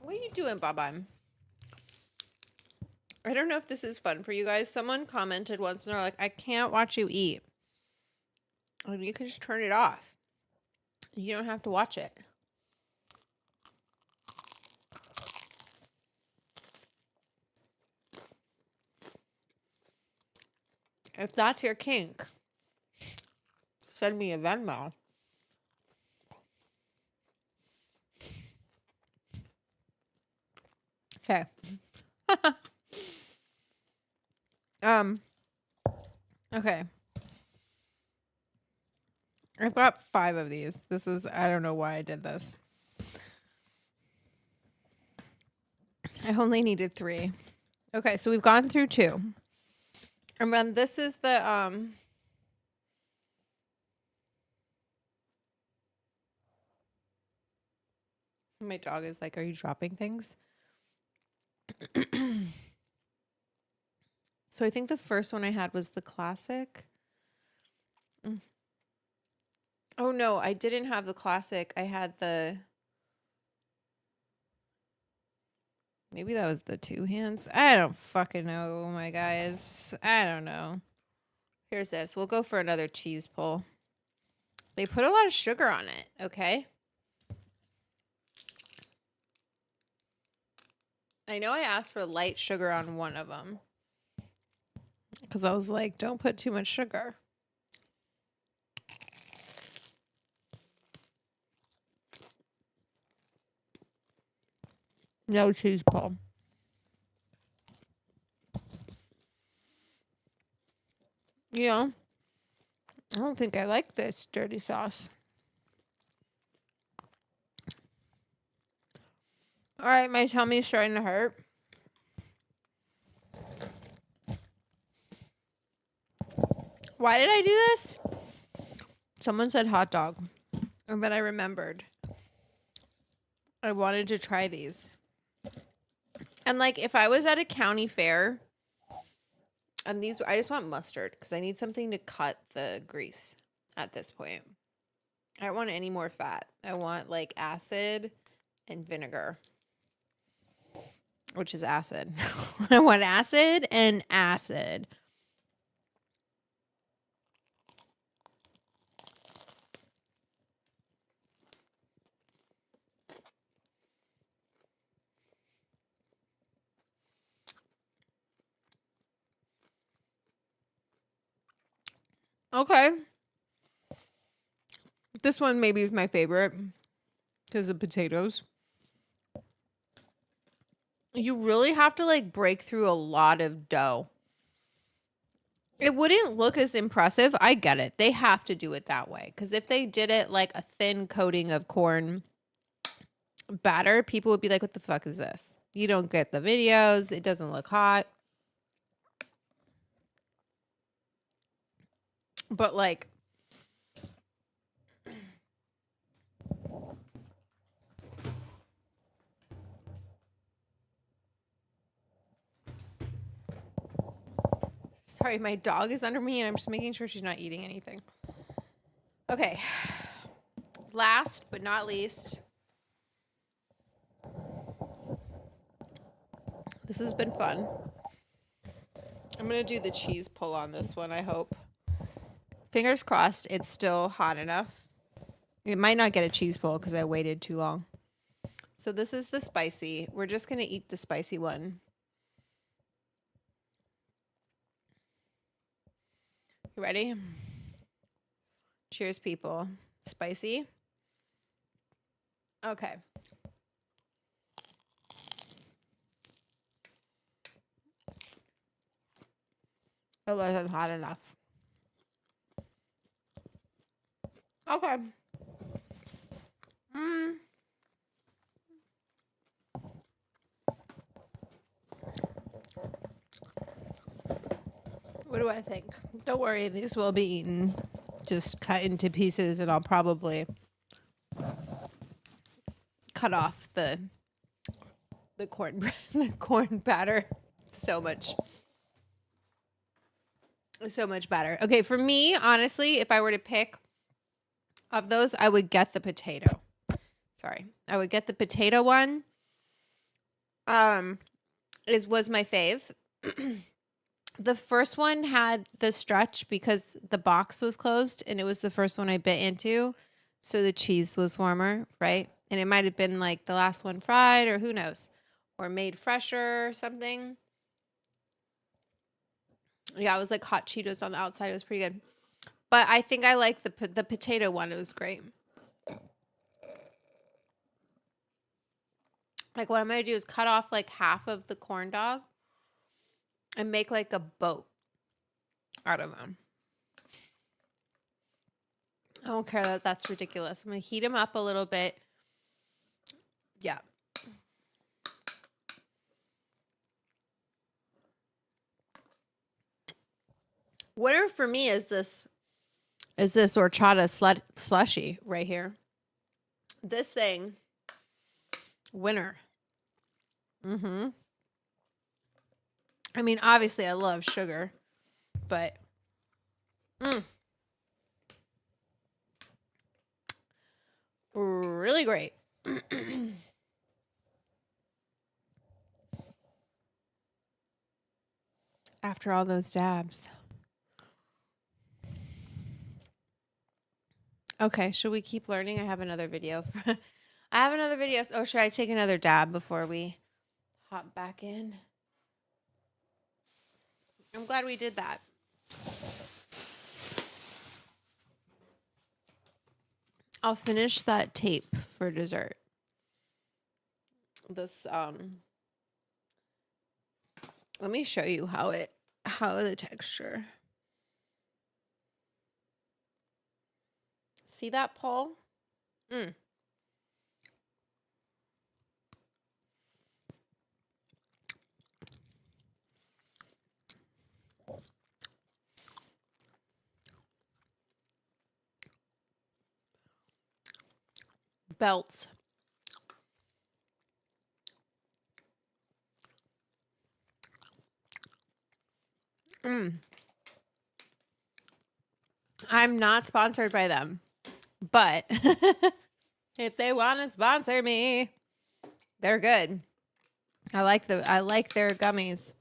What are you doing, Baba? I don't know if this is fun for you guys. Someone commented once and they're like, I can't watch you eat. Like, you can just turn it off. You don't have to watch it. If that's your kink, send me a Venmo. Okay. Okay. I've got 5 of these. This is, I don't know why I did this. I only needed 3. Okay, so we've gone through 2. And then this is the, my dog is like, are you dropping things? So I think the first one I had was the classic. Oh no, I didn't have the classic. I had the, maybe that was the 2 hands. I don't fucking know, my guys. I don't know. Here's this. We'll go for another cheese pull. They put a lot of sugar on it, okay? I know I asked for light sugar on one of them. Because I was like, don't put too much sugar. No cheese pull. You know, I don't think I like this dirty sauce. All right, my tummy's starting to hurt. Why did I do this? Someone said hot dog. And then I remembered. I wanted to try these. And like if I was at a county fair and these, I just want mustard because I need something to cut the grease at this point. I don't want any more fat. I want like acid and vinegar, which is acid. I want acid and acid. Okay. This one maybe is my favorite because of potatoes. You really have to like break through a lot of dough. It wouldn't look as impressive. I get it. They have to do it that way. Because if they did it like a thin coating of corn batter, people would be like, what the fuck is this? You don't get the videos. It doesn't look hot. But like, sorry, my dog is under me and I'm just making sure she's not eating anything. Okay. Last but not least, this has been fun. I'm going to do the cheese pull on this one, I hope. Fingers crossed it's still hot enough It might not get a cheese pull because I waited too long. So this is the spicy. We're just going to eat the spicy one. You ready? Cheers, people. Spicy? Okay. It wasn't hot enough. Okay. What do I think? Don't worry, these will be eaten. Just cut into pieces, and I'll probably cut off the corn the corn batter. So much batter. Okay, for me, honestly, if I were to pick of those, I would get the potato. Sorry, I would get the potato one. Was my fave. The first one had the stretch because the box was closed and it was the first one I bit into. So the cheese was warmer, right? And it might have been like the last one fried or who knows, or made fresher or something. Yeah, it was like hot Cheetos on the outside. It was pretty good. But I think I like the potato one. It was great. Like what I'm going to do is cut off like half of the corn dog and make like a boat out of them. I don't care that that's ridiculous. I'm going to heat them up a little bit. Yeah. Winner for me is this horchata slushy right here. This thing, winner. I mean, obviously I love sugar, but really great. After all those dabs. Okay, should we keep learning? I have another video. Oh, should I take another dab before we hop back in? I'm glad we did that. I'll finish that tape for dessert. This let me show you how the texture. See that, Paul? Belts. I'm not sponsored by them, but if they want to sponsor me, they're good. I like their gummies.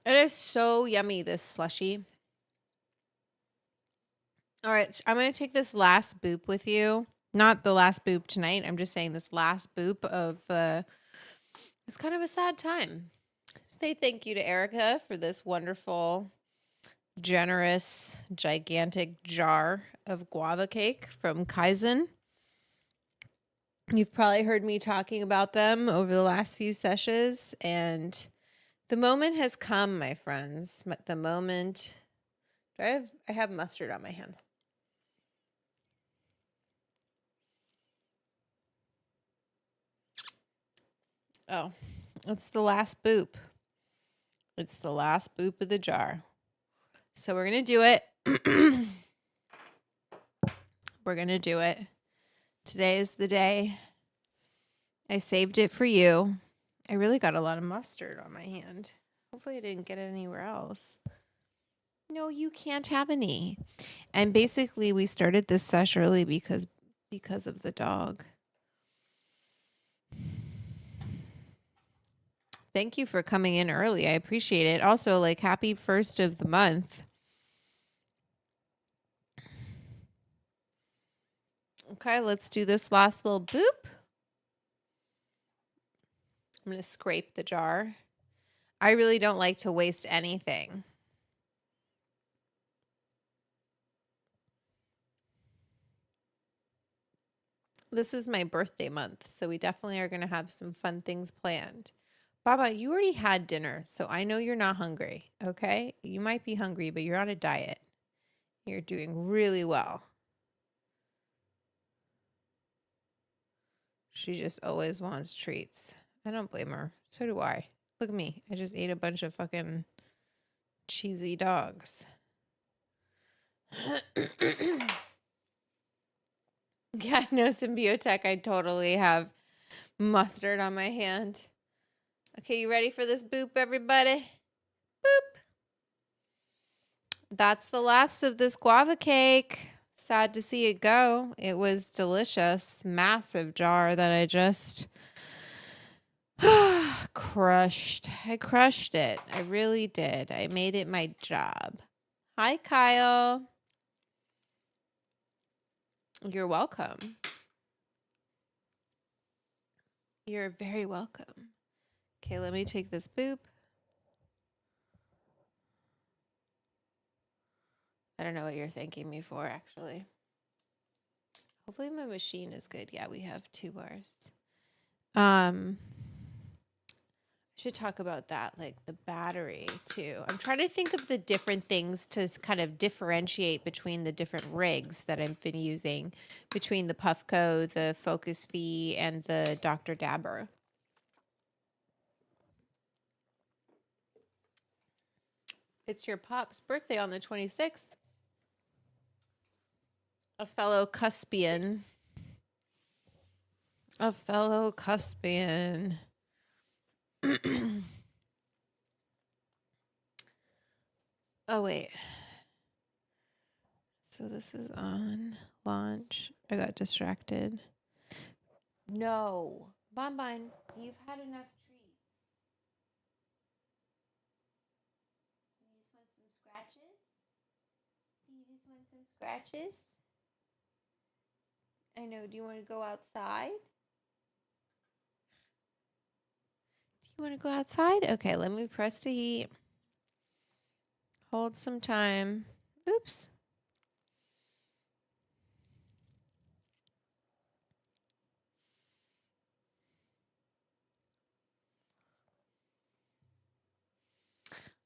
It is so yummy, this slushy. All right, I'm going to take this last boop with you. Not the last boop tonight. I'm just saying this last boop of it's kind of a sad time. Say thank you to Erica for this wonderful, generous, gigantic jar of guava cake from Kaizen. You've probably heard me talking about them over the last few sessions, and the moment has come, my friends. The moment. I have mustard on my hand. Oh, it's the last boop. It's the last boop of the jar. So we're going to do it. We're going to do it. Today is the day. I saved it for you. I really got a lot of mustard on my hand. Hopefully I didn't get it anywhere else. No, you can't have any. And basically we started this sesh early because of the dog. Thank you for coming in early. I appreciate it. Also, like, happy first of the month. Okay, let's do this last little boop. I'm going to scrape the jar. I really don't like to waste anything. This is my birthday month, so we definitely are going to have some fun things planned. Baba, you already had dinner, so I know you're not hungry, okay? You might be hungry, but you're on a diet. You're doing really well. She just always wants treats. I don't blame her. So do I. Look at me. I just ate a bunch of fucking cheesy dogs. Yeah, no Symbiotech. I totally have mustard on my hand. Okay, you ready for this boop, everybody? Boop. That's the last of this guava cake. Sad to see it go. It was delicious. Massive jar that I just crushed. I crushed it. I really did. I made it my job. Hi, Kyle. You're welcome. You're very welcome. Okay, let me take this boop. I don't know what you're thanking me for, actually. Hopefully my machine is good. Yeah, we have 2 bars. I should talk about that, like the battery too. I'm trying to think of the different things to kind of differentiate between the different rigs that I've been using, between the Puffco, the Focus V, and the Dr. Dabber. It's your pop's birthday on the 26th. A fellow Cuspian. A fellow Cuspian. Oh, wait. So this is on launch. I got distracted. No. Bonbon, you've had enough treats. You just want some scratches? You just want some scratches? I know. Do you want to go outside? Do you want to go outside? Okay, let me press the heat. Hold some time. Oops.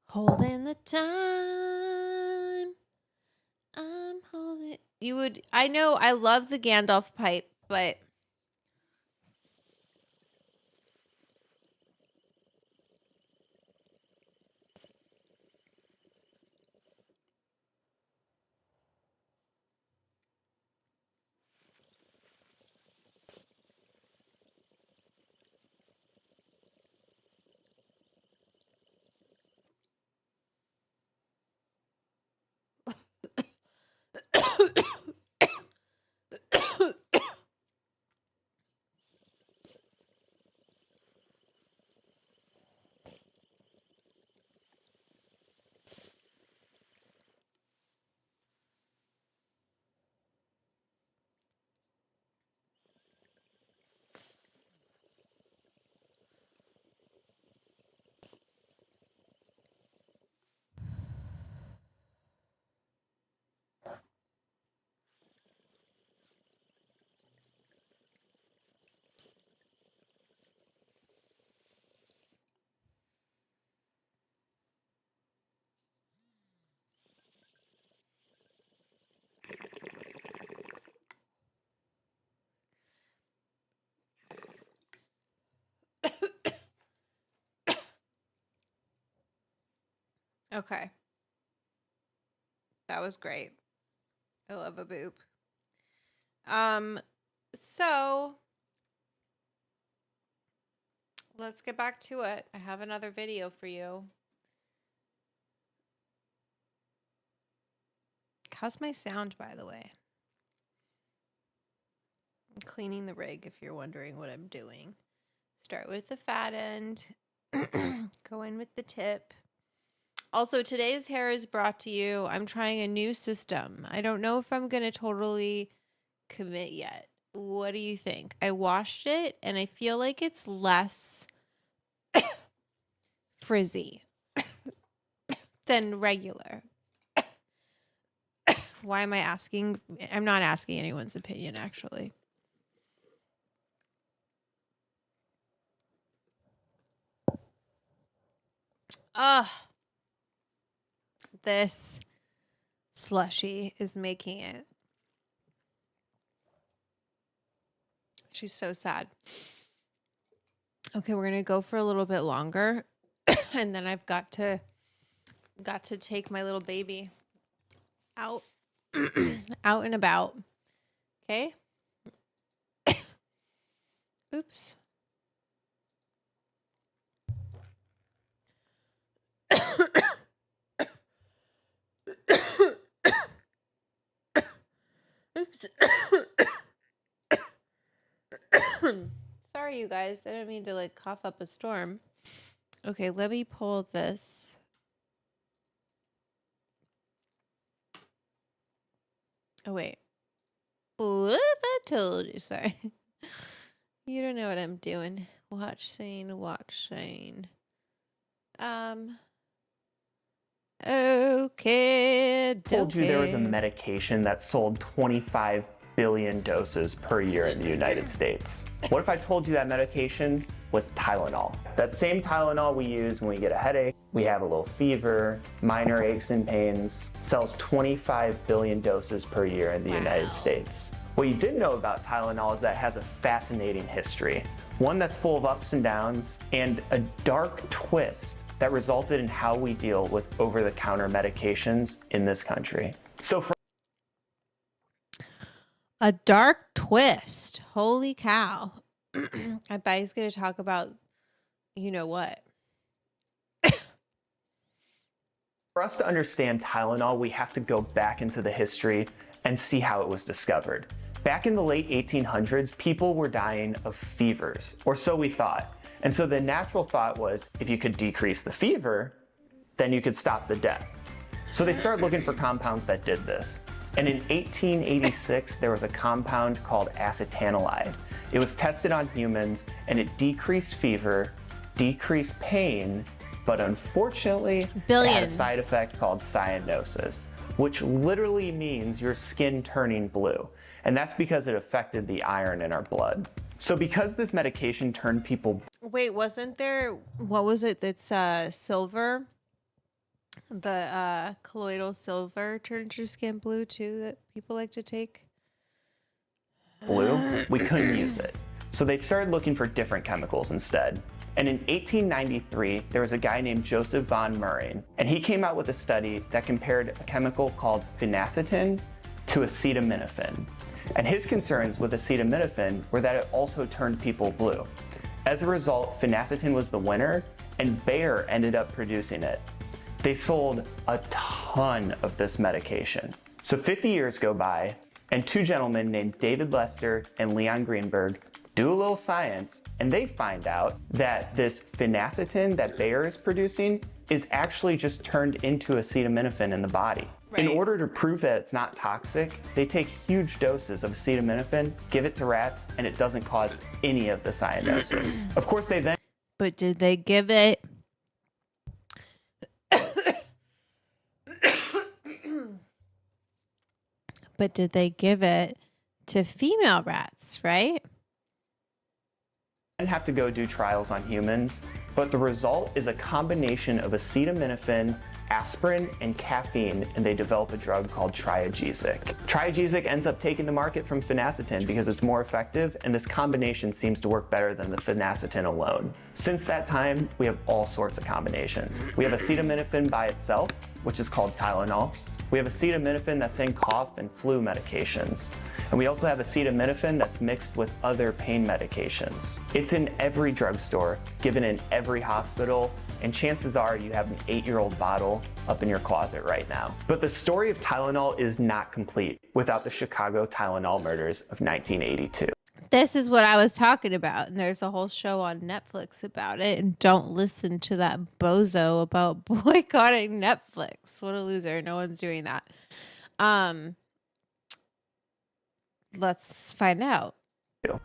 Holding the time. I'm holding. You would. I know. I love the Gandalf pipe, but. Okay. That was great. I love a boop. So let's get back to it. I have another video for you. How's my sound, by the way? I'm cleaning the rig if you're wondering what I'm doing. Start with the fat end. Go in with the tip. Also, today's hair is brought to you. I'm trying a new system. I don't know if I'm going to totally commit yet. What do you think? I washed it and I feel like it's less frizzy than regular. Why am I asking? I'm not asking anyone's opinion, actually. Ugh. This slushy is making it. She's so sad. Okay, we're gonna go for a little bit longer, and then I've got to take my little baby out out and about. Okay. Oops. Oops. Sorry, you guys. I didn't mean to like cough up a storm. Okay, let me pull this. Oh, wait. What if I told you? Sorry. You don't know what I'm doing. Watch scene, watch scene. Okay. Told you there was a medication that sold 25 billion doses per year in the United States. What if I told you that medication was Tylenol? That same Tylenol we use when we get a headache, we have a little fever, minor aches and pains, sells 25 billion doses per year in the United States. What you didn't know about Tylenol is that it has a fascinating history, one that's full of ups and downs and a dark twist that resulted in how we deal with over-the-counter medications in this country. So for a dark twist. Holy cow. I bet he's going to talk about, you know what? For us to understand Tylenol, we have to go back into the history and see how it was discovered. Back in the late 1800s, people were dying of fevers, or so we thought. And so the natural thought was, if you could decrease the fever, then you could stop the death. So they started looking for compounds that did this. And in 1886, there was a compound called acetanilide. It was tested on humans, and it decreased fever, decreased pain, but unfortunately, it had a side effect called cyanosis, which literally means your skin turning blue. And that's because it affected the iron in our blood. So because this medication turned people... Wait, wasn't there, what was it that's silver? The colloidal silver turns your skin blue too that people like to take? Blue, we couldn't use it. So they started looking for different chemicals instead. And in 1893, there was a guy named Joseph von Mering, and he came out with a study that compared a chemical called phenacetin to acetaminophen. And his concerns with acetaminophen were that it also turned people blue. As a result, phenacetin was the winner, and Bayer ended up producing it. They sold a ton of this medication. So 50 years go by, and two gentlemen named David Lester and Leon Greenberg do a little science, and they find out that this phenacetin that Bayer is producing is actually just turned into acetaminophen in the body. In order to prove that it's not toxic, they take huge doses of acetaminophen, give it to rats, and it doesn't cause any of the cyanosis. Of course, they then... But did they give it... But did they give it to female rats, right? Have to go do trials on humans, but the result is a combination of acetaminophen, aspirin, and caffeine, and they develop a drug called Triagesic. Triagesic ends up taking the market from phenacetin because it's more effective, and this combination seems to work better than the phenacetin alone. Since that time, we have all sorts of combinations. We have acetaminophen by itself, which is called Tylenol. We have acetaminophen that's in cough and flu medications. And we also have acetaminophen that's mixed with other pain medications. It's in every drugstore, given in every hospital, and chances are you have an 8-year-old bottle up in your closet right now. But the story of Tylenol is not complete without the Chicago Tylenol murders of 1982. This is what I was talking about. And there's a whole show on Netflix about it. And don't listen to that bozo about boycotting Netflix. What a loser. No one's doing that. Let's find out.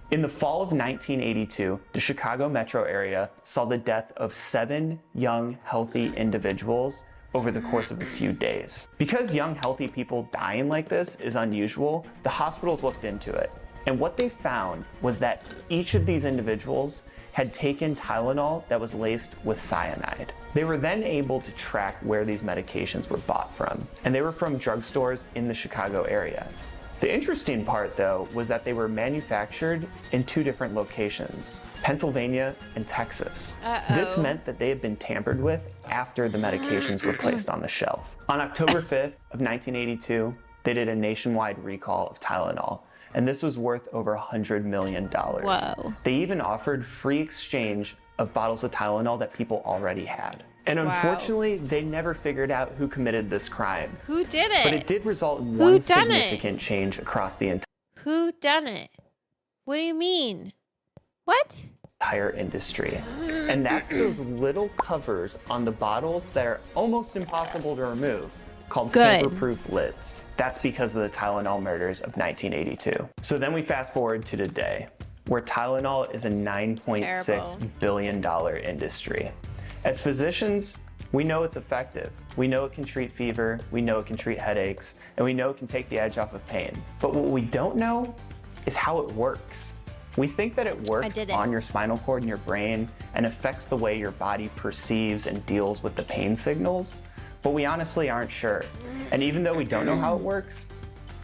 In the fall of 1982, the Chicago metro area saw the death of 7 young, healthy individuals over the course of a few days. Because young, healthy people dying like this is unusual, the hospitals looked into it. And what they found was that each of these individuals had taken Tylenol that was laced with cyanide. They were then able to track where these medications were bought from, and they were from drugstores in the Chicago area. The interesting part, though, was that they were manufactured in 2 different locations, Pennsylvania and Texas. This meant that they had been tampered with after the medications were placed on the shelf. On October 5th of 1982, they did a nationwide recall of Tylenol, and this was worth over $100 million. Whoa. They even offered free exchange of bottles of Tylenol that people already had. And unfortunately, they never figured out who committed this crime. Who did it? But it did result in one significant change across the Who done it? What do you mean? What? entire industry. And that's those little covers on the bottles that are almost impossible to remove, called tamper-proof lids. That's because of the Tylenol murders of 1982. So then we fast forward to today, where Tylenol is a $9.6 billion industry. As physicians, we know it's effective. We know it can treat fever, we know it can treat headaches, and we know it can take the edge off of pain. But what we don't know is how it works. We think that it works on your spinal cord and your brain and affects the way your body perceives and deals with the pain signals, but we honestly aren't sure. And even though we don't know how it works,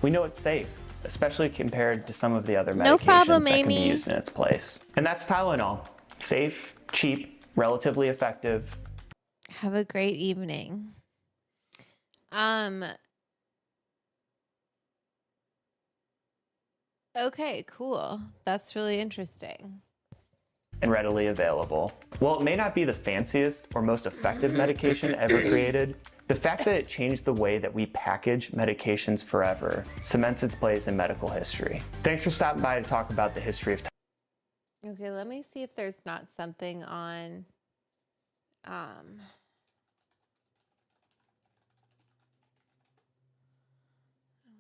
we know it's safe, especially compared to some of the other medications that can be used in its place. And that's Tylenol. Safe, cheap, relatively effective. Have a great evening. Okay, cool. That's really interesting. And readily available. While it may not be the fanciest or most effective medication ever created, the fact that it changed the way that we package medications forever cements its place in medical history. Thanks for stopping by to talk about the history of Okay, let me see if there's not something on I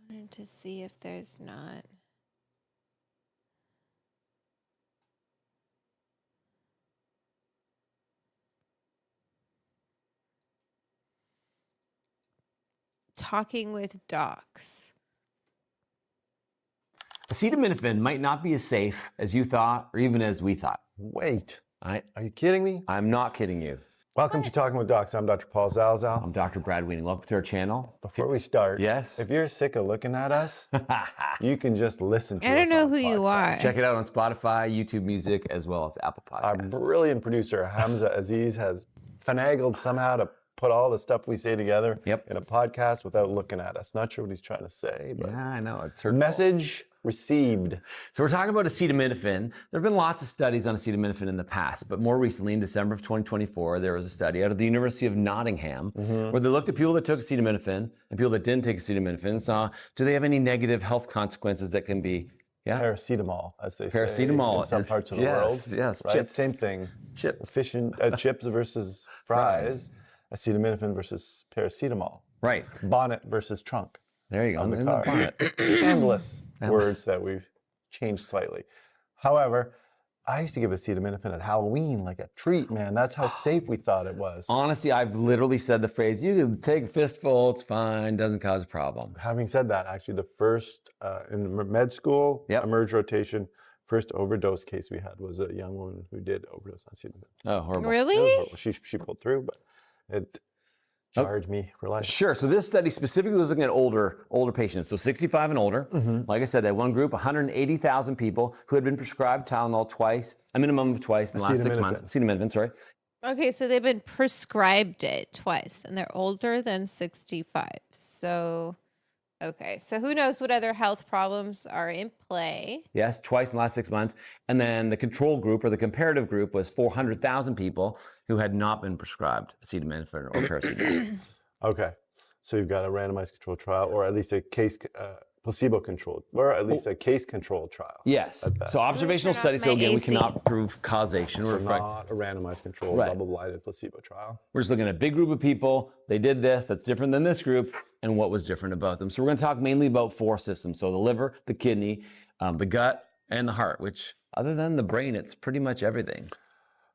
wanted to see if there's not talking with docs. Acetaminophen might not be as safe as you thought or even as we thought. Wait, are you kidding me? I'm not kidding you. Welcome to Talking with Docs. I'm Dr. Paul Zalzal. I'm Dr. Brad Weening. Welcome to our channel. Before we start, yes, if you're sick of looking at us, you can just listen to us. I don't know who you are. Check it out on Spotify, YouTube Music, as well as Apple Podcasts. Our brilliant producer, Hamza Aziz, has finagled somehow to put all the stuff we say together in a podcast without looking at us. Not sure what he's trying to say, but yeah, I know. It's message received. So we're talking about acetaminophen. There have been lots of studies on acetaminophen in the past, but more recently, in December of 2024, there was a study out of the University of Nottingham where they looked at people that took acetaminophen and people that didn't take acetaminophen and saw, do they have any negative health consequences that can be paracetamol, as they say paracetamol in some parts of the world. Yes, right? chips. Same thing. Chips. Chips versus fries. Acetaminophen versus paracetamol. Right. Bonnet versus trunk. There you go. On the car. Endless words that we've changed slightly. However, I used to give acetaminophen at Halloween like a treat, man. That's how safe we thought it was. Honestly, I've literally said the phrase, you can take a fistful, it's fine, doesn't cause a problem. Having said that, actually the first, in med school, emerge rotation, first overdose case we had was a young woman who did overdose on acetaminophen. Oh, horrible. Really? She pulled through, but it jarred me for life. Sure. So this study specifically was looking at older patients, so 65 and older. Like I said, they had one group, 180,000 people who had been prescribed Tylenol twice, a minimum of twice in the last 6 months. Acetaminophen, sorry. Okay, so they've been prescribed it twice, and they're older than 65. So, okay. So who knows what other health problems are in play? Yes, twice in the last 6 months. And then the control group or the comparative group was 400,000 people who had not been prescribed acetaminophen or paracetamol. Okay. So you've got a randomized control trial, or at least a case placebo-controlled, or at least a case-controlled trial. Yes. at best. So observational turn off study. So my again, we AC. cannot prove causation. So not a randomized controlled, Right. double-blinded placebo trial. We're just looking at a big group of people. They did this, that's different than this group, and what was different about them. So we're going to talk mainly about 4 systems. So the liver, the kidney, the gut, and the heart, which other than the brain, it's pretty much everything.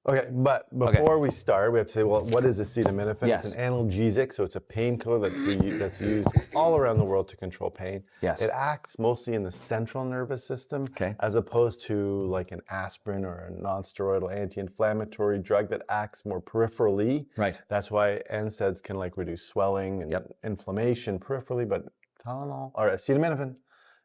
Okay, but before we start, we have to say, well, what is acetaminophen? Yes. It's an analgesic, so it's a painkiller that's used all around the world to control pain. Yes. It acts mostly in the central nervous system, Okay. as opposed to like an aspirin or a non-steroidal anti-inflammatory drug that acts more peripherally. Right. That's why NSAIDs can like reduce swelling and inflammation peripherally, but Tylenol or acetaminophen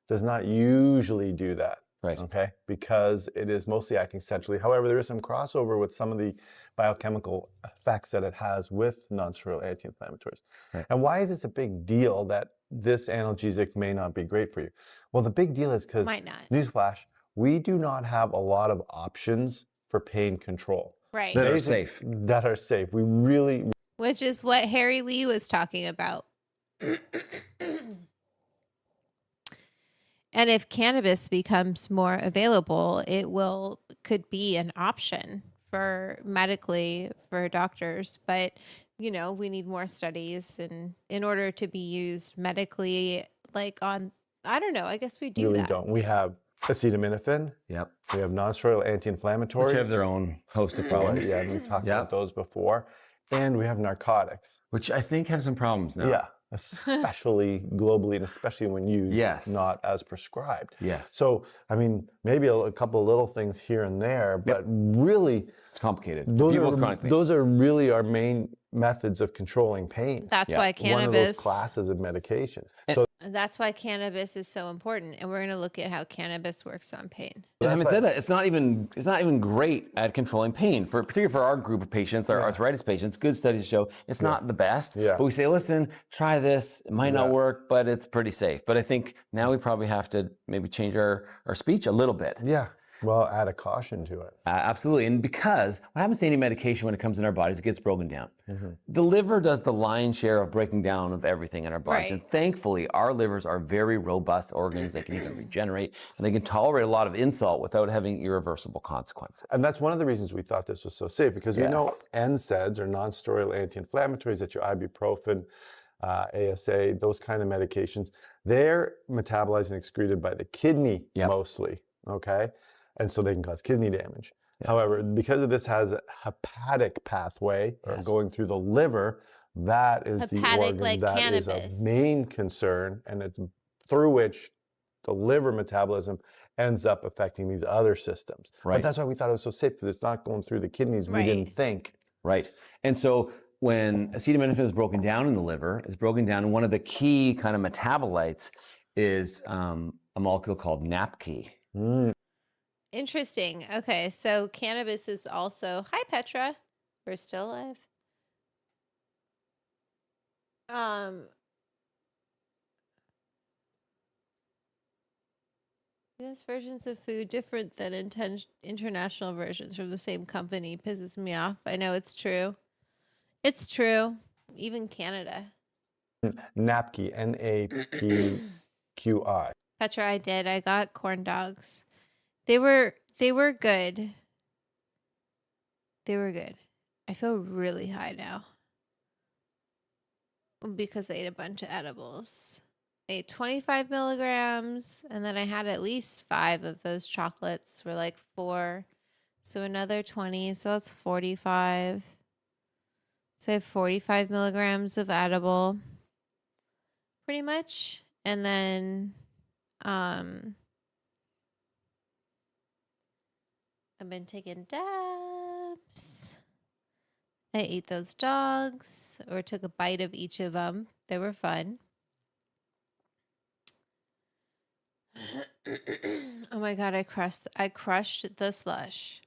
does not usually do that. Right. Okay, because it is mostly acting centrally. However, there is some crossover with some of the biochemical effects that it has with non-steroidal anti-inflammatories. Right. And why is this a big deal that this analgesic may not be great for you? Well, the big deal is because, Might not. newsflash, we do not have a lot of options for pain control. Right. That are safe. That are safe. We really, Which is what Harry Lee was talking about. And if cannabis becomes more available, it could be an option for medically for doctors. But, you know, we need more studies and in order to be used medically, like on, I don't know, I guess we do really that. don't. We have acetaminophen. Yep. We have non-steroidal anti-inflammatories. Which have their own host of problems. Yeah, we've talked about those before. And we have narcotics. Which I think have some problems now. Yeah, especially globally and especially when used Yes. not as prescribed. Yes. So, I mean, maybe a couple of little things here and there, but really, It's complicated. those People with chronic are, pain. those are really our main methods of controlling pain. That's why One of those cannabis, classes of medications. So that's why cannabis is so important. And we're going to look at how cannabis works on pain. And having said that, it's not even great at controlling pain. Particularly for our group of patients, our arthritis patients, good studies show it's not the best. Yeah. But we say, listen, try this. It might not work, but it's pretty safe. But I think now we probably have to maybe change our speech a little bit. yeah, well, add a caution to it. Absolutely. And because what happens to any medication when it comes in our bodies, it gets broken down. The liver does the lion's share of breaking down of everything in our bodies. Right. And thankfully, our livers are very robust organs. They can even regenerate and they can tolerate a lot of insult without having irreversible consequences. And that's one of the reasons we thought this was so safe, because we know Yes. NSAIDs or non-steroidal anti-inflammatories, that's your ibuprofen, ASA, those kind of medications, they're metabolized and excreted by the kidney mostly, okay? And so they can cause kidney damage. However, because of this has a hepatic pathway or going through the liver, that is the Hepatic, organ like that is cannabis. of main concern, and it's through which the liver metabolism ends up affecting these other systems. Right. But that's why we thought it was so safe, because it's not going through the kidneys. We didn't Right. think. Right. And so when acetaminophen is broken down in the liver, it's broken down, and one of the key kind of metabolites is a molecule called NAPK. Interesting. Okay, so cannabis is also, hi Petra, we're still alive. U.S. versions of food different than international versions from the same company pisses me off. I know it's true. It's true. Even Canada. NAPQI, N-A-P-Q-I. Petra, I did. I got corn dogs. They were good. They were good. I feel really high now because I ate a bunch of edibles. I ate 25 milligrams, and then I had at least 5 of those chocolates for like 4. So another 20, so that's 45. So I have 45 milligrams of edible, pretty much. And then I've been taking dabs. I ate those dogs, or took a bite of each of them. They were fun. Oh my God, I crushed the slush.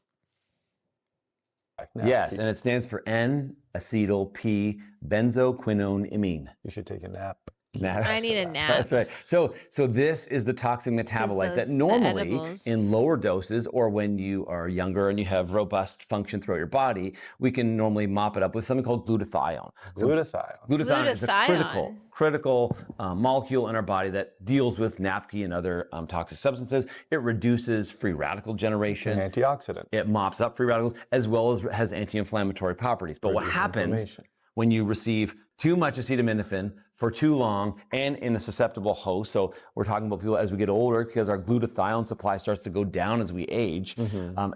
Yes, and it stands for N-acetyl-P-benzoquinoneimine. You should take a nap. I need a nap. That's right. So this is the toxic metabolite that the normally edibles. in lower doses or when you are younger and you have robust function throughout your body, we can normally mop it up with something called glutathione. Glutathione is a critical molecule in our body that deals with NAPQI and other toxic substances. It reduces free radical generation. It's an antioxidant. It mops up free radicals as well as has anti-inflammatory properties. But what happens when you receive too much acetaminophen for too long and in a susceptible host? So we're talking about people as we get older because our glutathione supply starts to go down as we age,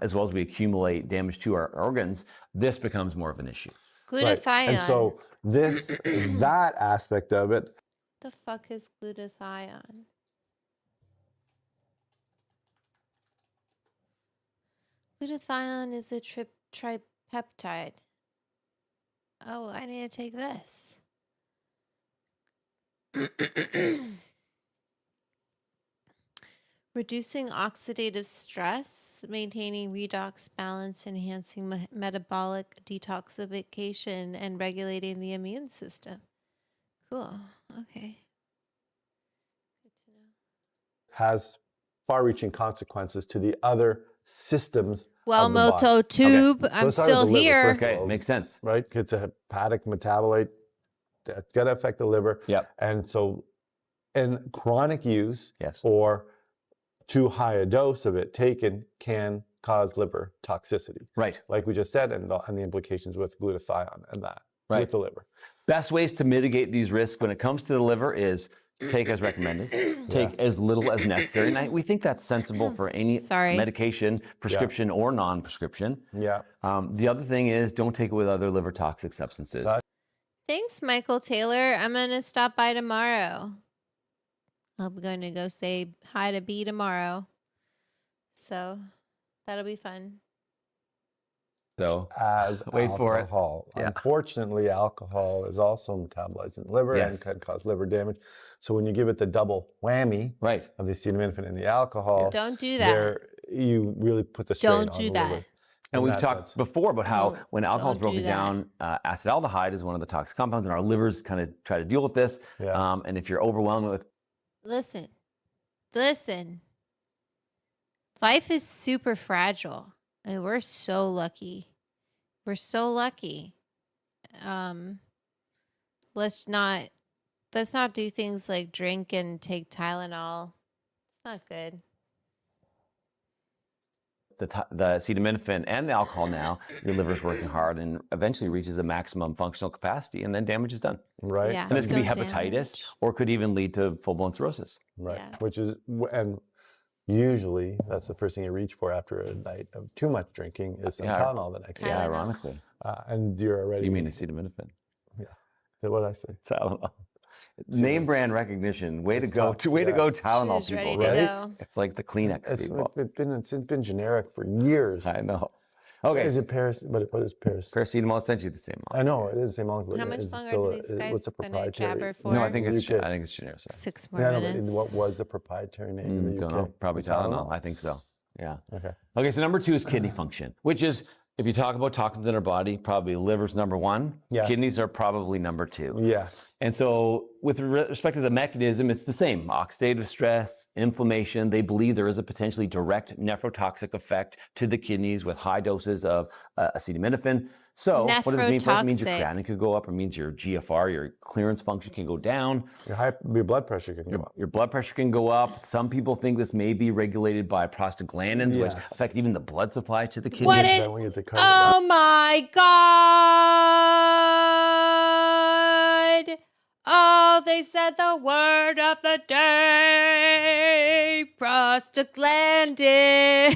as well as we accumulate damage to our organs. This becomes more of an issue. Glutathione. Right. And so that aspect of it. The fuck is glutathione? Glutathione is a tripeptide. Oh, I need to take this. Reducing oxidative stress, maintaining redox balance, enhancing metabolic detoxification, and regulating the immune system. Cool. Okay. Good to know. Has far-reaching consequences to the other systems. Well, of the body. Moto Tube, Okay. So I'm let's start with still the liver, here. first of Okay, all, makes sense. Right? It's a hepatic metabolite that's going to affect the liver. Yep. And so in chronic use Yes. or too high a dose of it taken can cause liver toxicity. Right. Like we just said, and the implications with glutathione and that Right. with the liver. Best ways to mitigate these risks when it comes to the liver is take as recommended, take as little as necessary. And we think that's sensible for any medication, prescription or non-prescription. Yeah. The other thing is don't take it with other liver toxic substances. Thanks, Michael Taylor. I'm going to stop by tomorrow. I'm going to go say hi to B tomorrow. So that'll be fun. So as wait alcohol. For it. Yeah. Unfortunately, alcohol is also metabolized in the liver and can cause liver damage. So when you give it the double whammy of the acetaminophen and the alcohol, don't do that. You really put the strain on the liver. And we've talked before about how when alcohol is broken down, acetaldehyde is one of the toxic compounds, and our livers kind of try to deal with this. And if you're overwhelmed with Listen. Life is super fragile, and we're so lucky. We're so lucky. Let's not do things like drink and take Tylenol. It's not good. the acetaminophen and the alcohol now, your liver's working hard and eventually reaches a maximum functional capacity, and then damage is done. Right. Yeah, And this could be don't hepatitis, or could even lead to full-blown cirrhosis. Right. Yeah. Which is, and usually that's the first thing you reach for after a night of too much drinking is some Tylenol the next day. Yeah, ironically. And you're already. You mean acetaminophen? Yeah. What did I say? Tylenol. Name brand recognition. Way to go. Way to go, Tylenol She's people. ready to Right? go. It's like the Kleenex people. It's been generic for years. I know. Okay. Is it Paris? What is Paris? Paracetamol, essentially the same I know it is the same molecule. How much Is it longer still do these guys what's the gonna proprietary? jabber for? No, I think it's UK? generic. Sorry. 6 more Yeah, no, but minutes. what was the proprietary name in the Don't UK? know. Probably Tylenol. I think so. Yeah. Okay. Okay, so number 2 is kidney function, which is, if you talk about toxins in our body, probably liver's number 1. Yes. Kidneys are probably number 2. Yes. And so with respect to the mechanism, it's the same. Oxidative stress, inflammation. They believe there is a potentially direct nephrotoxic effect to the kidneys with high doses of acetaminophen. So what does this mean for us? It means your creatinine could go up. It means your GFR, your clearance function can go down. Your blood pressure can go up. Your blood pressure can go up. Some people think this may be regulated by prostaglandins, which affect even the blood supply to the kidneys. What is? Oh my God! Oh, they said the word of the day: prostaglandin.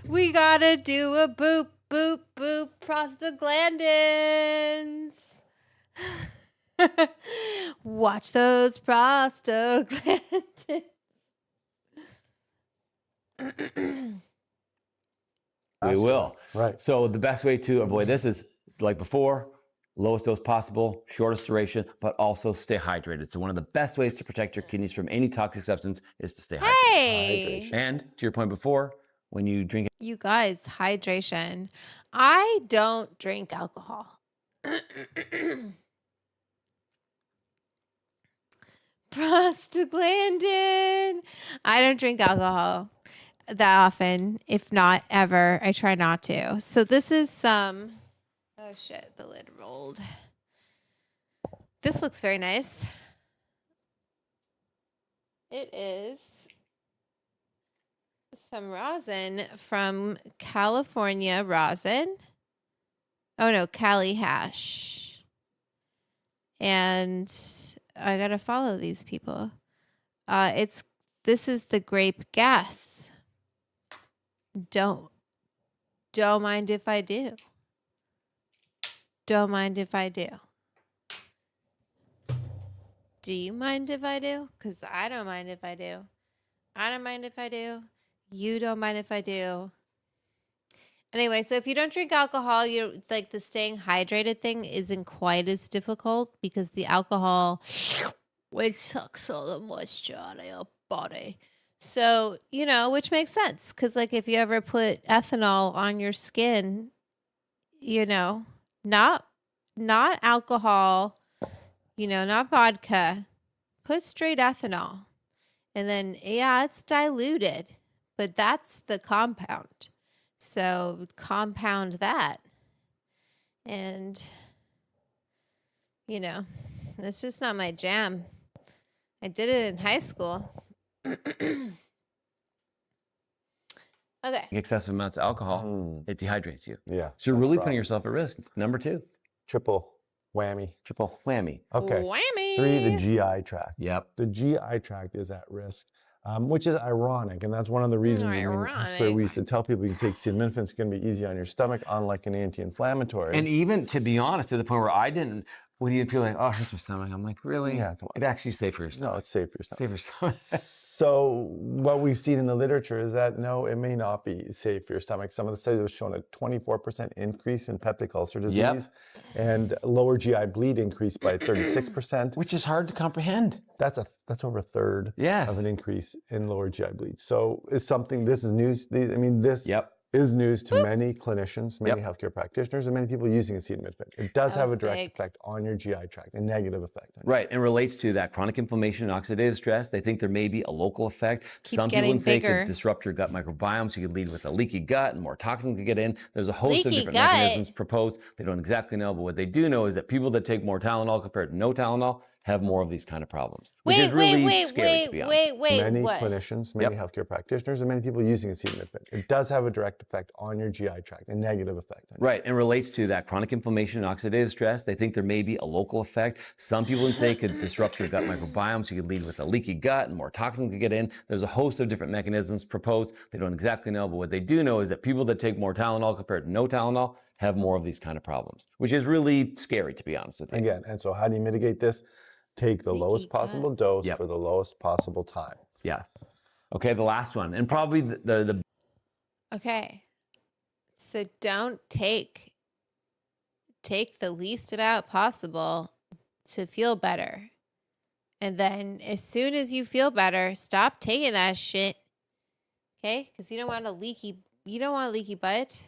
We gotta do a boop, boop, boop, prostaglandins. Watch those prostaglandins. We will. Right. So the best way to avoid this is, like before, lowest dose possible, shortest duration, but also stay hydrated. So one of the best ways to protect your kidneys from any toxic substance is to stay hydrated. Hey! And to your point before, when you drink You guys, hydration. I don't drink alcohol. Prostaglandin. I don't drink alcohol that often, if not ever. I try not to. So this is some. Oh shit, the lid rolled. This looks very nice. It is some rosin from California rosin. Oh no, Cali hash. And I gotta follow these people. This is the grape gas. Don't mind if I do. Don't mind if I do. Do you mind if I do? Because I don't mind if I do. I don't mind if I do. You don't mind if I do. Anyway, so if you don't drink alcohol, you're like the staying hydrated thing isn't quite as difficult because the alcohol, it sucks all the moisture out of your body. So, which makes sense because like if you ever put ethanol on your skin, not alcohol, not vodka, put straight ethanol. And then, yeah, it's diluted, but that's the compound. So compound that. And, it's just not my jam. I did it in high school. Okay. Excessive amounts of alcohol, it dehydrates you. Yeah. So you're really putting yourself at risk. It's number 2. Triple whammy. Triple whammy. Okay. Whammy. 3, the GI tract. Yep. The GI tract is at risk, which is ironic. And that's one of the reasons that's why we used to tell people you can take acetaminophen. It's going to be easy on your stomach, unlike an anti-inflammatory. And even, to be honest, to the point where I didn't, when you feel like, oh, it hurts my stomach, I'm like, really? Yeah, come on. It's actually safe for your stomach. No, it's safe for your stomach. Safe for your stomach. So what we've seen in the literature is that, no, it may not be safe for your stomach. Some of the studies have shown a 24% increase in peptic ulcer disease and lower GI bleed increased by 36%. Which is hard to comprehend. That's over a third of an increase in lower GI bleed. So it's something, this is news. This is news to many clinicians, many healthcare practitioners, and many people using acetaminophen. It does have a direct effect on your GI tract, a negative effect. Right, and relates to that chronic inflammation and oxidative stress. They think there may be a local effect. Some people say it could disrupt your gut microbiome, so you could lead with a leaky gut and more toxins could get in. There's a host of different mechanisms proposed. They don't exactly know, but what they do know is that people that take more Tylenol compared to no Tylenol have more of these kind of problems. Which is really scary, to be honest. Many clinicians, many healthcare practitioners, and many people using acetaminophen. It does have a direct effect on your GI tract, a negative effect. Right, and relates to that chronic inflammation and oxidative stress. They think there may be a local effect. Some people say it could disrupt your gut microbiome, so you could lead with a leaky gut and more toxins could get in. There's a host of different mechanisms proposed. They don't exactly know, but what they do know is that people that take more Tylenol compared to no Tylenol have more of these kind of problems, which is really scary, to be honest with you. Again, and so how do you mitigate this? Take the lowest possible dose for the lowest possible time. Yeah. Okay, the last one, and probably the Okay. So don't take the least amount possible to feel better. And then as soon as you feel better, stop taking that shit. Okay? Because you don't want a leaky butt.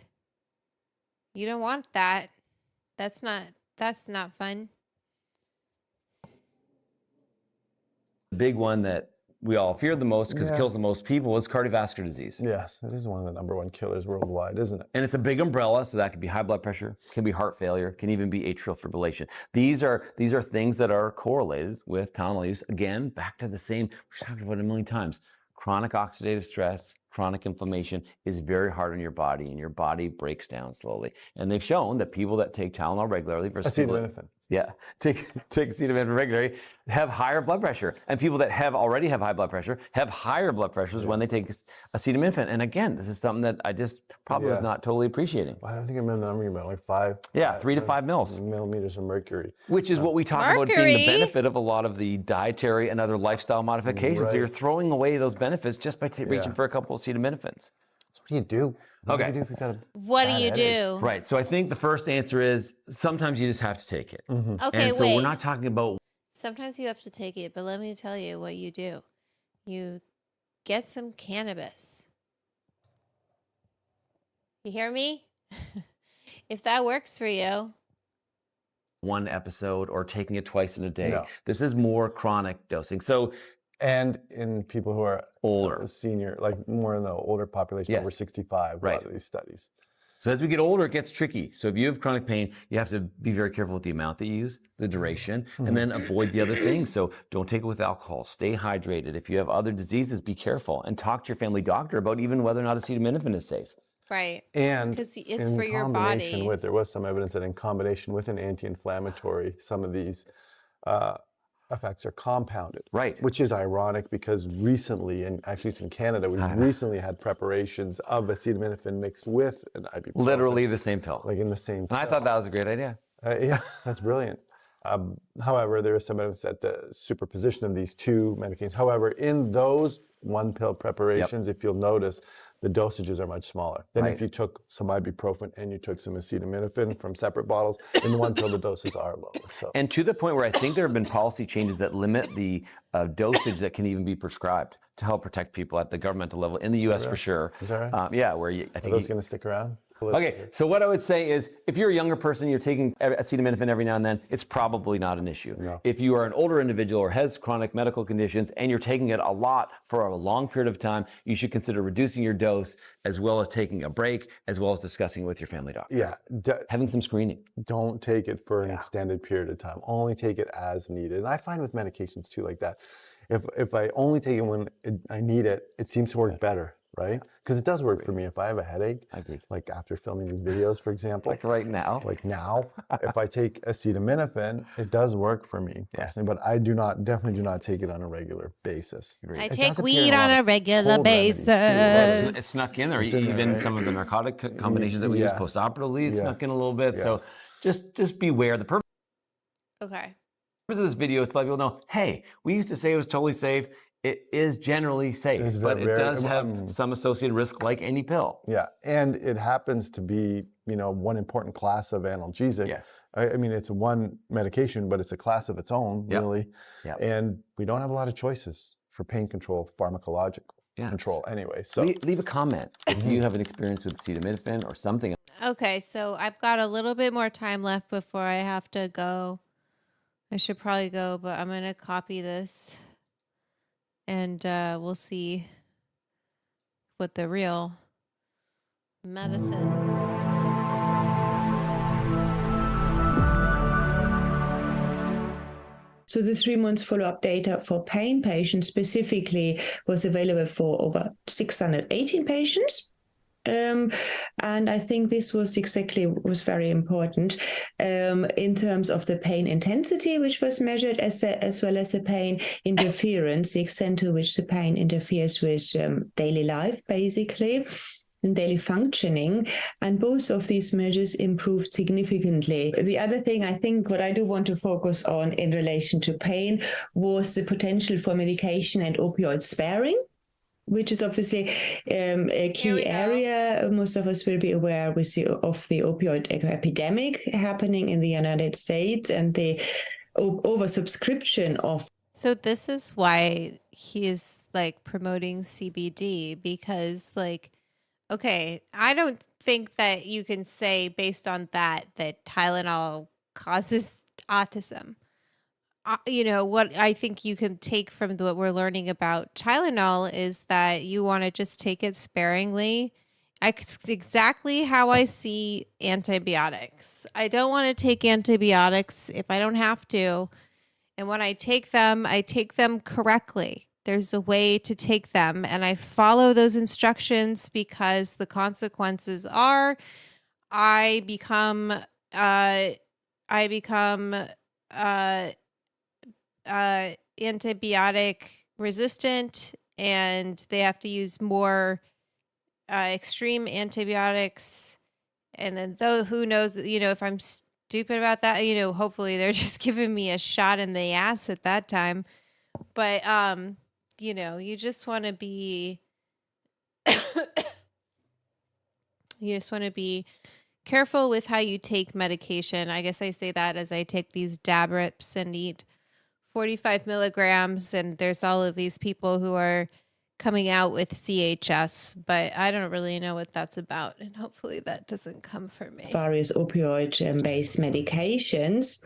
You don't want that. That's not fun. big one that we all fear the most because it kills the most people is cardiovascular disease. Yes, it is one of the #1 killers worldwide, isn't it? And it's a big umbrella, so that could be high blood pressure, can be heart failure, can even be atrial fibrillation. These are things that are correlated with Tylenol use. Again, back to the same, we've talked about it a million times. Chronic oxidative stress, chronic inflammation is very hard on your body, and your body breaks down slowly. And they've shown that people that take Tylenol regularly versus acetaminophen. Take acetaminophen regularly, have higher blood pressure. And people that already have high blood pressure have higher blood pressures when they take acetaminophen. And again, this is something that I just probably was not totally appreciating. Well, I think I remember the number about like 5. 3 to 5 mils. Millimeters of mercury. Which is what we talk about being the benefit of a lot of the dietary and other lifestyle modifications. So you're throwing away those benefits just by reaching for a couple of acetaminophen. So what do you do? Okay. What do you do if you got a What do you do? Right. So I think the first answer is sometimes you just have to take it. Okay, and so we're not talking about. Sometimes you have to take it, but let me tell you what you do. You get some cannabis. You hear me? If that works for you, one episode or taking it twice in a day. No. This is more chronic dosing. So, and in people who are older, senior, like more in the older population, over 65, right. a lot of these studies. So as we get older, it gets tricky. So if you have chronic pain, you have to be very careful with the amount that you use, the duration, and then avoid the other things. So don't take it with alcohol. Stay hydrated. If you have other diseases, be careful and talk to your family doctor about even whether or not acetaminophen is safe. Right. And because it's in for your combination body. with, there was some evidence that in combination with an anti-inflammatory, some of these effects are compounded. Right. Which is ironic because recently, and actually it's in Canada, we've recently had preparations of acetaminophen mixed with an ibuprofen. Literally the same pill. Like in the same pill. And I thought that was a great idea. Yeah, that's brilliant. However, there is some evidence that the superposition of these two medications, however, in those one pill preparations, if you'll notice, the dosages are much smaller than if you took some ibuprofen and you took some acetaminophen from separate bottles. In the one pill, the doses are lower. So. And to the point where I think there have been policy changes that limit the dosage that can even be prescribed to help protect people at the governmental level in the U.S. for sure. Is that right? Yeah, where I think are those going to stick around? Okay, so what I would say is if you're a younger person, you're taking acetaminophen every now and then, it's probably not an issue. No. If you are an older individual or has chronic medical conditions and you're taking it a lot for a long period of time, you should consider reducing your dose as well as taking a break, as well as discussing with your family doctor. Yeah. Having some screening. Don't take it for an extended period of time. Only take it as needed. And I find with medications too like that, if I only take it when I need it, it seems to work better. Right? Because it does work for me. If I have a headache, like after filming these videos, for example. Like right now. Like now, if I take acetaminophen, it does work for me. Yes. But I definitely do not take it on a regular basis. I take weed on a regular basis. It's snuck in there. Even some of the narcotic combinations that we use post-operatively, it's snuck in a little bit. So just beware. The purpose of this video is to let people know, hey, we used to say it was totally safe. It is generally safe, but it does have some associated risk like any pill. Yeah, and it happens to be, one important class of analgesic. Yes. I mean, it's one medication, but it's a class of its own, really. Yep. And we don't have a lot of choices for pain control, pharmacological control anyway. So leave a comment if you have an experience with acetaminophen or something. Okay, so I've got a little bit more time left before I have to go. I should probably go, but I'm going to copy this. And we'll see what the real medicine. So the 3 months follow-up data for pain patients specifically was available for over 618 patients. And I think this was very important in terms of the pain intensity, which was measured as well as the pain interference, the extent to which the pain interferes with daily life, basically, and daily functioning. And both of these measures improved significantly. The other thing I think what I do want to focus on in relation to pain was the potential for medication and opioid sparing, which is obviously a key area. Most of us will be aware of the opioid epidemic happening in the United States and the oversubscription of. So this is why he is like promoting CBD, because okay, I don't think that you can say based on that Tylenol causes autism. What I think you can take from what we're learning about Tylenol is that you want to just take it sparingly. It's exactly how I see antibiotics. I don't want to take antibiotics if I don't have to. And when I take them correctly. There's a way to take them, and I follow those instructions because the consequences are I become antibiotic resistant, and they have to use more extreme antibiotics. And then who knows, if I'm stupid about that, hopefully they're just giving me a shot in the ass at that time. But, you just want to be, careful with how you take medication. I guess I say that as I take these dab rips and eat 45 milligrams. And there's all of these people who are coming out with CHS, but I don't really know what that's about. And hopefully that doesn't come for me. Various opioid-based medications.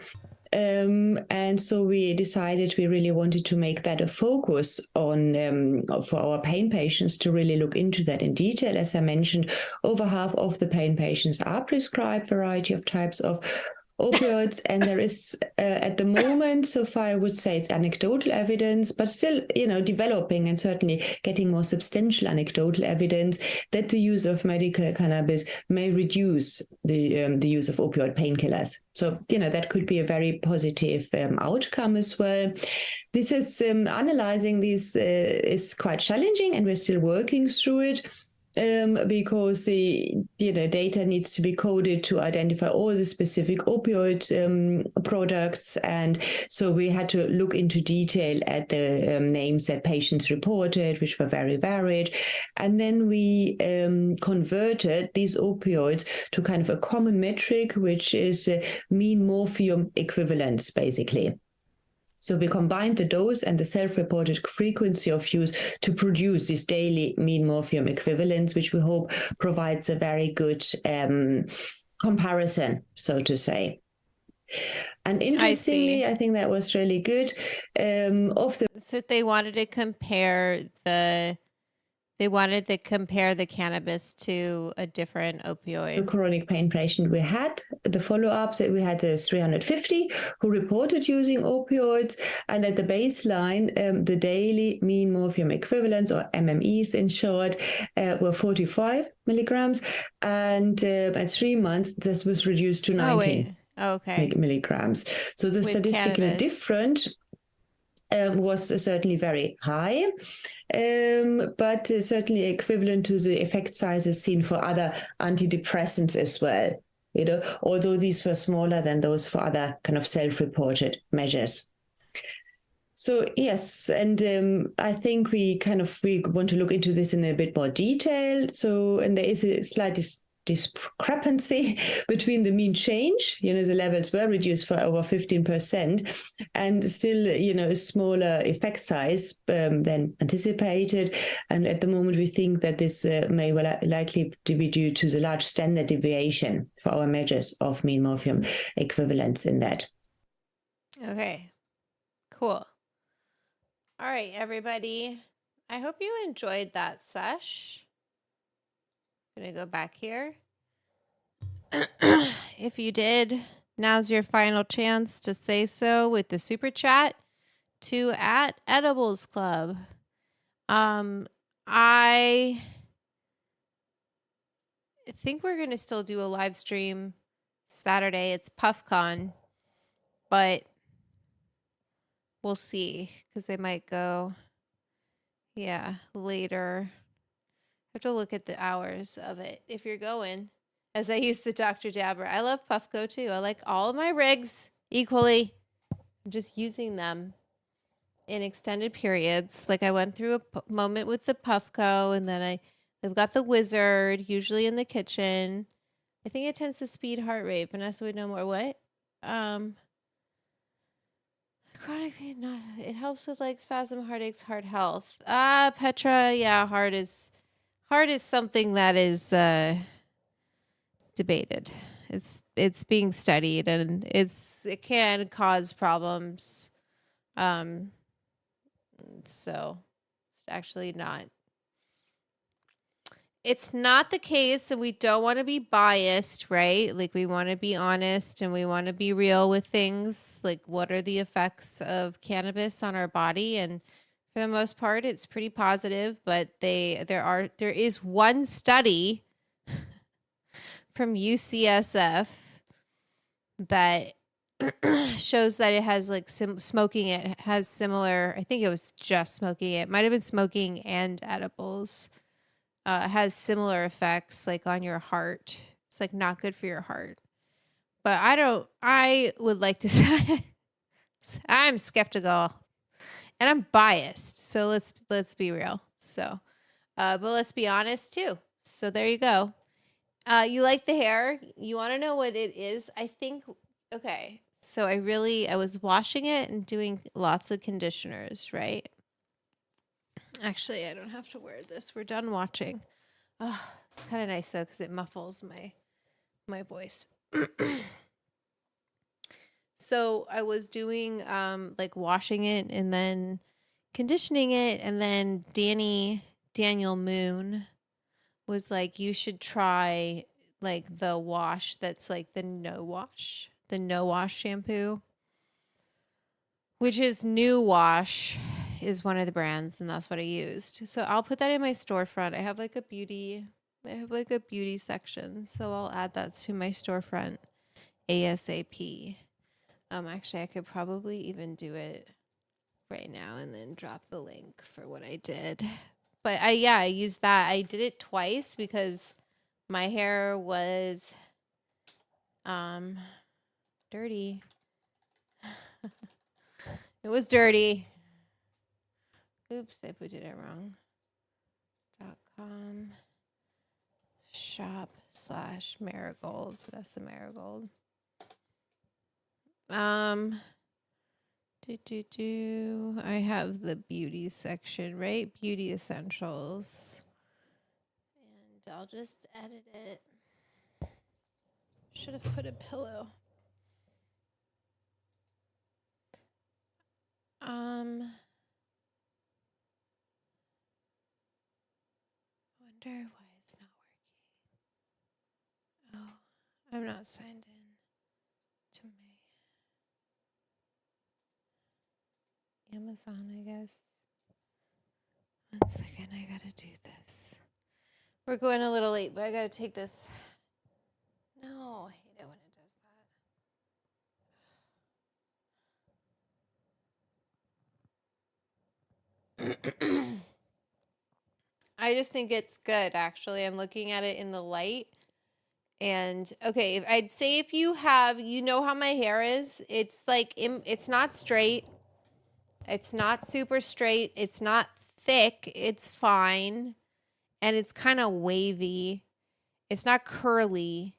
And so we decided we really wanted to make that a focus on for our pain patients to really look into that in detail. As I mentioned, over half of the pain patients are prescribed variety of types of opioids, and there is at the moment, so far I would say it's anecdotal evidence, but still, developing and certainly getting more substantial anecdotal evidence that the use of medical cannabis may reduce the use of opioid painkillers. So, that could be a very positive outcome as well. This is analyzing this is quite challenging, and we're still working through it. Because the data needs to be coded to identify all the specific opioid products, and so we had to look into detail at the names that patients reported, which were very varied, and then we converted these opioids to kind of a common metric, which is mean morphium equivalence, basically. So we combined the dose and the self-reported frequency of use to produce this daily mean morphium equivalence, which we hope provides a very good comparison, so to say. And interestingly, I think that was really good. So they wanted to compare the cannabis to a different opioid. The chronic pain patient we had, the follow-up that we had 350 who reported using opioids, and at the baseline, the daily mean morphium equivalents, or MMEs in short, were 45 milligrams, and at 3 months, this was reduced to 19 milligrams. So the statistically different was certainly very high, but certainly equivalent to the effect sizes seen for other antidepressants as well, although these were smaller than those for other kind of self-reported measures. So yes, and I think we want to look into this in a bit more detail. So, and there is a slight discrepancy between the mean change, the levels were reduced for over 15%, and still, a smaller effect size than anticipated. And at the moment, we think that this may likely to be due to the large standard deviation for our measures of mean morphium equivalence in that. Okay, cool. All right, everybody. I hope you enjoyed that sesh. I'm going to go back here. If you did, now's your final chance to say so with the super chat to @Edibles Club. I think we're going to still do a live stream Saturday. It's PuffCon, but we'll see, because they might go, later. I have to look at the hours of it if you're going. As I use the Dr. Dabber. I love Puffco too. I like all of my rigs equally. I'm just using them in extended periods. Like I went through a moment with the Puffco, and then I've got the Wizard, usually in the kitchen. I think it tends to speed heart rate. Vanessa would know more. What? Chronic pain, it helps with like spasm, heartaches, heart health. Petra, yeah, heart is something that is debated. It's being studied, and it can cause problems. So it's actually not. It's not the case, and we don't want to be biased, right? Like we want to be honest, and we want to be real with things. Like, what are the effects of cannabis on our body? And for the most part, it's pretty positive. But there is one study from UCSF that shows that it has like smoking. It has similar. I think it was just smoking. It might have been smoking and edibles. Has similar effects like on your heart. It's like not good for your heart. But I would like to say I'm skeptical and I'm biased. So let's be real. So, but let's be honest too. So there you go. You like the hair? You want to know what it is? I think, okay. So I was washing it and doing lots of conditioners, right? Actually, I don't have to wear this. We're done watching. Oh, it's kind of nice though because it muffles my voice. So I was doing like washing it and then conditioning it, and then Daniel Moon was like, you should try like the wash that's like the no wash shampoo, which is New Wash is one of the brands, and that's what I used. So I'll put that in my storefront. I have like a beauty section, so I'll add that to my storefront ASAP. Actually, I could probably even do it right now and then drop the link for what I did. But I used that. I did it twice because my hair was dirty. It was dirty. Oops, I put it wrong. .com shop/marigold. That's the marigold. I have the beauty section, right? Beauty essentials. And I'll just edit it. Should have put a pillow. Wonder why it's not working. Oh, I'm not signed in to my Amazon, I guess. 1 second, I gotta do this. We're going a little late, but I gotta take this. No, I hate it when it does that. I just think it's good, actually. I'm looking at it in the light. And okay, I'd say if you have, you know how my hair is, it's like, it's not straight. It's not super straight. It's not thick. It's fine. And it's kind of wavy. It's not curly.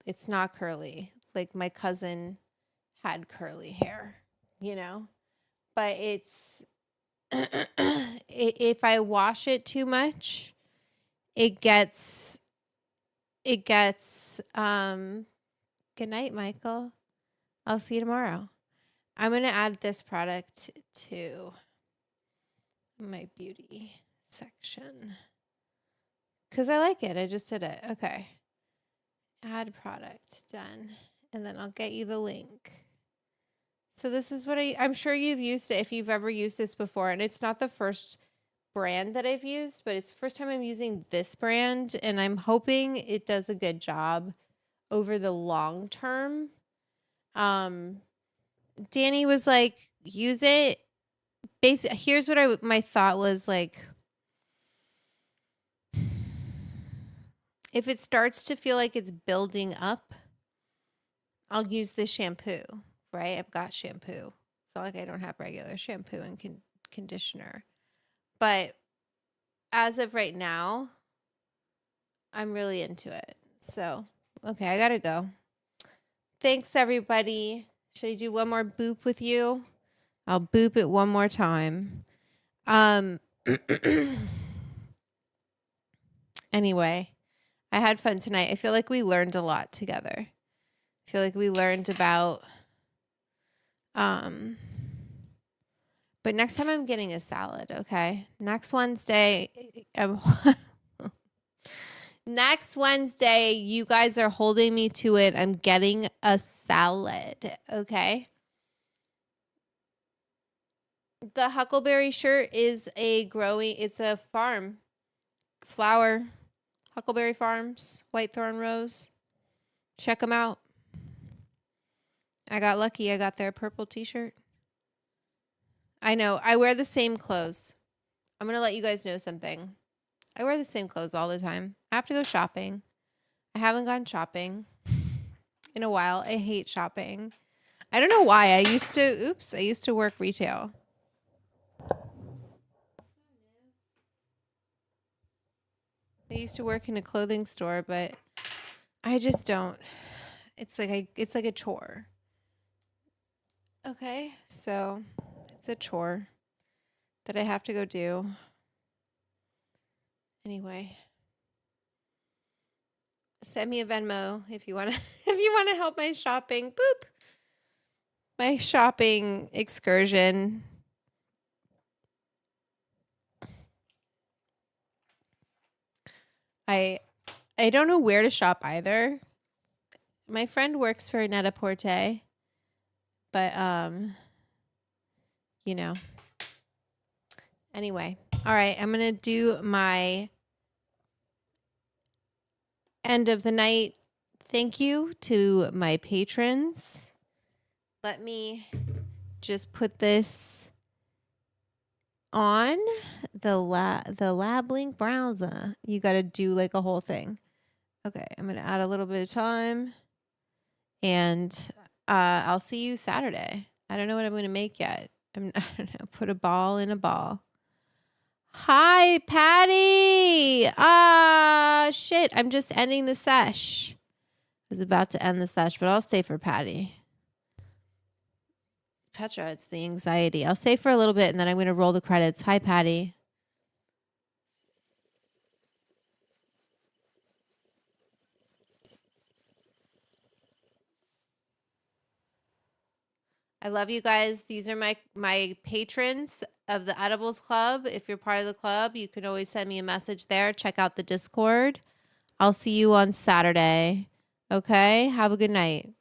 It's not curly. Like my cousin had curly hair, you know? But it's, if I wash it too much, it gets, good night, Michael. I'll see you tomorrow. I'm going to add this product to my beauty section because I like it. I just did it. Okay. Add product. Done. And then I'll get you the link. So this is what I'm sure you've used it if you've ever used this before. And it's not the first brand that I've used, but it's the first time I'm using this brand. And I'm hoping it does a good job over the long term. Danny was like, use it. Here's what my thought was like. If it starts to feel like it's building up, I'll use the shampoo, right? I've got shampoo. It's not like I don't have regular shampoo and conditioner. But as of right now, I'm really into it. So, okay, I gotta go. Thanks, everybody. Should I do one more boop with you? I'll boop it one more time. Anyway, I had fun tonight. I feel like we learned a lot together. I feel like we learned about but next time I'm getting a salad, okay? Next Wednesday next Wednesday, you guys are holding me to it. I'm getting a salad, okay? The Huckleberry shirt is it's a farm. Flower. Huckleberry Farms, Whitethorn Rose. Check them out. I got lucky. I got their purple t-shirt. I know. I wear the same clothes. I'm going to let you guys know something. I wear the same clothes all the time. I have to go shopping. I haven't gone shopping in a while. I hate shopping. I don't know why. I used to work retail. I used to work in a clothing store, but I just don't. It's like a chore. Okay, so it's a chore. that I have to go do. Anyway, send me a Venmo if you want to if you want to help my shopping. Boop. My shopping excursion. I don't know where to shop either. My friend works for Net-a-Porter, but you know. Anyway, all right, I'm going to do my end of the night thank you to my patrons. Let me just put this on the lab link browser. You got to do like a whole thing. Okay, I'm going to add a little bit of time, and I'll see you Saturday. I don't know what I'm going to make yet. I don't know. Put a ball in a ball. Hi, Patty. Shit. I'm just ending the sesh. I was about to end the sesh, but I'll stay for Patty. Petra, it's the anxiety. I'll stay for a little bit, and then I'm going to roll the credits. Hi, Patty. I love you guys. These are my patrons of the Edibles Club. If you're part of the club, you can always send me a message there. Check out the Discord. I'll see you on Saturday. Okay? Have a good night.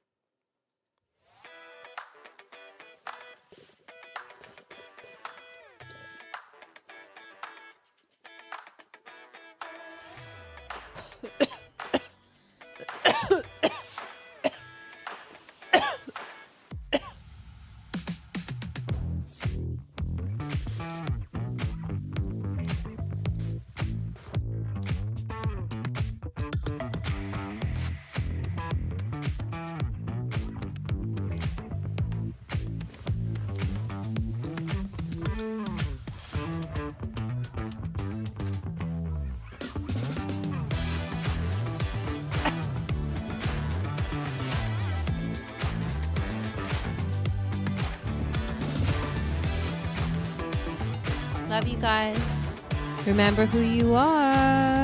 Love you guys. Remember who you are.